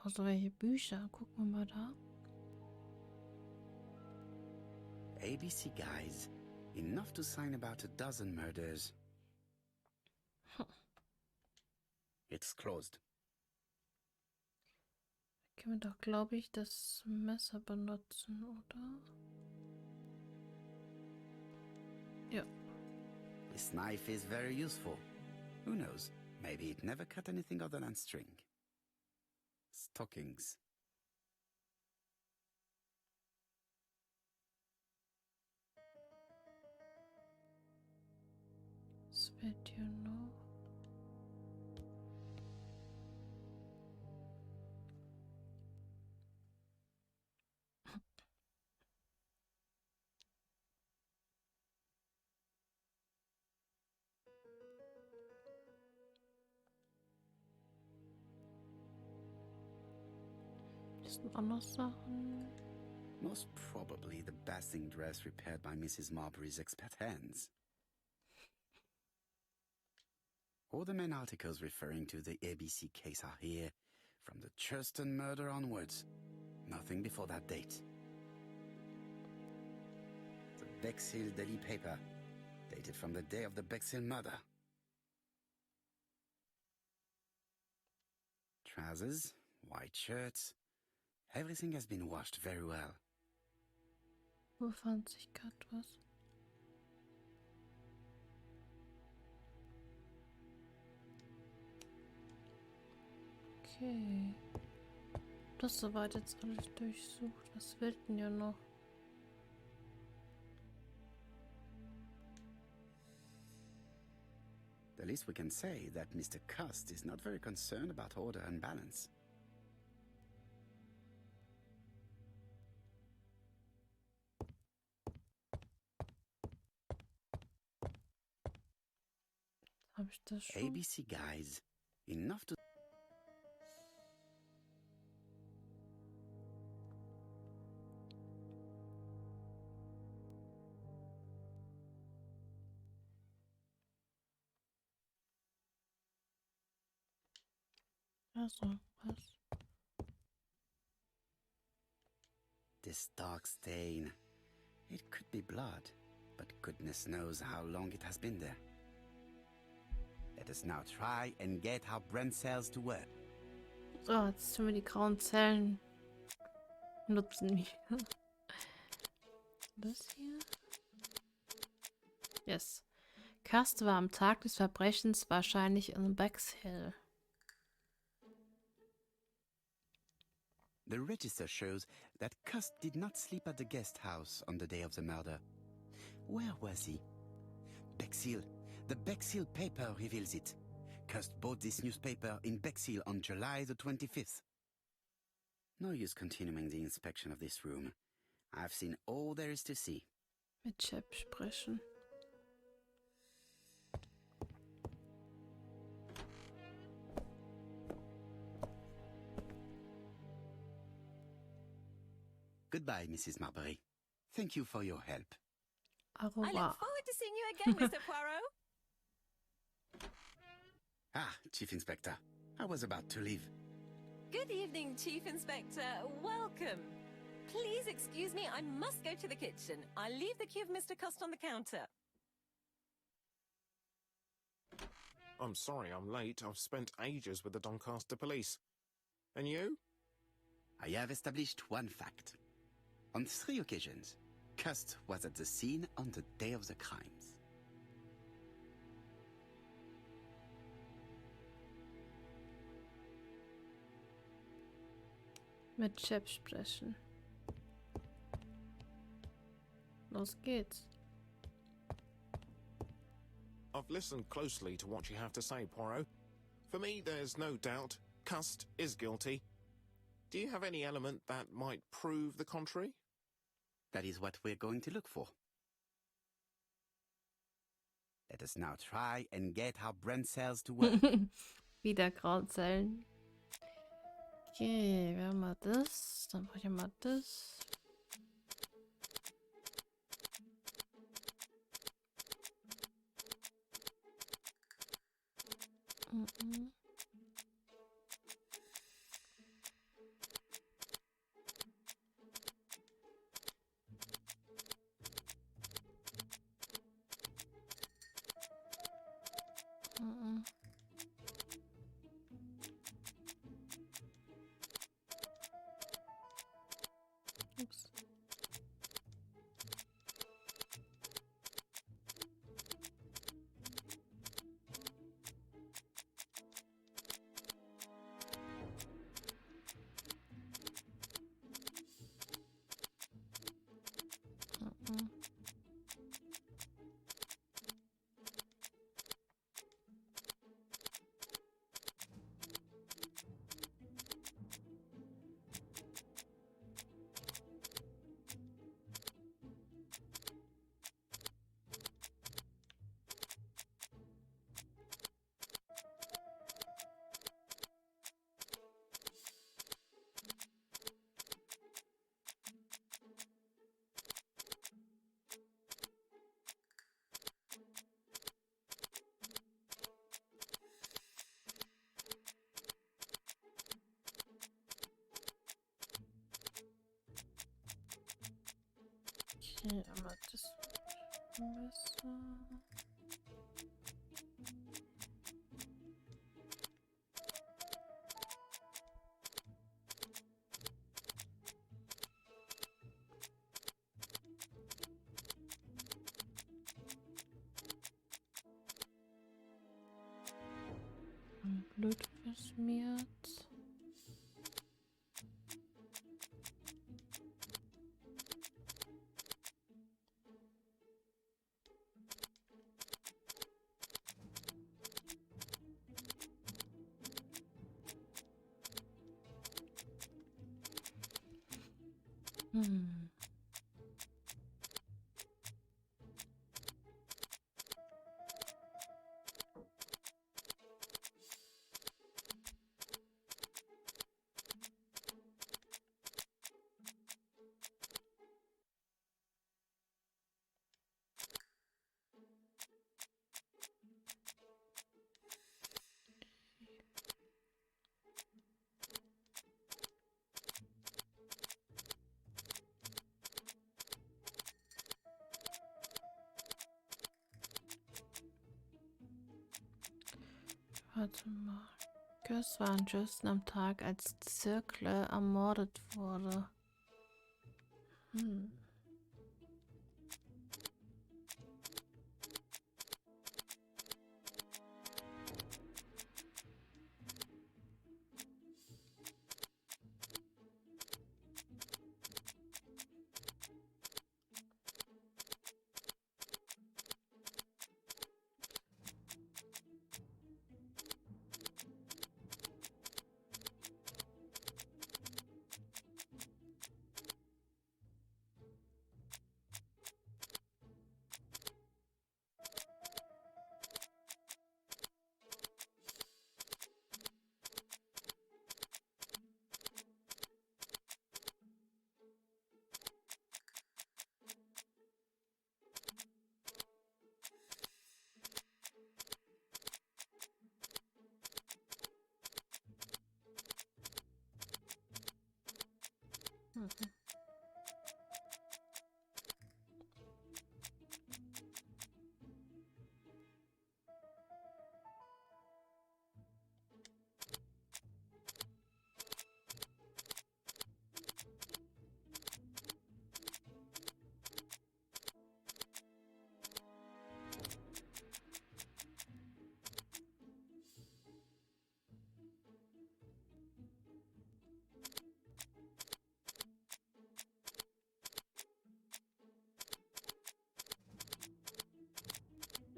Speaker 1: Also welche Bücher? Gucken wir mal da.
Speaker 2: ABC guys, enough to sign about a dozen murders. It's closed.
Speaker 1: Können wir doch, glaube ich, das Messer benutzen, oder? Ja.
Speaker 2: This knife is very useful. Who knows? Maybe it never cut anything other than string. Stockings.
Speaker 1: Was wird hier noch? Das sind auch noch Sachen.
Speaker 2: Most probably the basting dress repaired by Mrs. Marbury's expert hands. All the main articles referring to the ABC case are here, from the Churston murder onwards. Nothing before that date. The Bexhill Daily paper, dated from the day of the Bexhill murder. Trousers, white shirts. Everything has been washed very well.
Speaker 1: Wo fand sich gerade was? Okay. Das soweit jetzt alles durchsucht. Was fehlt denn ja noch?
Speaker 2: The least we can say that Mr. Cust is not very concerned about order and balance.
Speaker 1: Habe ich das schon?
Speaker 2: ABC guys, enough to...
Speaker 1: Also, was?
Speaker 2: This dark stain. It could be blood, but goodness knows how long it has been there. Let us now try and get our brain cells to work.
Speaker 1: So, jetzt tun wir die grauen Zellen nutzen wir. Das hier? Yes. Cust war am Tag des Verbrechens wahrscheinlich in Bexhill.
Speaker 2: The register shows that Cust did not sleep at the guest house on the day of the murder. Where was he? Bexhill. The Bexhill paper reveals it. Cust bought this newspaper in Bexhill on July the 25th. No use continuing the inspection of this room. I've seen all there is to see.
Speaker 1: Mit Chef sprechen.
Speaker 2: Goodbye, Mrs. Marbury. Thank you for your help.
Speaker 5: I look
Speaker 1: Aurora.
Speaker 5: forward to seeing you again, Mr. Poirot.
Speaker 2: Ah, Chief Inspector. I was about to leave.
Speaker 5: Good evening, Chief Inspector. Welcome. Please excuse me, I must go to the kitchen. I'll leave the key of Mr. Cust on the counter.
Speaker 8: I'm sorry I'm late. I've spent ages with the Doncaster police. And you?
Speaker 2: I have established one fact. On 3 occasions, Cust was at the scene on the day of the crimes.
Speaker 1: Mit Chef sprechen. Los geht's.
Speaker 8: I've listened closely to what you have to say, Poirot. For me, there's no doubt Cust is guilty. Do you have any element that might prove the contrary?
Speaker 2: That is what we're going to look for. Let us now try and get our brain cells to work.
Speaker 1: Wieder Grauzellen. Okay, wir haben mal das. Dann brauche ich mal das. Mhm. Mhm. Ups. Mhm. Okay, aber das Messer. Blut verschmiert. Hm. Warte mal. Gus war an Justin am Tag, als Zirkle ermordet wurde. Hm. Mhm.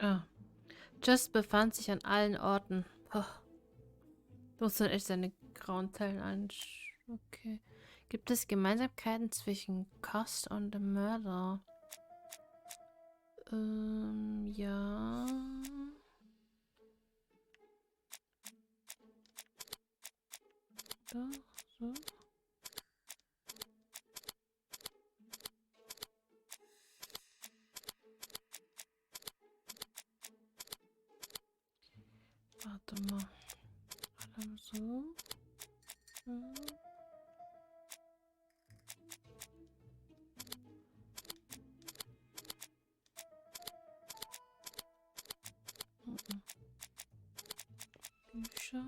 Speaker 1: Ah. Just befand sich an allen Orten. Oh. Du musst dann echt seine grauen Zellen anschauen. Okay. Gibt es Gemeinsamkeiten zwischen Cost und dem Mörder? Ja. Da, so. Warte mal. So. So. Bücher.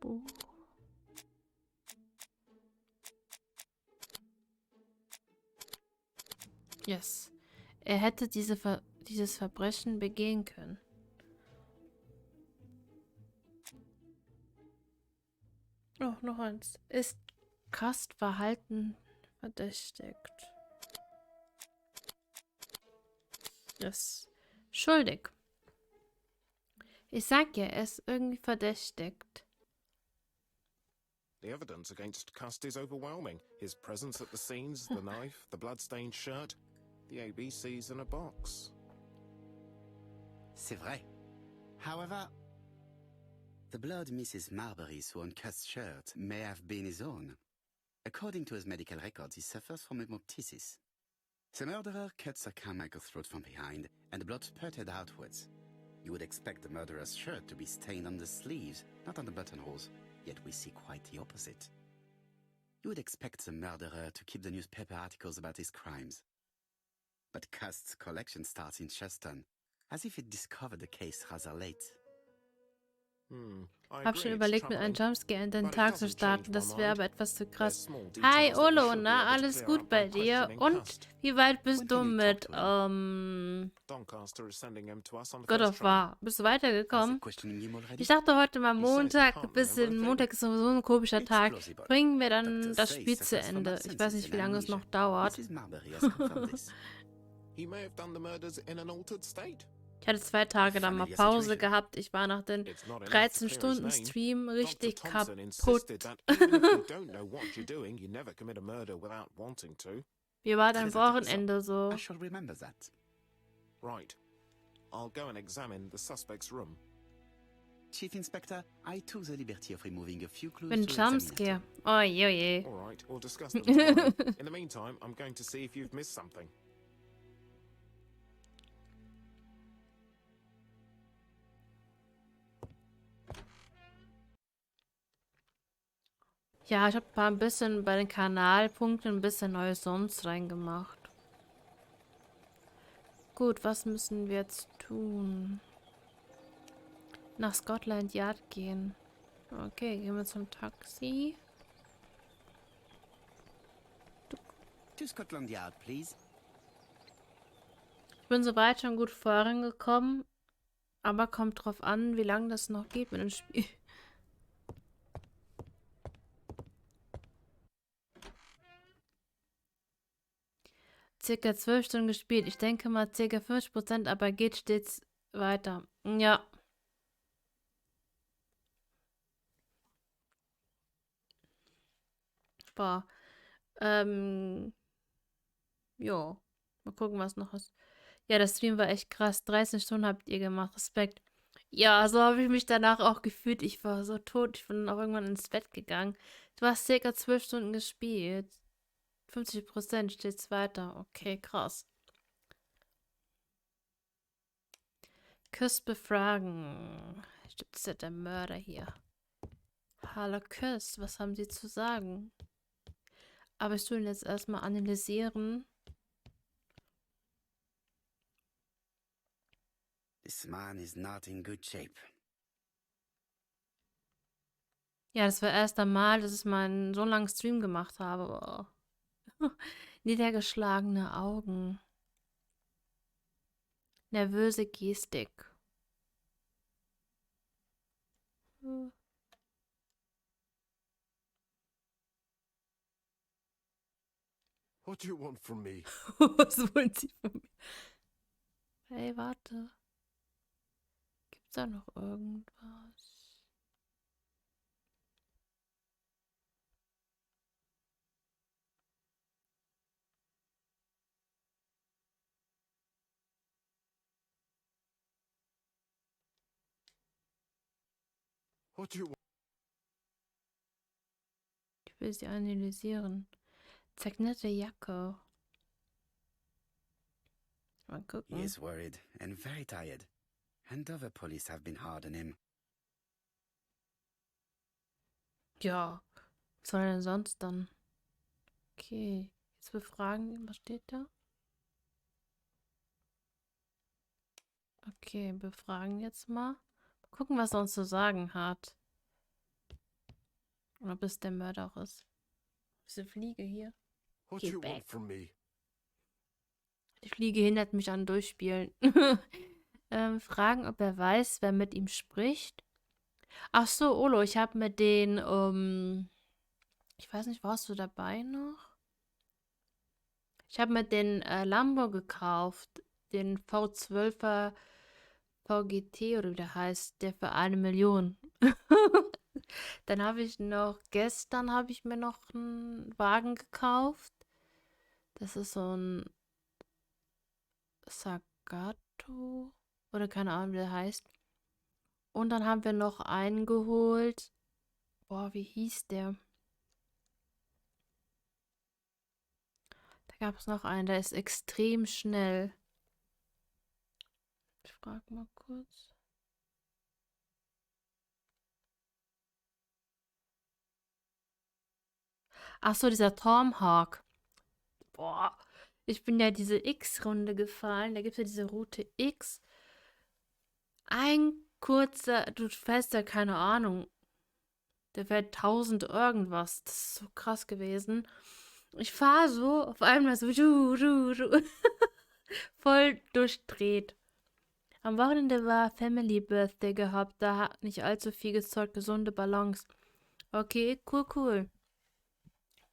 Speaker 1: Buch. Yes. Er hätte dieses Verbrechen begehen können. Oh, noch eins. Ist Kastverhalten verdächtigt? Yes. Schuldig. Ich sag ja, er ist irgendwie verdächtigt.
Speaker 8: The evidence against Cust is overwhelming. His presence at the scenes, the knife, the blood-stained shirt, the ABCs in a box.
Speaker 2: C'est vrai. However, the blood Mrs. Marbury saw on Cust's shirt may have been his own. According to his medical records, he suffers from hemoptysis. The murderer cut Sir Carmichael's throat from behind, and the blood spurted outwards. You would expect the murderer's shirt to be stained on the sleeves, not on the buttonholes, yet we see quite the opposite. You would expect the murderer to keep the newspaper articles about his crimes. But Cust's collection starts in Cheston, as if it discovered the case rather late.
Speaker 1: Hab schon überlegt, mit einem Jumpscare in den Tag zu starten. Das wäre aber etwas zu krass. Hi, Olo, na? Alles gut bei dir? Und wie weit bist du mit, God of War? Bist du weitergekommen? Ich dachte heute mal Montag, Montag ist sowieso ein komischer Tag. Bringen wir dann das Spiel zu Ende. Ich weiß nicht, wie lange es noch dauert. Ich hatte 2 Tage dann mal Pause gehabt. Ich war nach den 13 Stunden Stream richtig kaputt. Wie war dein Wochenende so?
Speaker 2: I shall remember that.
Speaker 8: Right. I'll go and examine the suspect's room.
Speaker 2: Chief Inspector, I took the liberty of removing a few clues
Speaker 1: Mit
Speaker 2: to
Speaker 1: Jumpscare. Oh je.
Speaker 8: All right, we'll discuss them tomorrow. In the meantime, I'm going to see if you've missed something.
Speaker 1: Ja, ich habe mal ein bisschen bei den Kanalpunkten ein bisschen neue Songs reingemacht. Gut, was müssen wir jetzt tun? Nach Scotland Yard gehen. Okay, gehen wir zum Taxi.
Speaker 2: To Scotland Yard, please.
Speaker 1: Ich bin soweit schon gut vorangekommen, aber kommt drauf an, wie lange das noch geht mit dem Spiel. circa 12 Stunden gespielt. Ich denke mal circa 50%, aber geht stets weiter. Ja. Boah. Ja. Mal gucken, was noch ist. Ja, das Stream war echt krass. 13 Stunden habt ihr gemacht. Respekt. Ja, so habe ich mich danach auch gefühlt. Ich war so tot. Ich bin auch irgendwann ins Bett gegangen. Du hast circa 12 Stunden gespielt. 50% steht's weiter. Okay, krass. Küss befragen. Ist ja der Mörder hier. Hallo Küss, was haben Sie zu sagen? Aber ich tue ihn jetzt erstmal analysieren.
Speaker 2: This man is not in good shape.
Speaker 1: Ja, das war erst einmal, dass ich mal einen so langen Stream gemacht habe. Oh. Niedergeschlagene Augen. Nervöse Gestik.
Speaker 7: What do you want from me?
Speaker 1: Was wollen Sie von mir? Hey, warte. Gibt's da noch irgendwas?
Speaker 7: What do you want?
Speaker 1: Ich will sie analysieren. Zerknitterte Jacke. Mal
Speaker 2: He
Speaker 1: gucken.
Speaker 2: is worried and very tired, and other police have been hard on him.
Speaker 1: Ja, was soll denn sonst dann? Okay, jetzt befragen, was steht da? Okay, befragen jetzt mal. Gucken, was er uns zu sagen hat. Oder ob es der Mörder auch ist. Diese Fliege hier.
Speaker 7: What
Speaker 1: Geh
Speaker 7: do you want
Speaker 1: weg.
Speaker 7: from me?
Speaker 1: Die Fliege hindert mich an Durchspielen. Fragen, ob er weiß, wer mit ihm spricht. Ach so, Olo, ich habe mit den, ich weiß nicht, warst du dabei noch? Ich habe mit den Lambo gekauft, den V12er VGT oder wie der heißt, der für 1 Million. Dann habe ich noch, gestern habe ich mir noch einen Wagen gekauft. Das ist so ein Sagato oder keine Ahnung, wie der heißt. Und dann haben wir noch einen geholt. Boah, wie hieß der? Da gab es noch einen, der ist extrem schnell. Ich frage mal kurz. Ach so, dieser Tomahawk. Boah, ich bin ja diese X-Runde gefallen. Da gibt es ja diese Route X. Ein kurzer, du fährst ja keine Ahnung. Der fährt 1000 irgendwas. Das ist so krass gewesen. Ich fahre so, auf einmal so, voll durchdreht. Am Wochenende war Family Birthday gehabt. Da hat nicht allzu viel gezockt. Gesunde Balance. Okay, cool, cool.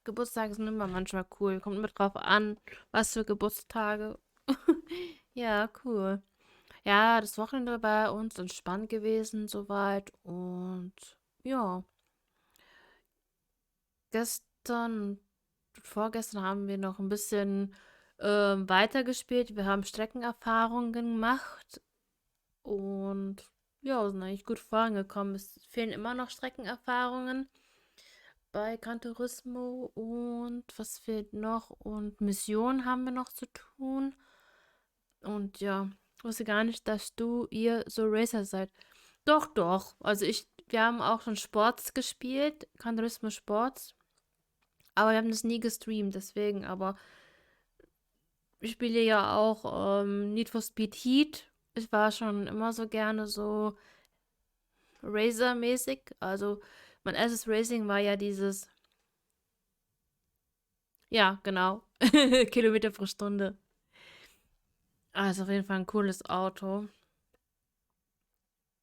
Speaker 1: Geburtstage sind immer manchmal cool. Kommt immer drauf an, was für Geburtstage. Ja, cool. Ja, das Wochenende bei uns entspannt gewesen soweit. Und ja, gestern, vorgestern haben wir noch ein bisschen weitergespielt. Wir haben Streckenerfahrungen gemacht. Und ja, sind eigentlich gut vorangekommen. Es fehlen immer noch Streckenerfahrungen bei Gran Turismo und was fehlt noch? Und Missionen haben wir noch zu tun. Und ja, ich wusste gar nicht, dass ihr so Racer seid. Doch, doch. Also wir haben auch schon Sports gespielt, Gran Turismo Sports. Aber wir haben das nie gestreamt, deswegen. Aber ich spiele ja auch Need for Speed Heat. Ich war schon immer so gerne so Racer-mäßig. Also mein erstes Racing war ja dieses, ja, genau, Kilometer pro Stunde. Also auf jeden Fall ein cooles Auto.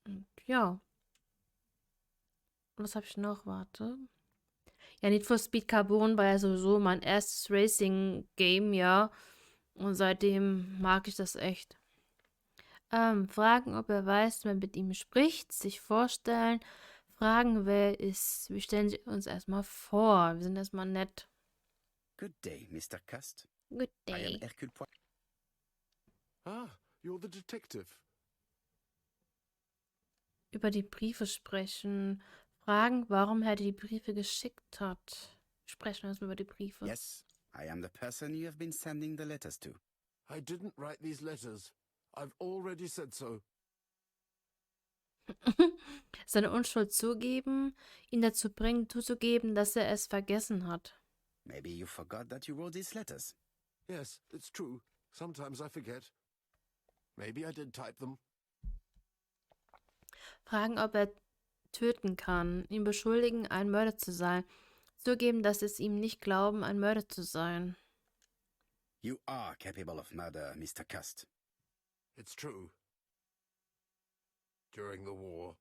Speaker 1: Und ja, was habe ich noch? Warte. Ja, Need for Speed Carbon war ja sowieso mein erstes Racing-Game, ja. Und seitdem mag ich das echt. Fragen, ob er weiß, wer mit ihm spricht, sich vorstellen, fragen, wer ist. Wir stellen uns erstmal vor. Wir sind erstmal nett.
Speaker 2: Good day, Mr. Cust.
Speaker 1: Good
Speaker 2: I am
Speaker 1: day.
Speaker 2: Hercule Poirot.
Speaker 7: Ah, you're the detective.
Speaker 1: Über die Briefe sprechen. Fragen, warum er die Briefe geschickt hat. Sprechen wir erstmal über die Briefe.
Speaker 2: Yes, I am the person you have been sending the letters to.
Speaker 7: I didn't write these letters. I've already said so.
Speaker 1: Seine Unschuld zugeben, ihn dazu bringen, zuzugeben, dass er es vergessen hat.
Speaker 2: Maybe you forgot that you wrote these letters.
Speaker 7: Yes, it's true. Sometimes I forget. Maybe I did type them.
Speaker 1: Fragen, ob er töten kann, ihn beschuldigen, ein Mörder zu sein. Zugeben, dass es ihm nicht glauben, ein Mörder zu sein.
Speaker 2: You are capable of murder, Mr. Cust.
Speaker 7: It's true. During the war.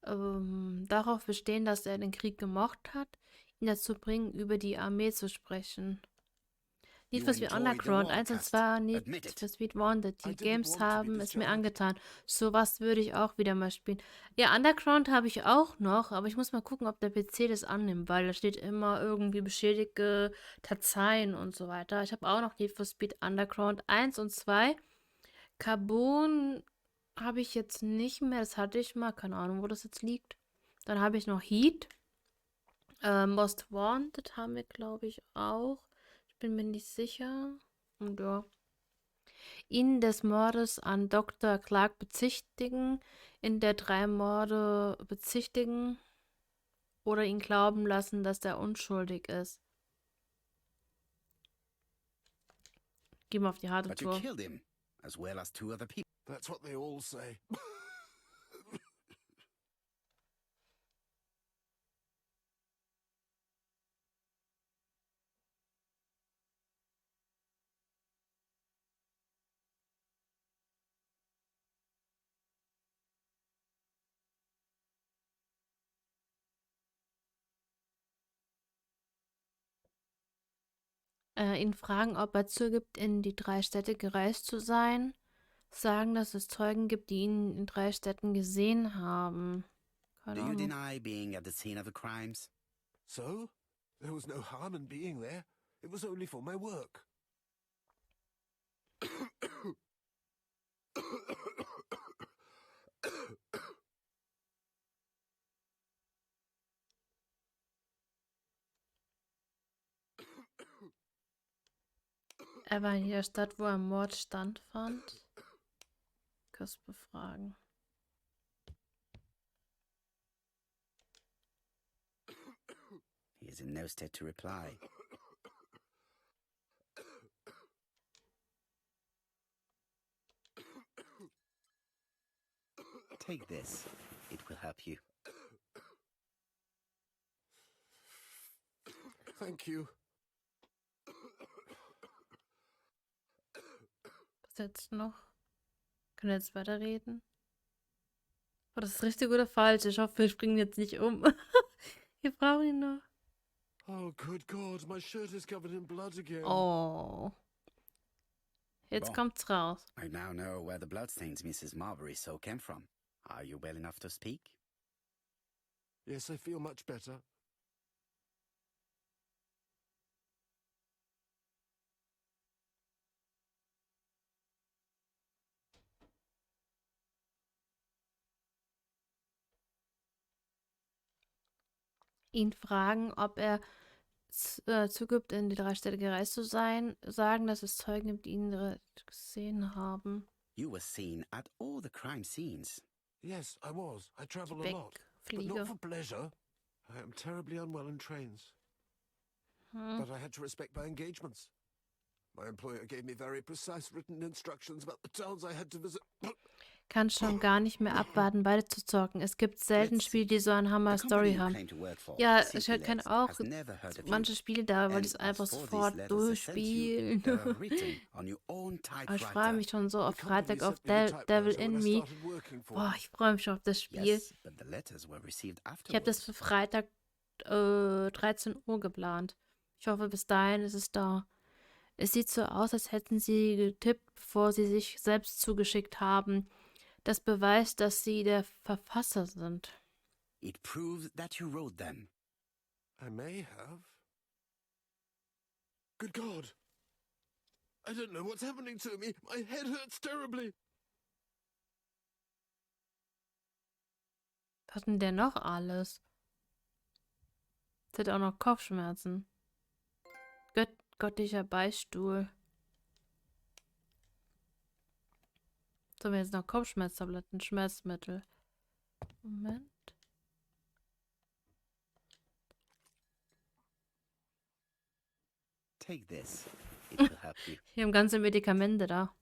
Speaker 1: Darauf bestehen, dass er den Krieg gemocht hat, ihn dazu bringen, über die Armee zu sprechen. Need
Speaker 2: You
Speaker 1: for Speed
Speaker 2: enjoyed the
Speaker 1: Underground
Speaker 2: war,
Speaker 1: 1 und
Speaker 2: Cust.
Speaker 1: 2, Need
Speaker 2: Admit it.
Speaker 1: for Speed Wanted. Die
Speaker 7: I didn't
Speaker 1: Games
Speaker 7: want to be
Speaker 1: haben es mir
Speaker 7: discharged.
Speaker 1: angetan. Sowas würde ich auch wieder mal spielen. Ja, Underground habe ich auch noch, aber ich muss mal gucken, ob der PC das annimmt, weil da steht immer irgendwie beschädigte Dateien und so weiter. Ich habe auch noch Need for Speed Underground 1 und 2. Carbon habe ich jetzt nicht mehr, das hatte ich mal, keine Ahnung, wo das jetzt liegt. Dann habe ich noch Heat. Most Wanted haben wir, glaube ich, auch. Ich bin mir nicht sicher. Und ja. Ihn des Mordes an Dr. Clark bezichtigen, in der 3 Morde bezichtigen oder ihn glauben lassen, dass er unschuldig ist. Gehen wir auf die harte
Speaker 2: But you
Speaker 1: Tour.
Speaker 2: killed him, as well as 2 other people.
Speaker 7: That's what they all say.
Speaker 1: Ihn fragen, ob er zugibt, in die 3 Städte gereist zu sein. Sagen, dass es Zeugen gibt, die ihn in 3 Städten gesehen haben. Keine
Speaker 2: Do you
Speaker 1: Ahnung.
Speaker 2: deny being at the scene of the crimes?
Speaker 7: So? There was no harm in being there. It was only for my work.
Speaker 1: Er war in der Stadt, wo ein Mord stattfand. Kurz befragen.
Speaker 2: He is in no state to reply. Take this. It will help you.
Speaker 7: Thank you.
Speaker 1: Was jetzt noch? Können wir jetzt weiterreden? War das richtig oder falsch? Ich hoffe, wir springen jetzt nicht um. Wir brauchen ihn noch.
Speaker 7: Oh, good God, my shirt is covered in blood again.
Speaker 1: Oh. Jetzt
Speaker 2: Bon.
Speaker 1: kommt's raus.
Speaker 2: I now know where the bloodstains Mrs. Marbury saw came from. Are you well enough to speak?
Speaker 7: Yes, I feel much better.
Speaker 1: Ihn fragen, ob er zugibt, in die 3 Städte gereist zu sein. Sagen, dass es Zeugen gibt, die ihn gesehen haben.
Speaker 2: You were seen at all the crime scenes.
Speaker 7: Yes, I was. I travel a lot. But
Speaker 1: Wegfliege.
Speaker 7: not for pleasure. I am terribly unwell in trains. But I had to respect my engagements. My employer gave me very precise written instructions about the towns I had to visit.
Speaker 1: Kann schon gar nicht mehr abwarten, beide zu zocken. Es gibt selten Spiele, die so eine Hammer-Story haben. Ja, ich kenne auch manche Spiele, da wollte ich es einfach sofort durchspielen. Aber ich freue mich schon so auf Freitag auf Devil in Me. Boah, ich freue mich schon auf das Spiel. Ich habe das für Freitag 13 Uhr geplant. Ich hoffe, bis dahin ist es da. Es sieht so aus, als hätten sie getippt, bevor sie sich selbst zugeschickt haben. Das beweist, dass sie der Verfasser sind.
Speaker 2: It proves that you wrote them.
Speaker 7: I may have. Good God! I don't know what's happening to me. My head hurts terribly.
Speaker 1: Was hat denn der noch alles? Der hat auch noch Kopfschmerzen. Göttlicher Beistuhl. So, wir jetzt noch Kopfschmerztabletten, Schmerzmittel. Moment.
Speaker 2: Take this. It will help you.
Speaker 1: Hier haben ganze Medikamente da.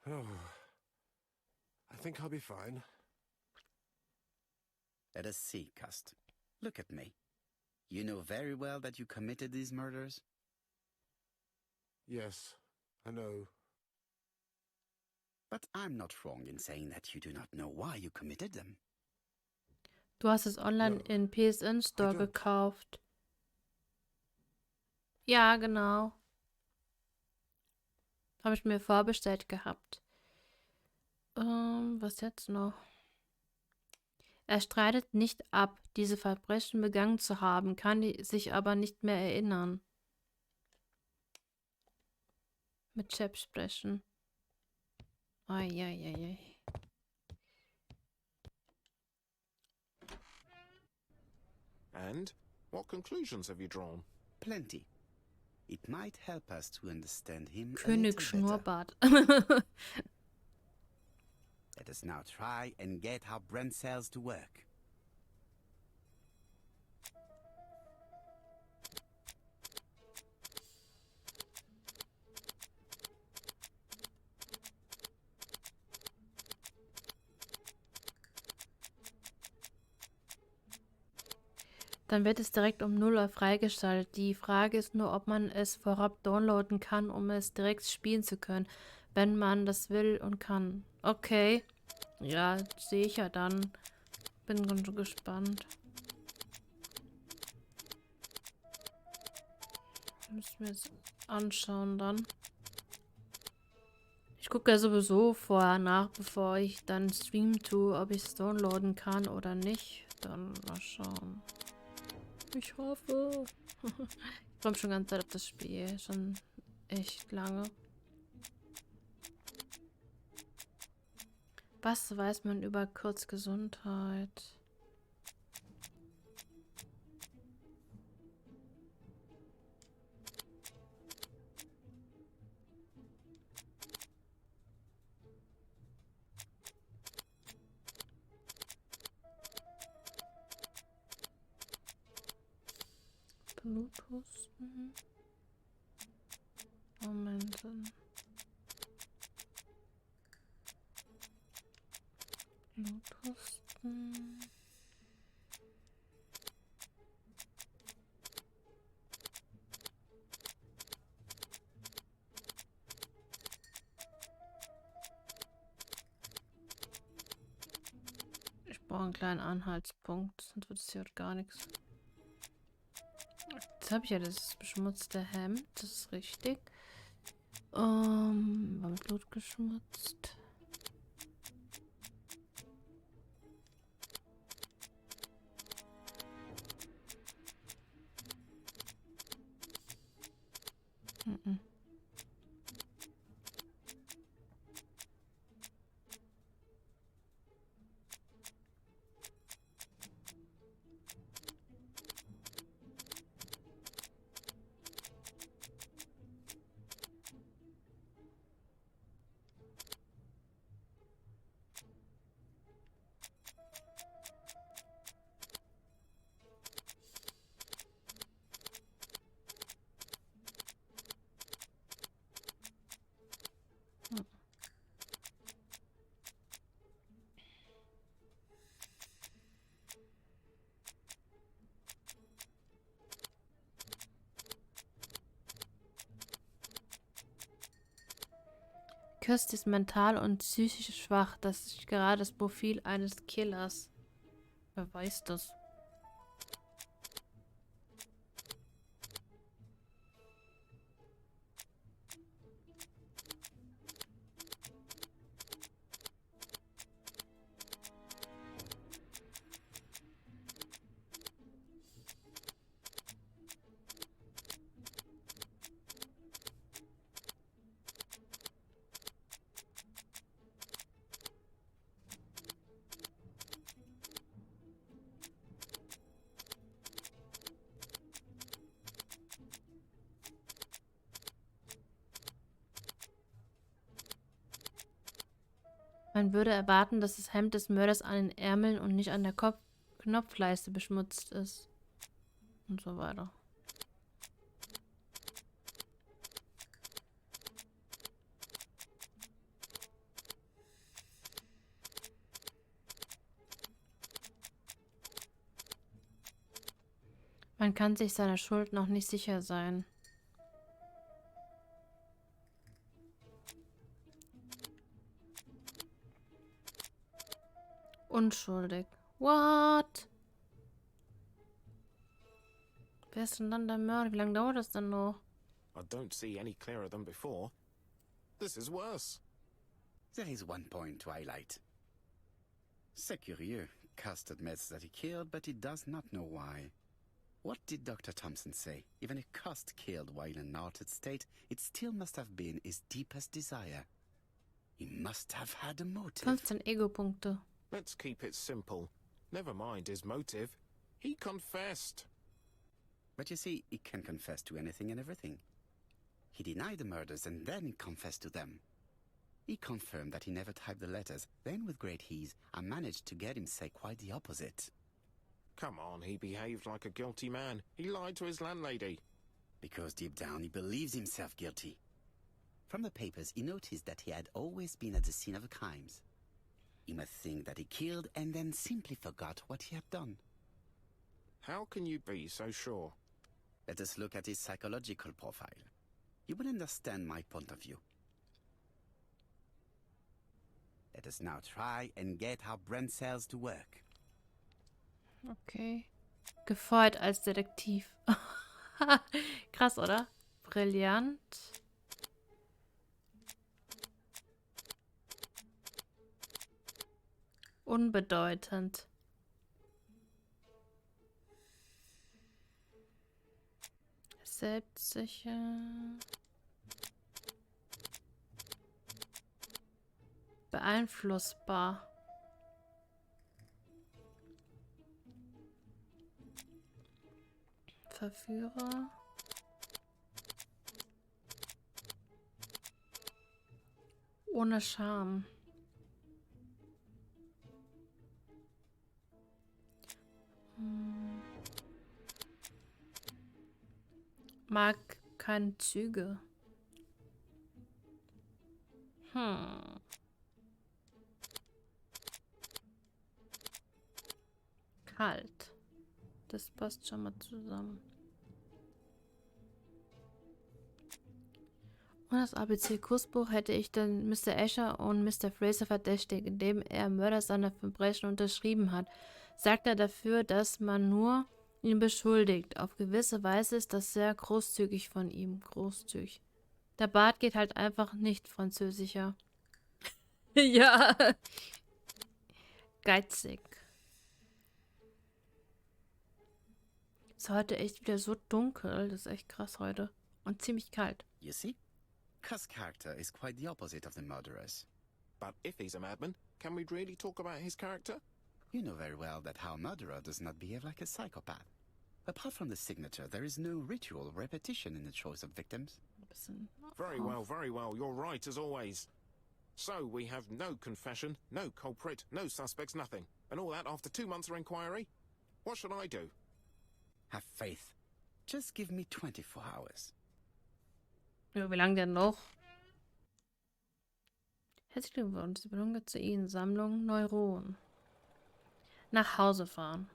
Speaker 7: Oh, I think I'll be fine.
Speaker 2: Let us see, Cust. Look at me. You know very well that you committed these murders?
Speaker 7: Yes, I know.
Speaker 2: But I'm not wrong in saying that you do not know why you committed them.
Speaker 1: Du hast es online
Speaker 7: No,
Speaker 1: in PSN Store
Speaker 7: I don't.
Speaker 1: gekauft. Ja, genau. Habe ich mir vorbestellt gehabt. Was jetzt noch? Er streitet nicht ab, diese Verbrechen begangen zu haben, kann sich aber nicht mehr erinnern. Mit Chef sprechen. Eieiei.
Speaker 8: And what conclusions have you drawn?
Speaker 2: Plenty. It might help us to understand him
Speaker 1: König
Speaker 2: a little better.
Speaker 1: Schnurrbart.
Speaker 2: Let us now try and get our brain cells to work.
Speaker 1: Dann wird es direkt um 0 Uhr freigeschaltet. Die Frage ist nur, ob man es vorab downloaden kann, um es direkt spielen zu können, wenn man das will und kann. Okay. Ja, sehe ich ja dann. Bin ganz gespannt. Müssen wir es anschauen dann. Ich gucke ja sowieso vorher nach, bevor ich dann streamen tue, ob ich es downloaden kann oder nicht. Dann mal schauen. Ich hoffe. Ich komme schon ganz Zeit auf das Spiel. Schon echt lange. Was weiß man über Kurzgesundheit? Bluthusten. Momenten. Bluthusten. Ich brauche einen kleinen Anhaltspunkt, sonst wird es hier gar nichts. Jetzt habe ich ja das beschmutzte Hemd, das ist richtig. War mit Blut geschmutzt. Mhm. Christie ist mental und psychisch schwach. Das ist gerade das Profil eines Killers. Wer weiß das? Man würde erwarten, dass das Hemd des Mörders an den Ärmeln und nicht an der Knopfleiste beschmutzt ist. Und so weiter. Man kann sich seiner Schuld noch nicht sicher sein. Unschuldig. What? Wer ist denn dann der Mörder? Wie lange dauert das denn noch?
Speaker 8: I don't see any clearer than before. This is worse.
Speaker 2: There is one point to highlight. C'est curieux. Cust admits that he killed, but he does not know why. What did Dr. Thompson say? Even if Cust killed while in an altered state, it still must have been his deepest desire. He must have had a motive.
Speaker 1: 15 Ego-Punkte.
Speaker 8: Let's keep it simple. Never mind his motive. He confessed.
Speaker 2: But you see, he can confess to anything and everything. He denied the murders and then confessed to them. He confirmed that he never typed the letters. Then, with great ease, I managed to get him say quite the opposite.
Speaker 8: Come on, he behaved like a guilty man. He lied to his landlady.
Speaker 2: Because deep down he believes himself guilty. From the papers, he noticed that he had always been at the scene of the crimes. He must think that he killed and then simply forgot what he had done.
Speaker 8: How can you be so sure?
Speaker 2: Let us look at his psychological profile. You will understand my point of view. Let us now try and get our brain cells to work.
Speaker 1: Okay. Gefeuert als Detektiv. Krass, oder? Brillant. Unbedeutend. Selbstsicher. Beeinflussbar. Verführer. Ohne Scham. Mag keine Züge. Kalt. Das passt schon mal zusammen. Und das ABC-Kursbuch hätte ich dann Mr. Escher und Mr. Fraser verdächtigt, indem er Mörder seiner Verbrechen unterschrieben hat. Sagt er dafür, dass man nur ihn beschuldigt. Auf gewisse Weise ist das sehr großzügig von ihm. Großzügig. Der Bart geht halt einfach nicht französischer. Ja. Geizig. Ist heute echt wieder so dunkel. Das ist echt krass heute. Und ziemlich kalt.
Speaker 2: You see? Cust's character is quite the opposite of the murderer's.
Speaker 8: But if he's a madman, can we really talk about his character?
Speaker 2: You know very well that our murderer does not behave like a psychopath. Apart from the signature, there is no ritual repetition in the choice of victims.
Speaker 8: Very well. You're right, as always. So, we have no confession, no culprit, no suspects, nothing. And all that after 2 months of inquiry? What should I do?
Speaker 2: Have faith. Just give me 24 hours.
Speaker 1: Ja, wie lange denn noch? Herzlichen Glückwunsch, die Belohnung zu Ihnen. Sammlung Neuronen. Nach Hause fahren.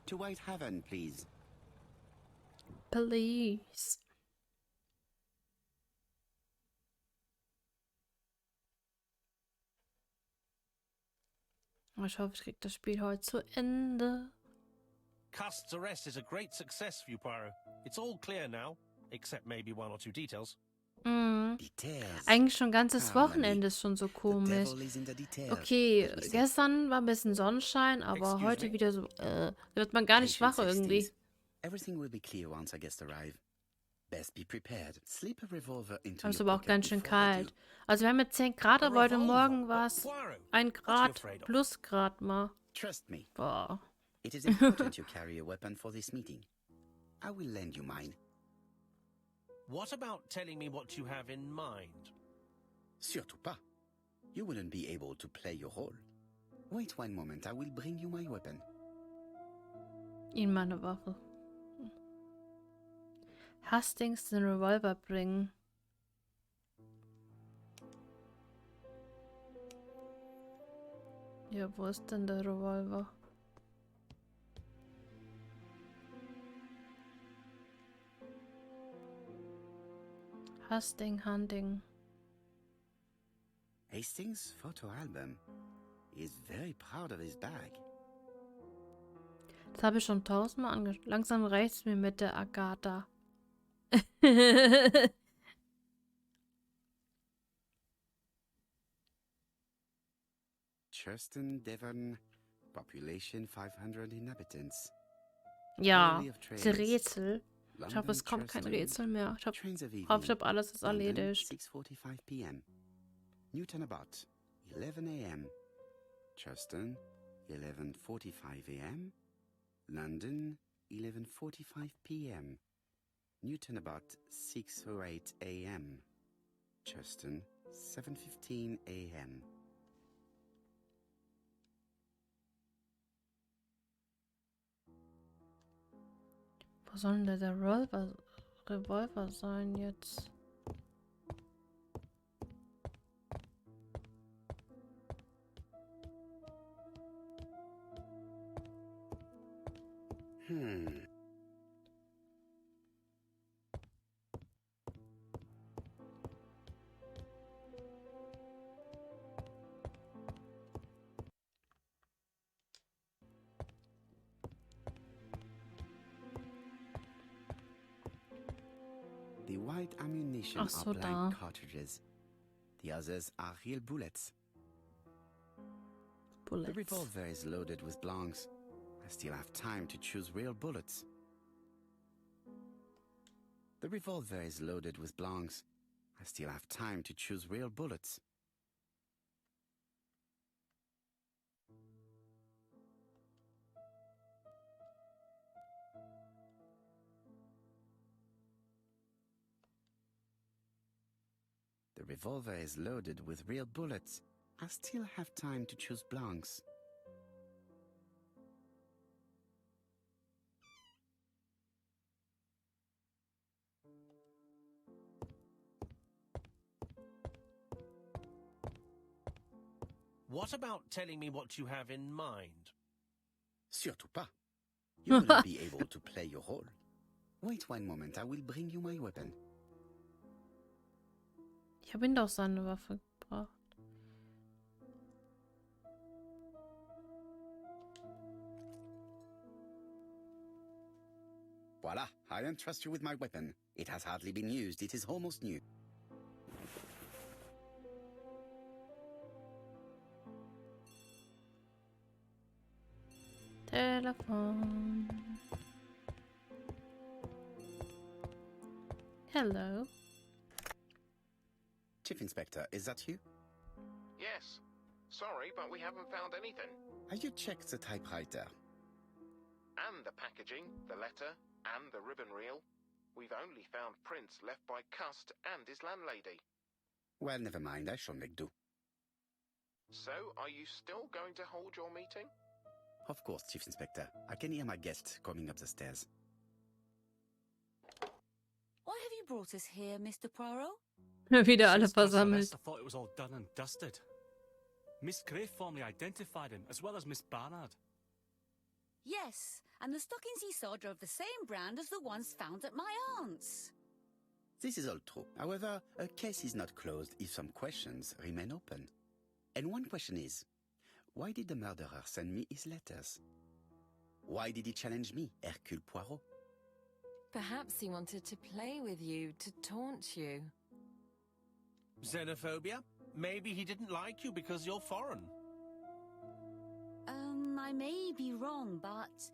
Speaker 2: To Whitehaven, please.
Speaker 1: Please. Ich hoffe, ich kriege das Spiel heute zu Ende.
Speaker 3: Cust's arrest is a great success for you, Poirot. It's all clear now, except maybe one or two details.
Speaker 2: Details.
Speaker 1: Eigentlich schon ganzes
Speaker 2: Ah,
Speaker 1: Wochenende ist schon so
Speaker 2: The
Speaker 1: komisch.
Speaker 2: devil is in the details.
Speaker 1: Okay,
Speaker 2: as we say.
Speaker 1: gestern war ein bisschen Sonnenschein, aber
Speaker 3: Excuse
Speaker 1: heute
Speaker 3: me?
Speaker 1: wieder so, da wird man gar nicht wach
Speaker 2: Patience,
Speaker 1: irgendwie.
Speaker 2: Hastings. Everything will be clear once our guests arrive. Best be prepared. Slip a revolver into
Speaker 1: Es ist
Speaker 2: your
Speaker 1: aber auch
Speaker 2: pocket
Speaker 1: ganz schön
Speaker 2: before you
Speaker 1: kalt.
Speaker 2: do.
Speaker 1: Also wir haben jetzt 10 Grad, aber heute
Speaker 3: Revolver?
Speaker 1: Morgen war es
Speaker 3: Poirot,
Speaker 1: 1
Speaker 3: what are you
Speaker 1: Grad
Speaker 3: afraid of?
Speaker 1: plus Grad mal.
Speaker 2: Trust me,
Speaker 1: Boah.
Speaker 2: it is important you carry a weapon for this meeting. I will lend you mine.
Speaker 3: What about telling me what you have in mind?
Speaker 2: Surtout pas. You wouldn't be able to play your role. Wait one moment, I will bring you my weapon.
Speaker 1: Ihnen mal eine Waffe. Hastings den Revolver bringen. Ja, wo ist denn der Revolver? Hunting.
Speaker 2: Hastings' photo album. He is very proud of his bag.
Speaker 1: Das habe ich schon 1000-mal angeschaut. Langsam reicht's mir mit der Agatha.
Speaker 2: Churston, Devon, population 500 inhabitants.
Speaker 1: Ja,
Speaker 2: Colony of
Speaker 1: diese
Speaker 2: trains.
Speaker 1: Rätsel. Ich hoffe,
Speaker 2: London,
Speaker 1: es kommt kein
Speaker 2: Churston,
Speaker 1: Rätsel mehr. Ich hoffe,
Speaker 2: Trains of
Speaker 1: ich habe alles ist
Speaker 2: London,
Speaker 1: erledigt.
Speaker 2: 6:45 p.m. Newton about 11 a.m. Churston, 11:45 a.m. London, 11:45 p.m. Newton about 6:08 a.m. Churston, 7:15 a.m.
Speaker 1: Wo soll denn der Revolver sein jetzt?
Speaker 2: The white ammunition
Speaker 1: Ach so,
Speaker 2: are blank
Speaker 1: da.
Speaker 2: cartridges. The others are real bullets. The
Speaker 1: Bullets.
Speaker 2: revolver is loaded with blanks. I still have time to choose real bullets. The revolver is loaded with blanks. I still have time to choose real bullets. The revolver is loaded with real bullets. I still have time to choose blanks.
Speaker 3: What about telling me what you have in mind?
Speaker 2: Surtout pas. You wouldn't be able to play your role. Wait one moment, I will bring you my weapon.
Speaker 1: Ich habe ihm doch seine Waffe gebracht.
Speaker 2: Voila, I entrust you with my weapon. It has hardly been used, it is almost new.
Speaker 1: Telefon. Hello.
Speaker 2: Chief Inspector, is that you?
Speaker 6: Yes. Sorry, but we haven't found anything.
Speaker 2: Have you checked the typewriter?
Speaker 6: And the packaging, the letter, and the ribbon reel. We've only found prints left by Cust and his landlady.
Speaker 2: Well, never mind, I shall make do.
Speaker 6: So, are you still going to hold your meeting?
Speaker 2: Of course, Chief Inspector. I can hear my guest coming up the stairs.
Speaker 9: Why have you brought us here, Mr. Poirot?
Speaker 1: Wieder alle
Speaker 4: Since Cust's
Speaker 1: versammelt.
Speaker 4: arrest, I thought it was all done and dusted. Miss Gray formally identified him, as well as Miss Barnard.
Speaker 9: Yes, and the stockings he sold are of the same brand as the ones found at my aunt's.
Speaker 2: This is all true. However, a case is not closed if some questions remain open. And one question is, why did the murderer send me his letters? Why did he challenge me, Hercule Poirot?
Speaker 5: Perhaps he wanted to play with you, to taunt you.
Speaker 3: Xenophobia? Maybe he didn't like you because you're foreign.
Speaker 9: I may be wrong, but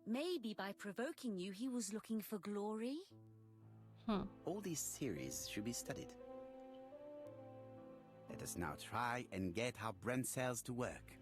Speaker 9: maybe by provoking you, he was looking for glory?
Speaker 2: All these theories should be studied. Let us now try and get our brain cells to work.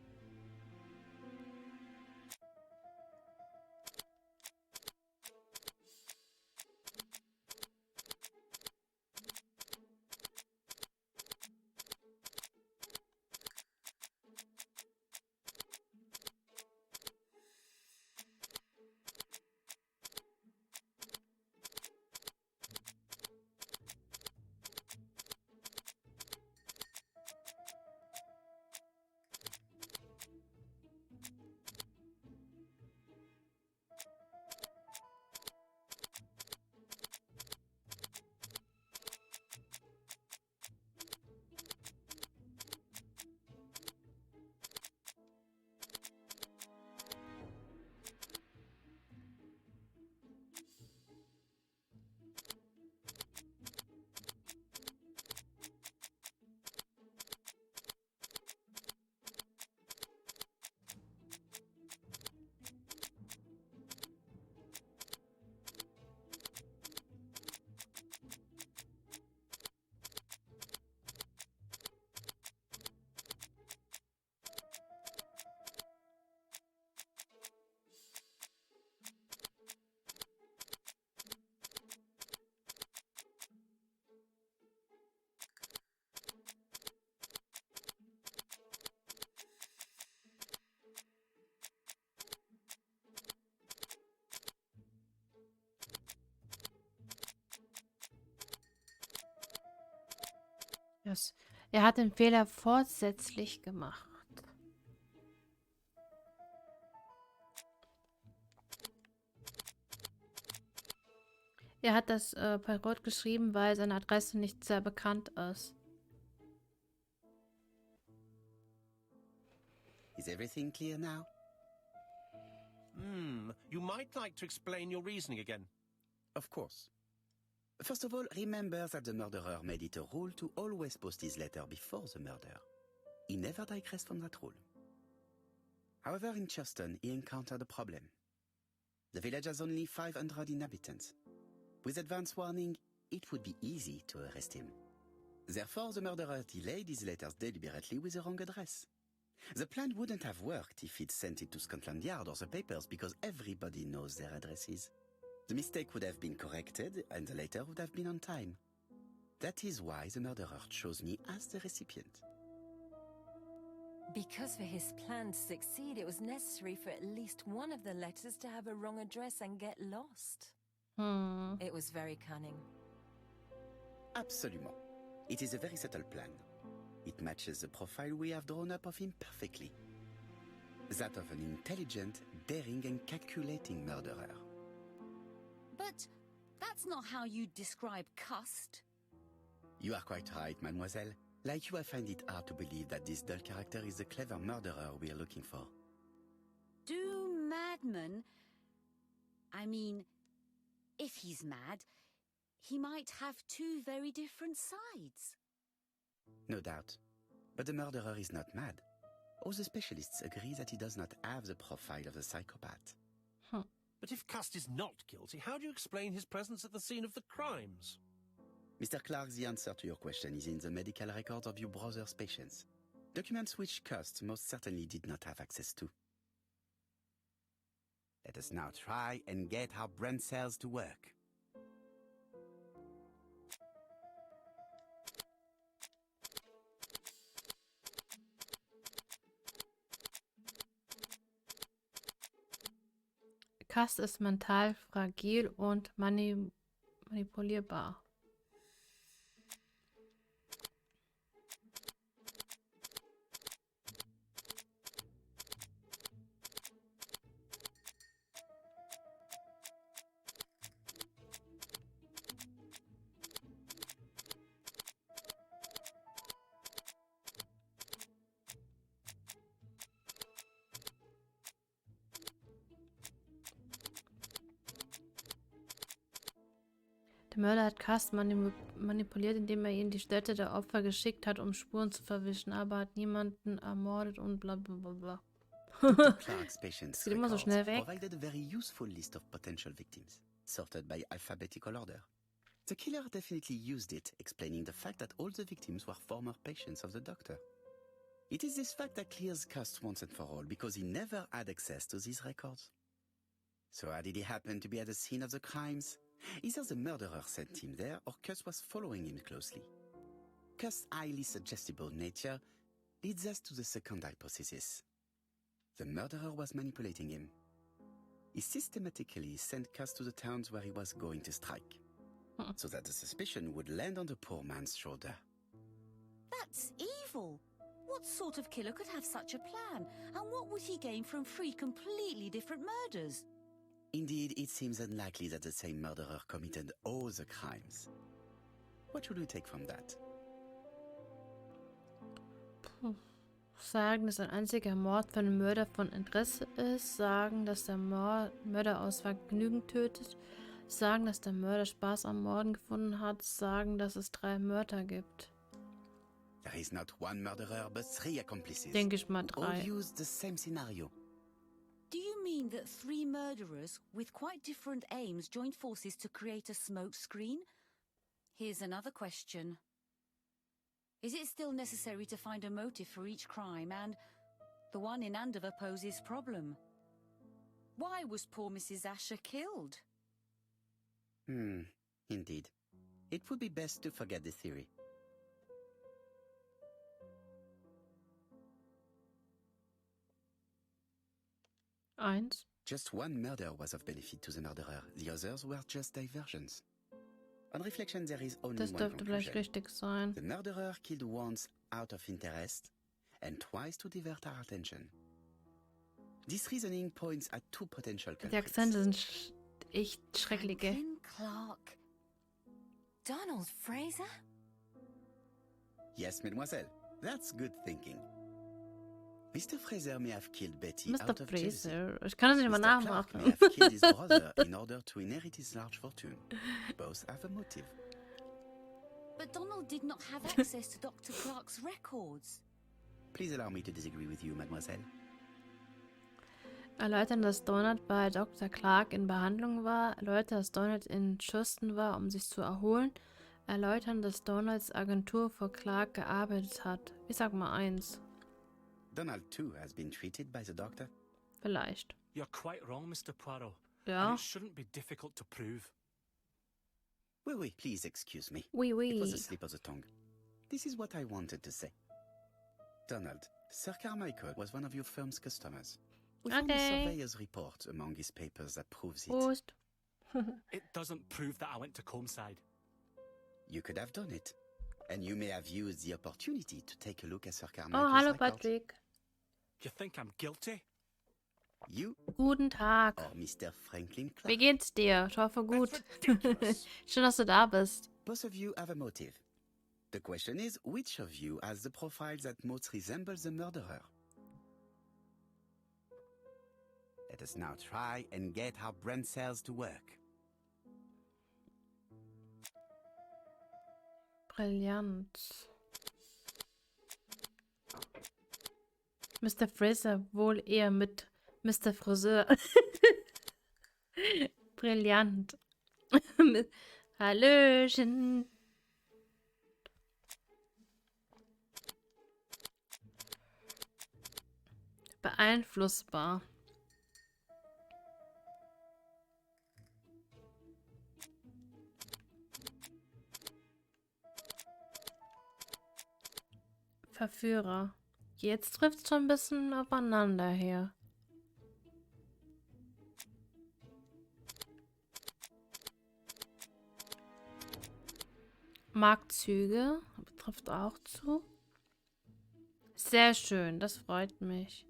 Speaker 1: Yes. Er hat den Fehler fortsätzlich gemacht. Er hat das per Rot geschrieben, weil seine Adresse nicht sehr bekannt ist.
Speaker 2: Is everything clear now?
Speaker 3: You might like to explain your reasoning again.
Speaker 2: Of course. First of all, remember that the murderer made it a rule to always post his letter before the murder. He never digressed from that rule. However, in Churston, he encountered a problem. The village has only 500 inhabitants. With advance warning, it would be easy to arrest him. Therefore, the murderer delayed his letters deliberately with the wrong address. The plan wouldn't have worked if he'd sent it to Scotland Yard or the papers because everybody knows their addresses. The mistake would have been corrected and the letter would have been on time. That is why the murderer chose me as the recipient.
Speaker 5: Because for his plan to succeed, it was necessary for at least one of the letters to have a wrong address and get lost. It was very cunning.
Speaker 2: Absolument. It is a very subtle plan. It matches the profile we have drawn up of him perfectly. That of an intelligent, daring and calculating murderer.
Speaker 9: But that's not how you describe Cust.
Speaker 2: You are quite right, mademoiselle. Like you, I find it hard to believe that this dull character is the clever murderer we are looking for.
Speaker 9: Do madmen... I mean, if he's mad, he might have two very different sides.
Speaker 2: No doubt. But the murderer is not mad. All the specialists agree that he does not have the profile of the psychopath.
Speaker 3: But if Cust is not guilty, how do you explain his presence at the scene of the crimes?
Speaker 2: Mr. Clark, the answer to your question is in the medical records of your brother's patients. Documents which Cust most certainly did not have access to. Let us now try and get our brain cells to work.
Speaker 1: Cust ist mental fragil und manipulierbar. Der Mörder hat Cust manipuliert, indem er ihn die Städte der Opfer geschickt hat, um Spuren zu verwischen, aber hat niemanden ermordet und bla bla bla bla.
Speaker 2: Dr. Clark's patient's
Speaker 1: Geht immer so
Speaker 2: records
Speaker 1: schnell weg.
Speaker 2: provided a very useful list of potential victims, sorted by alphabetical order. The killer definitely used it, explaining the fact that all the victims were former patients of the doctor. It is this fact that clears Cust once and for all, because he never had access to these records. So how did he happen to be at the scene of the crimes? Either the murderer sent him there, or Cust was following him closely. Cust's highly suggestible nature leads us to the second hypothesis. The murderer was manipulating him. He systematically sent Cust to the towns where he was going to strike, so that the suspicion would land on the poor man's shoulder.
Speaker 9: That's evil. What sort of killer could have such a plan? And what would he gain from 3 completely different murders?
Speaker 2: Indeed, it seems unlikely that the same murderer committed all the crimes. What should we take from that?
Speaker 1: Sagen, dass ein einziger Mord für einen Mörder von Interesse ist. Sagen, dass der Mörder aus Vergnügen tötet. Sagen, dass der Mörder Spaß am Morden gefunden hat. Sagen, dass es 3 Mörder gibt.
Speaker 2: There is not one murderer, but 3 accomplices.
Speaker 1: Denke ich mal
Speaker 2: who all
Speaker 1: 3.
Speaker 2: used the same scenario.
Speaker 9: Do you mean that 3 murderers with quite different aims joined forces to create a smoke screen? Here's another question. Is it still necessary to find a motive for each crime? And the one in Andover poses problem. Why was poor Mrs. Asher killed?
Speaker 2: Indeed. It would be best to forget the theory.
Speaker 1: Eins.
Speaker 2: Just one murder was of benefit to the murderer. The others were just diversions. On reflection, there is only
Speaker 1: Das
Speaker 2: one
Speaker 1: dürfte vielleicht
Speaker 2: conclusion.
Speaker 1: richtig sein.
Speaker 2: The murderer killed once out of interest and twice to divert our attention. This reasoning points at 2 potential
Speaker 1: Die
Speaker 2: culprits.
Speaker 1: Akzente sind echt schreckliche.
Speaker 5: Franklin Clark. Donald Fraser?
Speaker 2: Yes, mademoiselle. That's good thinking. Mr. Fraser may have killed Betty
Speaker 1: Mr.
Speaker 2: out of jealousy.
Speaker 1: Fraser. Ich kann das nicht mal
Speaker 2: Mr. Clark may
Speaker 1: nachmachen.
Speaker 2: have killed his brother in order to inherit his large fortune. Both have a motive.
Speaker 9: But Donald did not have access to Dr. Clark's records.
Speaker 2: Please allow me to disagree with you, mademoiselle.
Speaker 1: Erläutern, dass Donald bei Dr. Clark in Behandlung war. Erläutern, dass Donald in Houston war, um sich zu erholen. Erläutern, dass Donalds Agentur für Clark gearbeitet hat. Ich sag mal 1.
Speaker 2: Donald, too, has been treated by the doctor.
Speaker 1: Vielleicht.
Speaker 4: You're quite wrong, Mr. Poirot.
Speaker 1: Ja.
Speaker 4: And it shouldn't be difficult to prove.
Speaker 2: Oui, please excuse me.
Speaker 1: Oui,
Speaker 2: It was a
Speaker 1: oui.
Speaker 2: slip of the tongue. This is what I wanted to say. Donald, Sir Carmichael was one of your firm's customers. We found a
Speaker 1: Okay.
Speaker 2: surveyor's report among his papers that proves it.
Speaker 1: Prost.
Speaker 4: It doesn't prove that I went to Comeside.
Speaker 2: You could have done it. And you may have used the opportunity to take a look at Sir
Speaker 1: Oh,
Speaker 2: Carmichael's
Speaker 1: hallo
Speaker 2: records.
Speaker 1: Patrick.
Speaker 4: You think I'm guilty?
Speaker 2: You
Speaker 1: Guten Tag.
Speaker 2: or Mr. Franklin Clark.
Speaker 1: Wie geht's dir? Ich hoffe gut.
Speaker 4: ridiculous.
Speaker 1: Schön, dass du da bist.
Speaker 2: Both of you have a motive. The question is, which of you has the profile that most resembles the murderer? Let us now try and get our brain cells to work.
Speaker 1: Brillant. Mr. Fraser wohl eher mit Mr. Friseur. Brillant. Hallöchen. Beeinflussbar. Verführer. Jetzt trifft es schon ein bisschen aufeinander her. Marktzüge trifft auch zu. Sehr schön, das freut mich.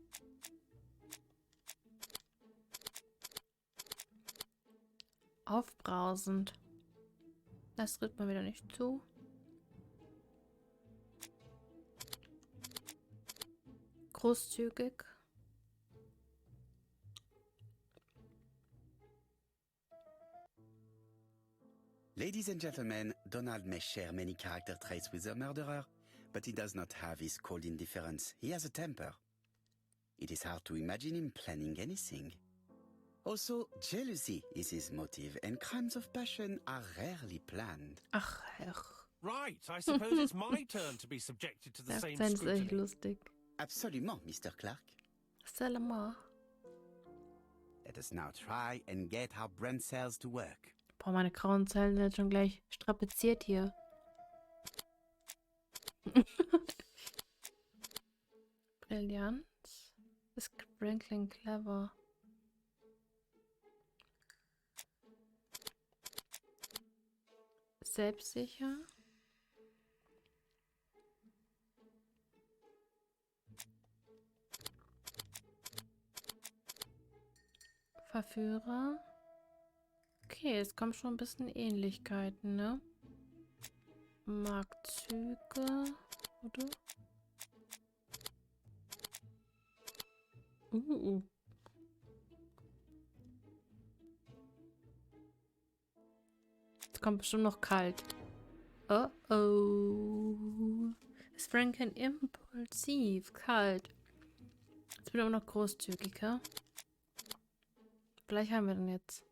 Speaker 1: Aufbrausend. Das trifft mir wieder nicht zu. Großzügig.
Speaker 2: Ladies and gentlemen, Donald may share many character traits with the murderer, but he does not have his cold indifference. He has a temper. It is hard to imagine him planning anything. Also, jealousy is his motive, and crimes of passion are rarely planned.
Speaker 1: Ach, ach.
Speaker 3: Right, I suppose it's my turn to be subjected to the
Speaker 1: Der
Speaker 3: same
Speaker 1: Akzent ist echt
Speaker 3: scrutiny.
Speaker 1: lustig.
Speaker 2: Absolument, Mr. Clark.
Speaker 1: Seulement.
Speaker 2: Let us now try and get our brain cells to work.
Speaker 1: Boah, meine grauen Zellen sind schon gleich strapaziert hier. Brillant. Ist Franklin clever? Selbstsicher? Verführer? Okay, es kommen schon ein bisschen Ähnlichkeiten, ne? Mag Züge, oder? Jetzt kommt bestimmt noch kalt. Oh oh. Ist Franklin impulsiv? Kalt. Jetzt bin ich auch noch großzügiger. Vielleicht haben wir den jetzt.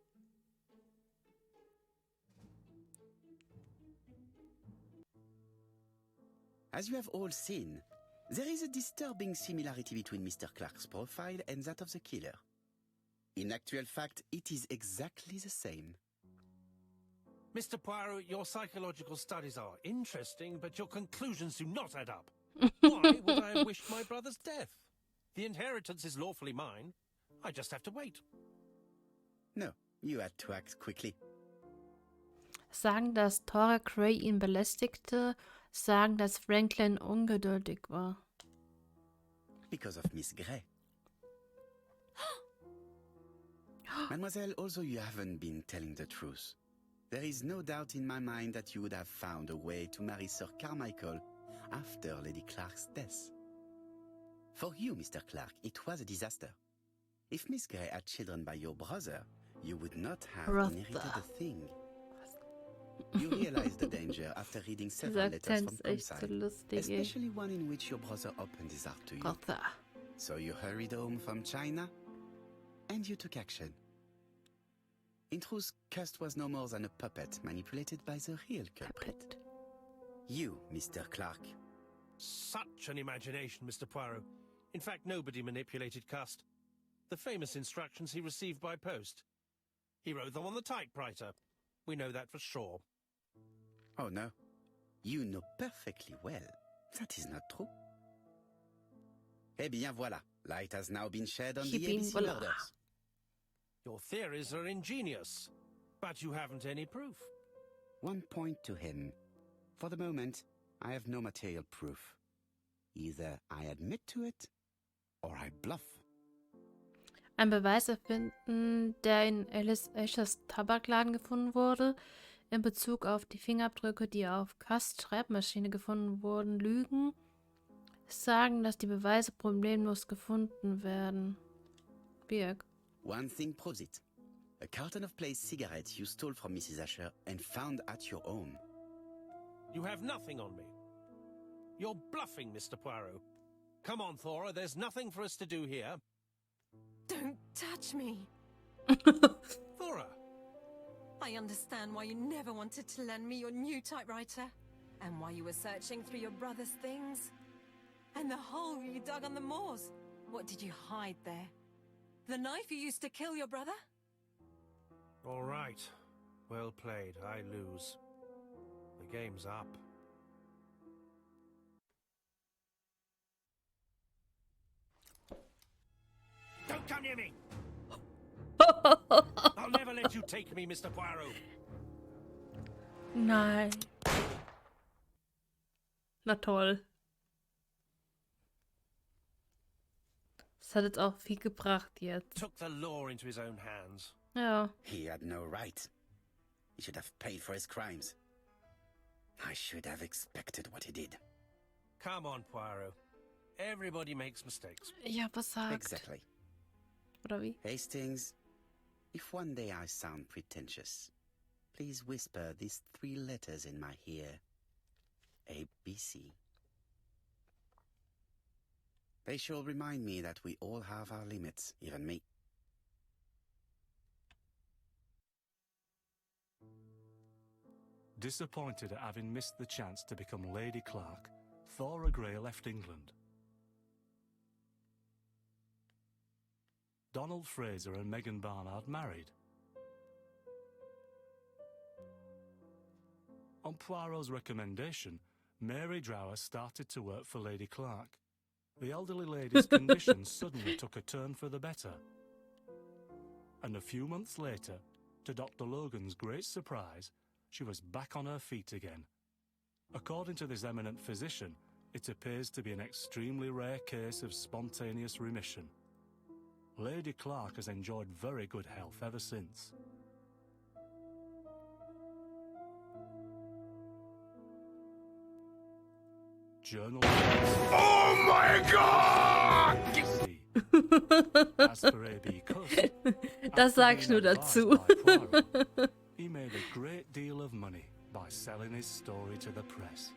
Speaker 2: As you have all seen, there is a disturbing similarity between Mr. Clark's profile and that of the killer. In actual fact, it is exactly the same.
Speaker 3: Mr. Poirot, your psychological studies are interesting, but your conclusions do not add up. Why would I have wished my brother's death? The inheritance is lawfully mine. I just have to wait.
Speaker 2: No, you had to act quickly.
Speaker 1: Sagen, dass Tora Gray ihn belästigte, sagen, dass Franklin ungeduldig war.
Speaker 2: Because of Miss Gray. Mademoiselle, although you haven't been telling the truth, there is no doubt in my mind that you would have found a way to marry Sir Carmichael after Lady Clark's death. For you, Mr. Clark, it was a disaster. If Miss Gray had children by your brother, you would not have inherited a thing. You realized the danger after reading several letters from Comside, especially one in which your brother opened his heart to you.
Speaker 1: Agatha.
Speaker 2: So you hurried home from China, and you took action. In truth, Cust was no more than a puppet manipulated by the real culprit. You, Mr. Clark.
Speaker 3: Such an imagination, Mr. Poirot. In fact, nobody manipulated Cust. The famous instructions he received by post. He wrote them on the typewriter. We know that for sure.
Speaker 2: Oh no, you know perfectly well. That is not true. Eh bien voilà, light has now been shed on the ABC murders.
Speaker 3: Your theories are ingenious, but you haven't any proof.
Speaker 2: One point to him. For the moment, I have no material proof. Either I admit to it, or I bluff.
Speaker 1: Ein Beweis erfinden, der in Alice Ashers Tabakladen gefunden wurde, in Bezug auf die Fingerabdrücke, die auf Custs Schreibmaschine gefunden wurden, lügen, sagen, dass die Beweise problemlos gefunden werden. Birg.
Speaker 2: One thing proves it. A carton of placed cigarettes you stole from Mrs. Asher and found at your home.
Speaker 3: You have nothing on me. You're bluffing, Mr. Poirot. Come on, Thora, there's nothing for us to do here.
Speaker 5: Don't touch me.
Speaker 3: Thora!
Speaker 5: I understand why you never wanted to lend me your new typewriter, and why you were searching through your brother's things. And the hole you dug on the moors. What did you hide there? The knife you used to kill your brother?
Speaker 3: All right. Well played. I lose. The game's up. Don't come near me! I'll never let you take me, Mr. Poirot.
Speaker 1: Nein. Na toll. Das hat jetzt auch viel gebracht jetzt.
Speaker 3: Took the law into his own hands.
Speaker 1: Ja.
Speaker 2: He had no right. He should have paid for his crimes. I should have expected what he did.
Speaker 3: Come on, Poirot. Everybody makes mistakes.
Speaker 1: Ich hab was gesagt.
Speaker 2: Exactly.
Speaker 1: Oder wie?
Speaker 2: Hastings, if one day I sound pretentious, please whisper these 3 letters in my ear. A, B, C. They shall remind me that we all have our limits, even me.
Speaker 4: Disappointed at having missed the chance to become Lady Clark, Thora Grey left England. Donald Fraser and Megan Barnard married. On Poirot's recommendation, Mary Drower started to work for Lady Clark. The elderly lady's condition suddenly took a turn for the better. And a few months later, to Dr. Logan's great surprise, she was back on her feet again. According to this eminent physician, it appears to be an extremely rare case of spontaneous remission. Lady Clark has enjoyed very good health ever since. Journal.
Speaker 8: Oh my God!
Speaker 4: See. As for A.B. Cust,
Speaker 1: Das sag ich nur dazu.
Speaker 4: he made a great deal of money by selling his story to the press.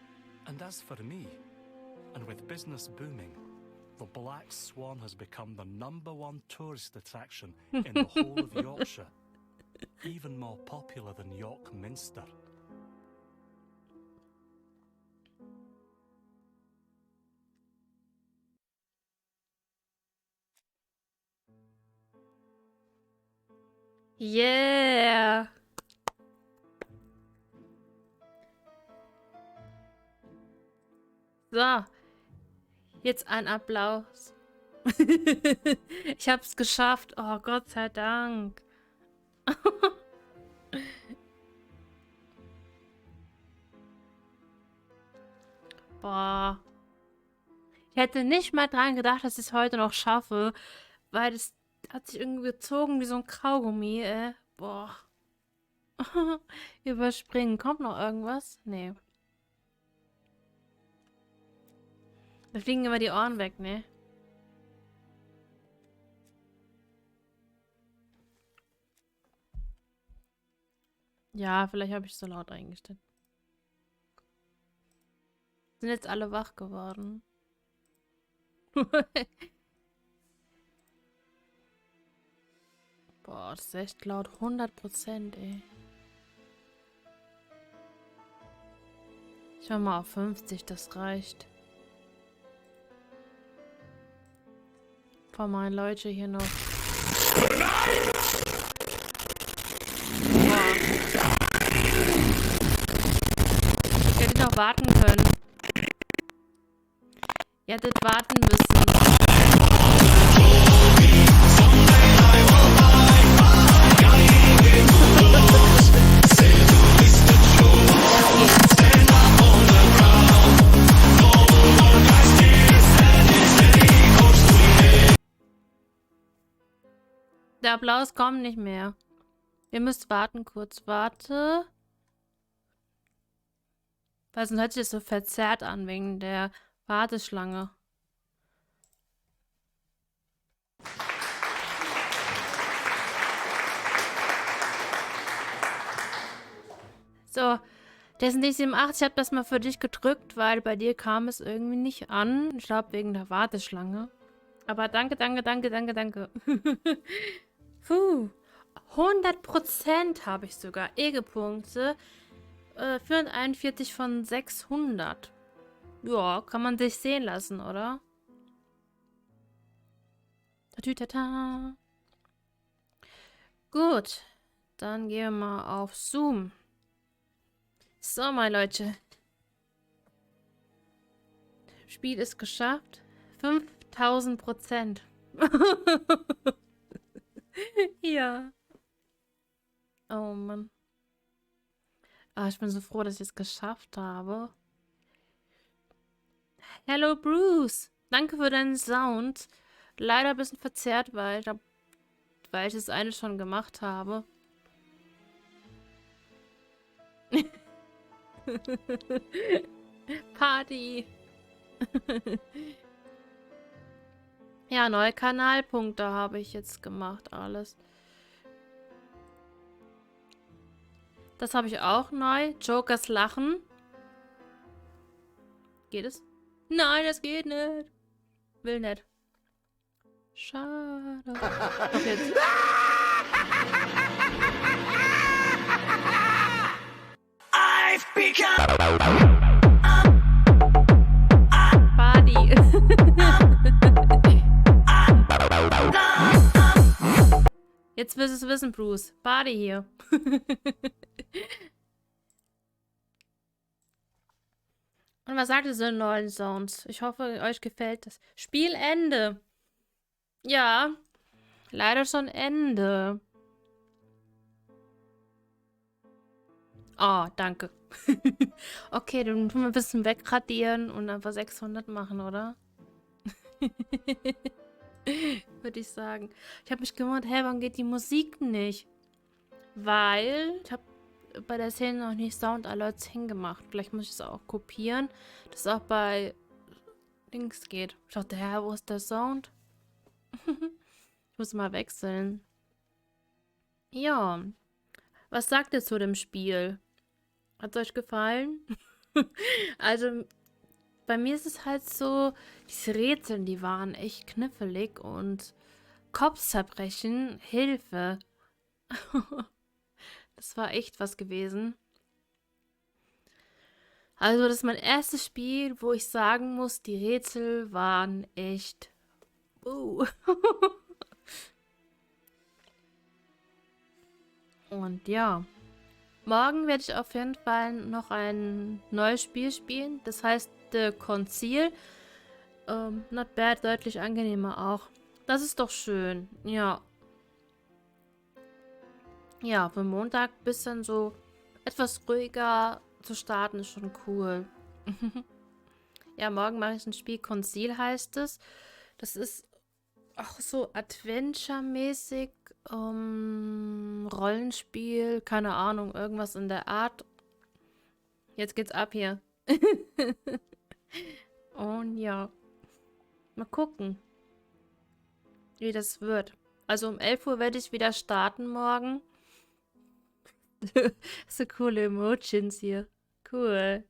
Speaker 4: And as for me, and with business booming, the Black Swan has become the #1 tourist attraction in the whole of Yorkshire, even more popular than York Minster.
Speaker 1: Yeah. So. Jetzt ein Applaus. Ich hab's geschafft. Oh, Gott sei Dank. Boah. Ich hätte nicht mal dran gedacht, dass ich es heute noch schaffe, weil das hat sich irgendwie gezogen wie so ein Kaugummi, ey. Boah. Überspringen. Kommt noch irgendwas? Nee. Da fliegen immer die Ohren weg, ne? Ja, vielleicht habe ich so laut eingestellt. Sind jetzt alle wach geworden. Boah, das ist echt laut. 100%, ey. Ich mach mal auf 50, das reicht. Von meinen Leute hier noch. Boah. Ich hätte noch warten können. Ihr hättet warten müssen. Der Applaus kommt nicht mehr. Ihr müsst warten kurz. Warte. Weil sonst hört sich das so verzerrt an wegen der Warteschlange. So, Dessen D87, ich habe das mal für dich gedrückt, weil bei dir kam es irgendwie nicht an. Ich glaube, wegen der Warteschlange. Aber danke, danke, danke, danke, danke. Puh. 100% habe ich sogar. EG-Punkte. 441 von 600. Ja, kann man sich sehen lassen, oder? Tatütata. Gut. Dann gehen wir mal auf Zoom. So, meine Leute. Spiel ist geschafft. 5000%. Ja. Oh Mann. Ah, ich bin so froh, dass ich es geschafft habe. Hello Bruce. Danke für deinen Sound. Leider ein bisschen verzerrt, weil ich das eine schon gemacht habe. Party. Ja, neue Kanalpunkte habe ich jetzt gemacht, alles. Das habe ich auch neu. Jokers Lachen. Geht es? Nein, das geht nicht. Will nicht. Schade. Doch jetzt.
Speaker 10: I've become
Speaker 1: Party. Jetzt wirst du es wissen, Bruce. Party hier. Und was sagt ihr zu den neuen Sounds? Ich hoffe, euch gefällt das. Spielende. Ja, leider schon Ende. Oh, danke. Okay, dann tun wir ein bisschen wegradieren und einfach 600 machen, oder? Würde ich sagen. Ich habe mich gewundert, hey, warum geht die Musik nicht? Weil ich habe bei der Szene noch nicht Sound Alerts hingemacht. Vielleicht muss ich es auch kopieren, dass es auch bei Links geht. Ich dachte, hä, wo ist der Sound? Ich muss mal wechseln. Ja. Was sagt ihr zu dem Spiel? Hat es euch gefallen? Also, bei mir ist es halt so, diese Rätsel, die waren echt knifflig und Kopfzerbrechen, Hilfe. Das war echt was gewesen. Also, das ist mein erstes Spiel, wo ich sagen muss, die Rätsel waren echt... Und ja, morgen werde ich auf jeden Fall noch ein neues Spiel spielen. Das heißt The Conceal. Not bad, deutlich angenehmer auch. Das ist doch schön. Ja. Ja, für Montag ein bisschen so etwas ruhiger zu starten ist schon cool. Ja, morgen mache ich ein Spiel. Conceal heißt es. Das ist auch so Adventure-mäßig. Rollenspiel, keine Ahnung, irgendwas in der Art. Jetzt geht's ab hier. Und ja, mal gucken, wie das wird. Also um 11 Uhr werde ich wieder starten morgen. So coole Emojis hier. Cool.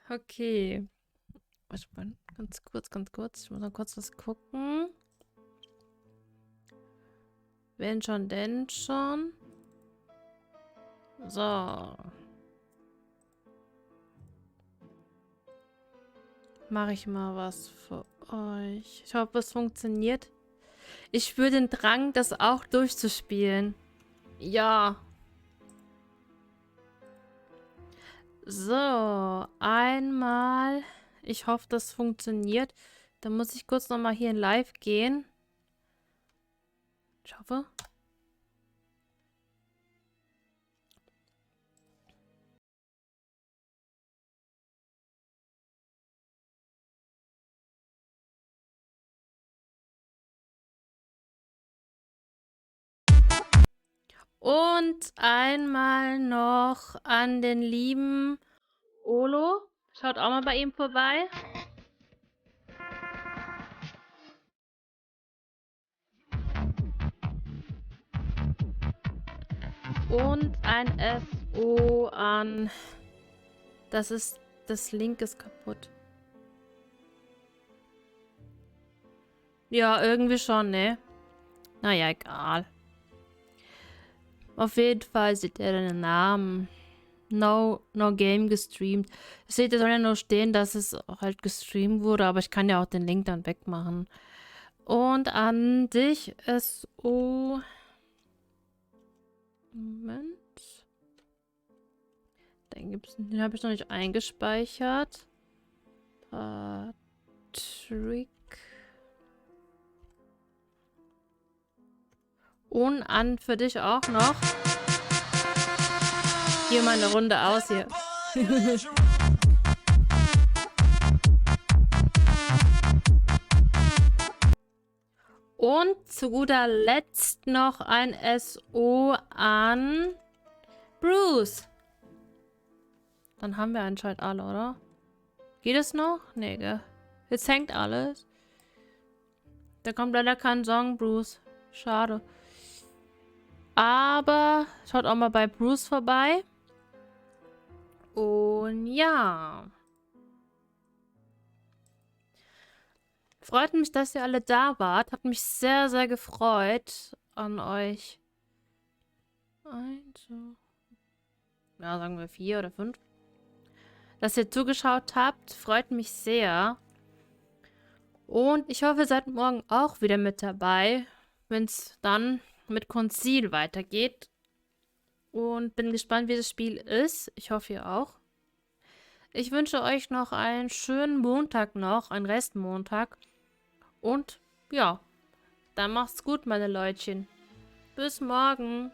Speaker 1: Okay. Warte mal, ganz kurz. Ich muss noch kurz was gucken. Wenn schon, denn schon. So. Mache ich mal was für euch. Ich hoffe, es funktioniert. Ich spüre den Drang, das auch durchzuspielen. Ja. So, einmal. Ich hoffe, das funktioniert. Dann muss ich kurz nochmal hier in Live gehen. Ich hoffe. Und einmal noch an den lieben Olo. Schaut auch mal bei ihm vorbei. Und ein SO an... Das Link ist kaputt. Ja, irgendwie schon, ne? Naja, egal. Auf jeden Fall seht ihr den Namen. No Game gestreamt. Seht ihr, soll ja nur stehen, dass es halt gestreamt wurde, aber ich kann ja auch den Link dann wegmachen. Und an dich SO... Moment. Den habe ich noch nicht eingespeichert. Patrick. Und an für dich auch noch. Hier mal eine Runde aus hier. Und zu guter Letzt noch ein SO an Bruce. Dann haben wir anscheinend alle, oder? Geht es noch? Nee, gell? Jetzt hängt alles. Da kommt leider kein Song, Bruce. Schade. Aber schaut auch mal bei Bruce vorbei. Und ja. Freut mich, dass ihr alle da wart. Hat mich sehr, sehr gefreut an euch. Ja, sagen wir 4 oder 5. Dass ihr zugeschaut habt, freut mich sehr. Und ich hoffe, ihr seid morgen auch wieder mit dabei, wenn es dann mit Conceal weitergeht. Und bin gespannt, wie das Spiel ist. Ich hoffe, ihr auch. Ich wünsche euch noch einen schönen Montag noch, einen Restmontag. Und ja, dann macht's gut, meine Leutchen. Bis morgen.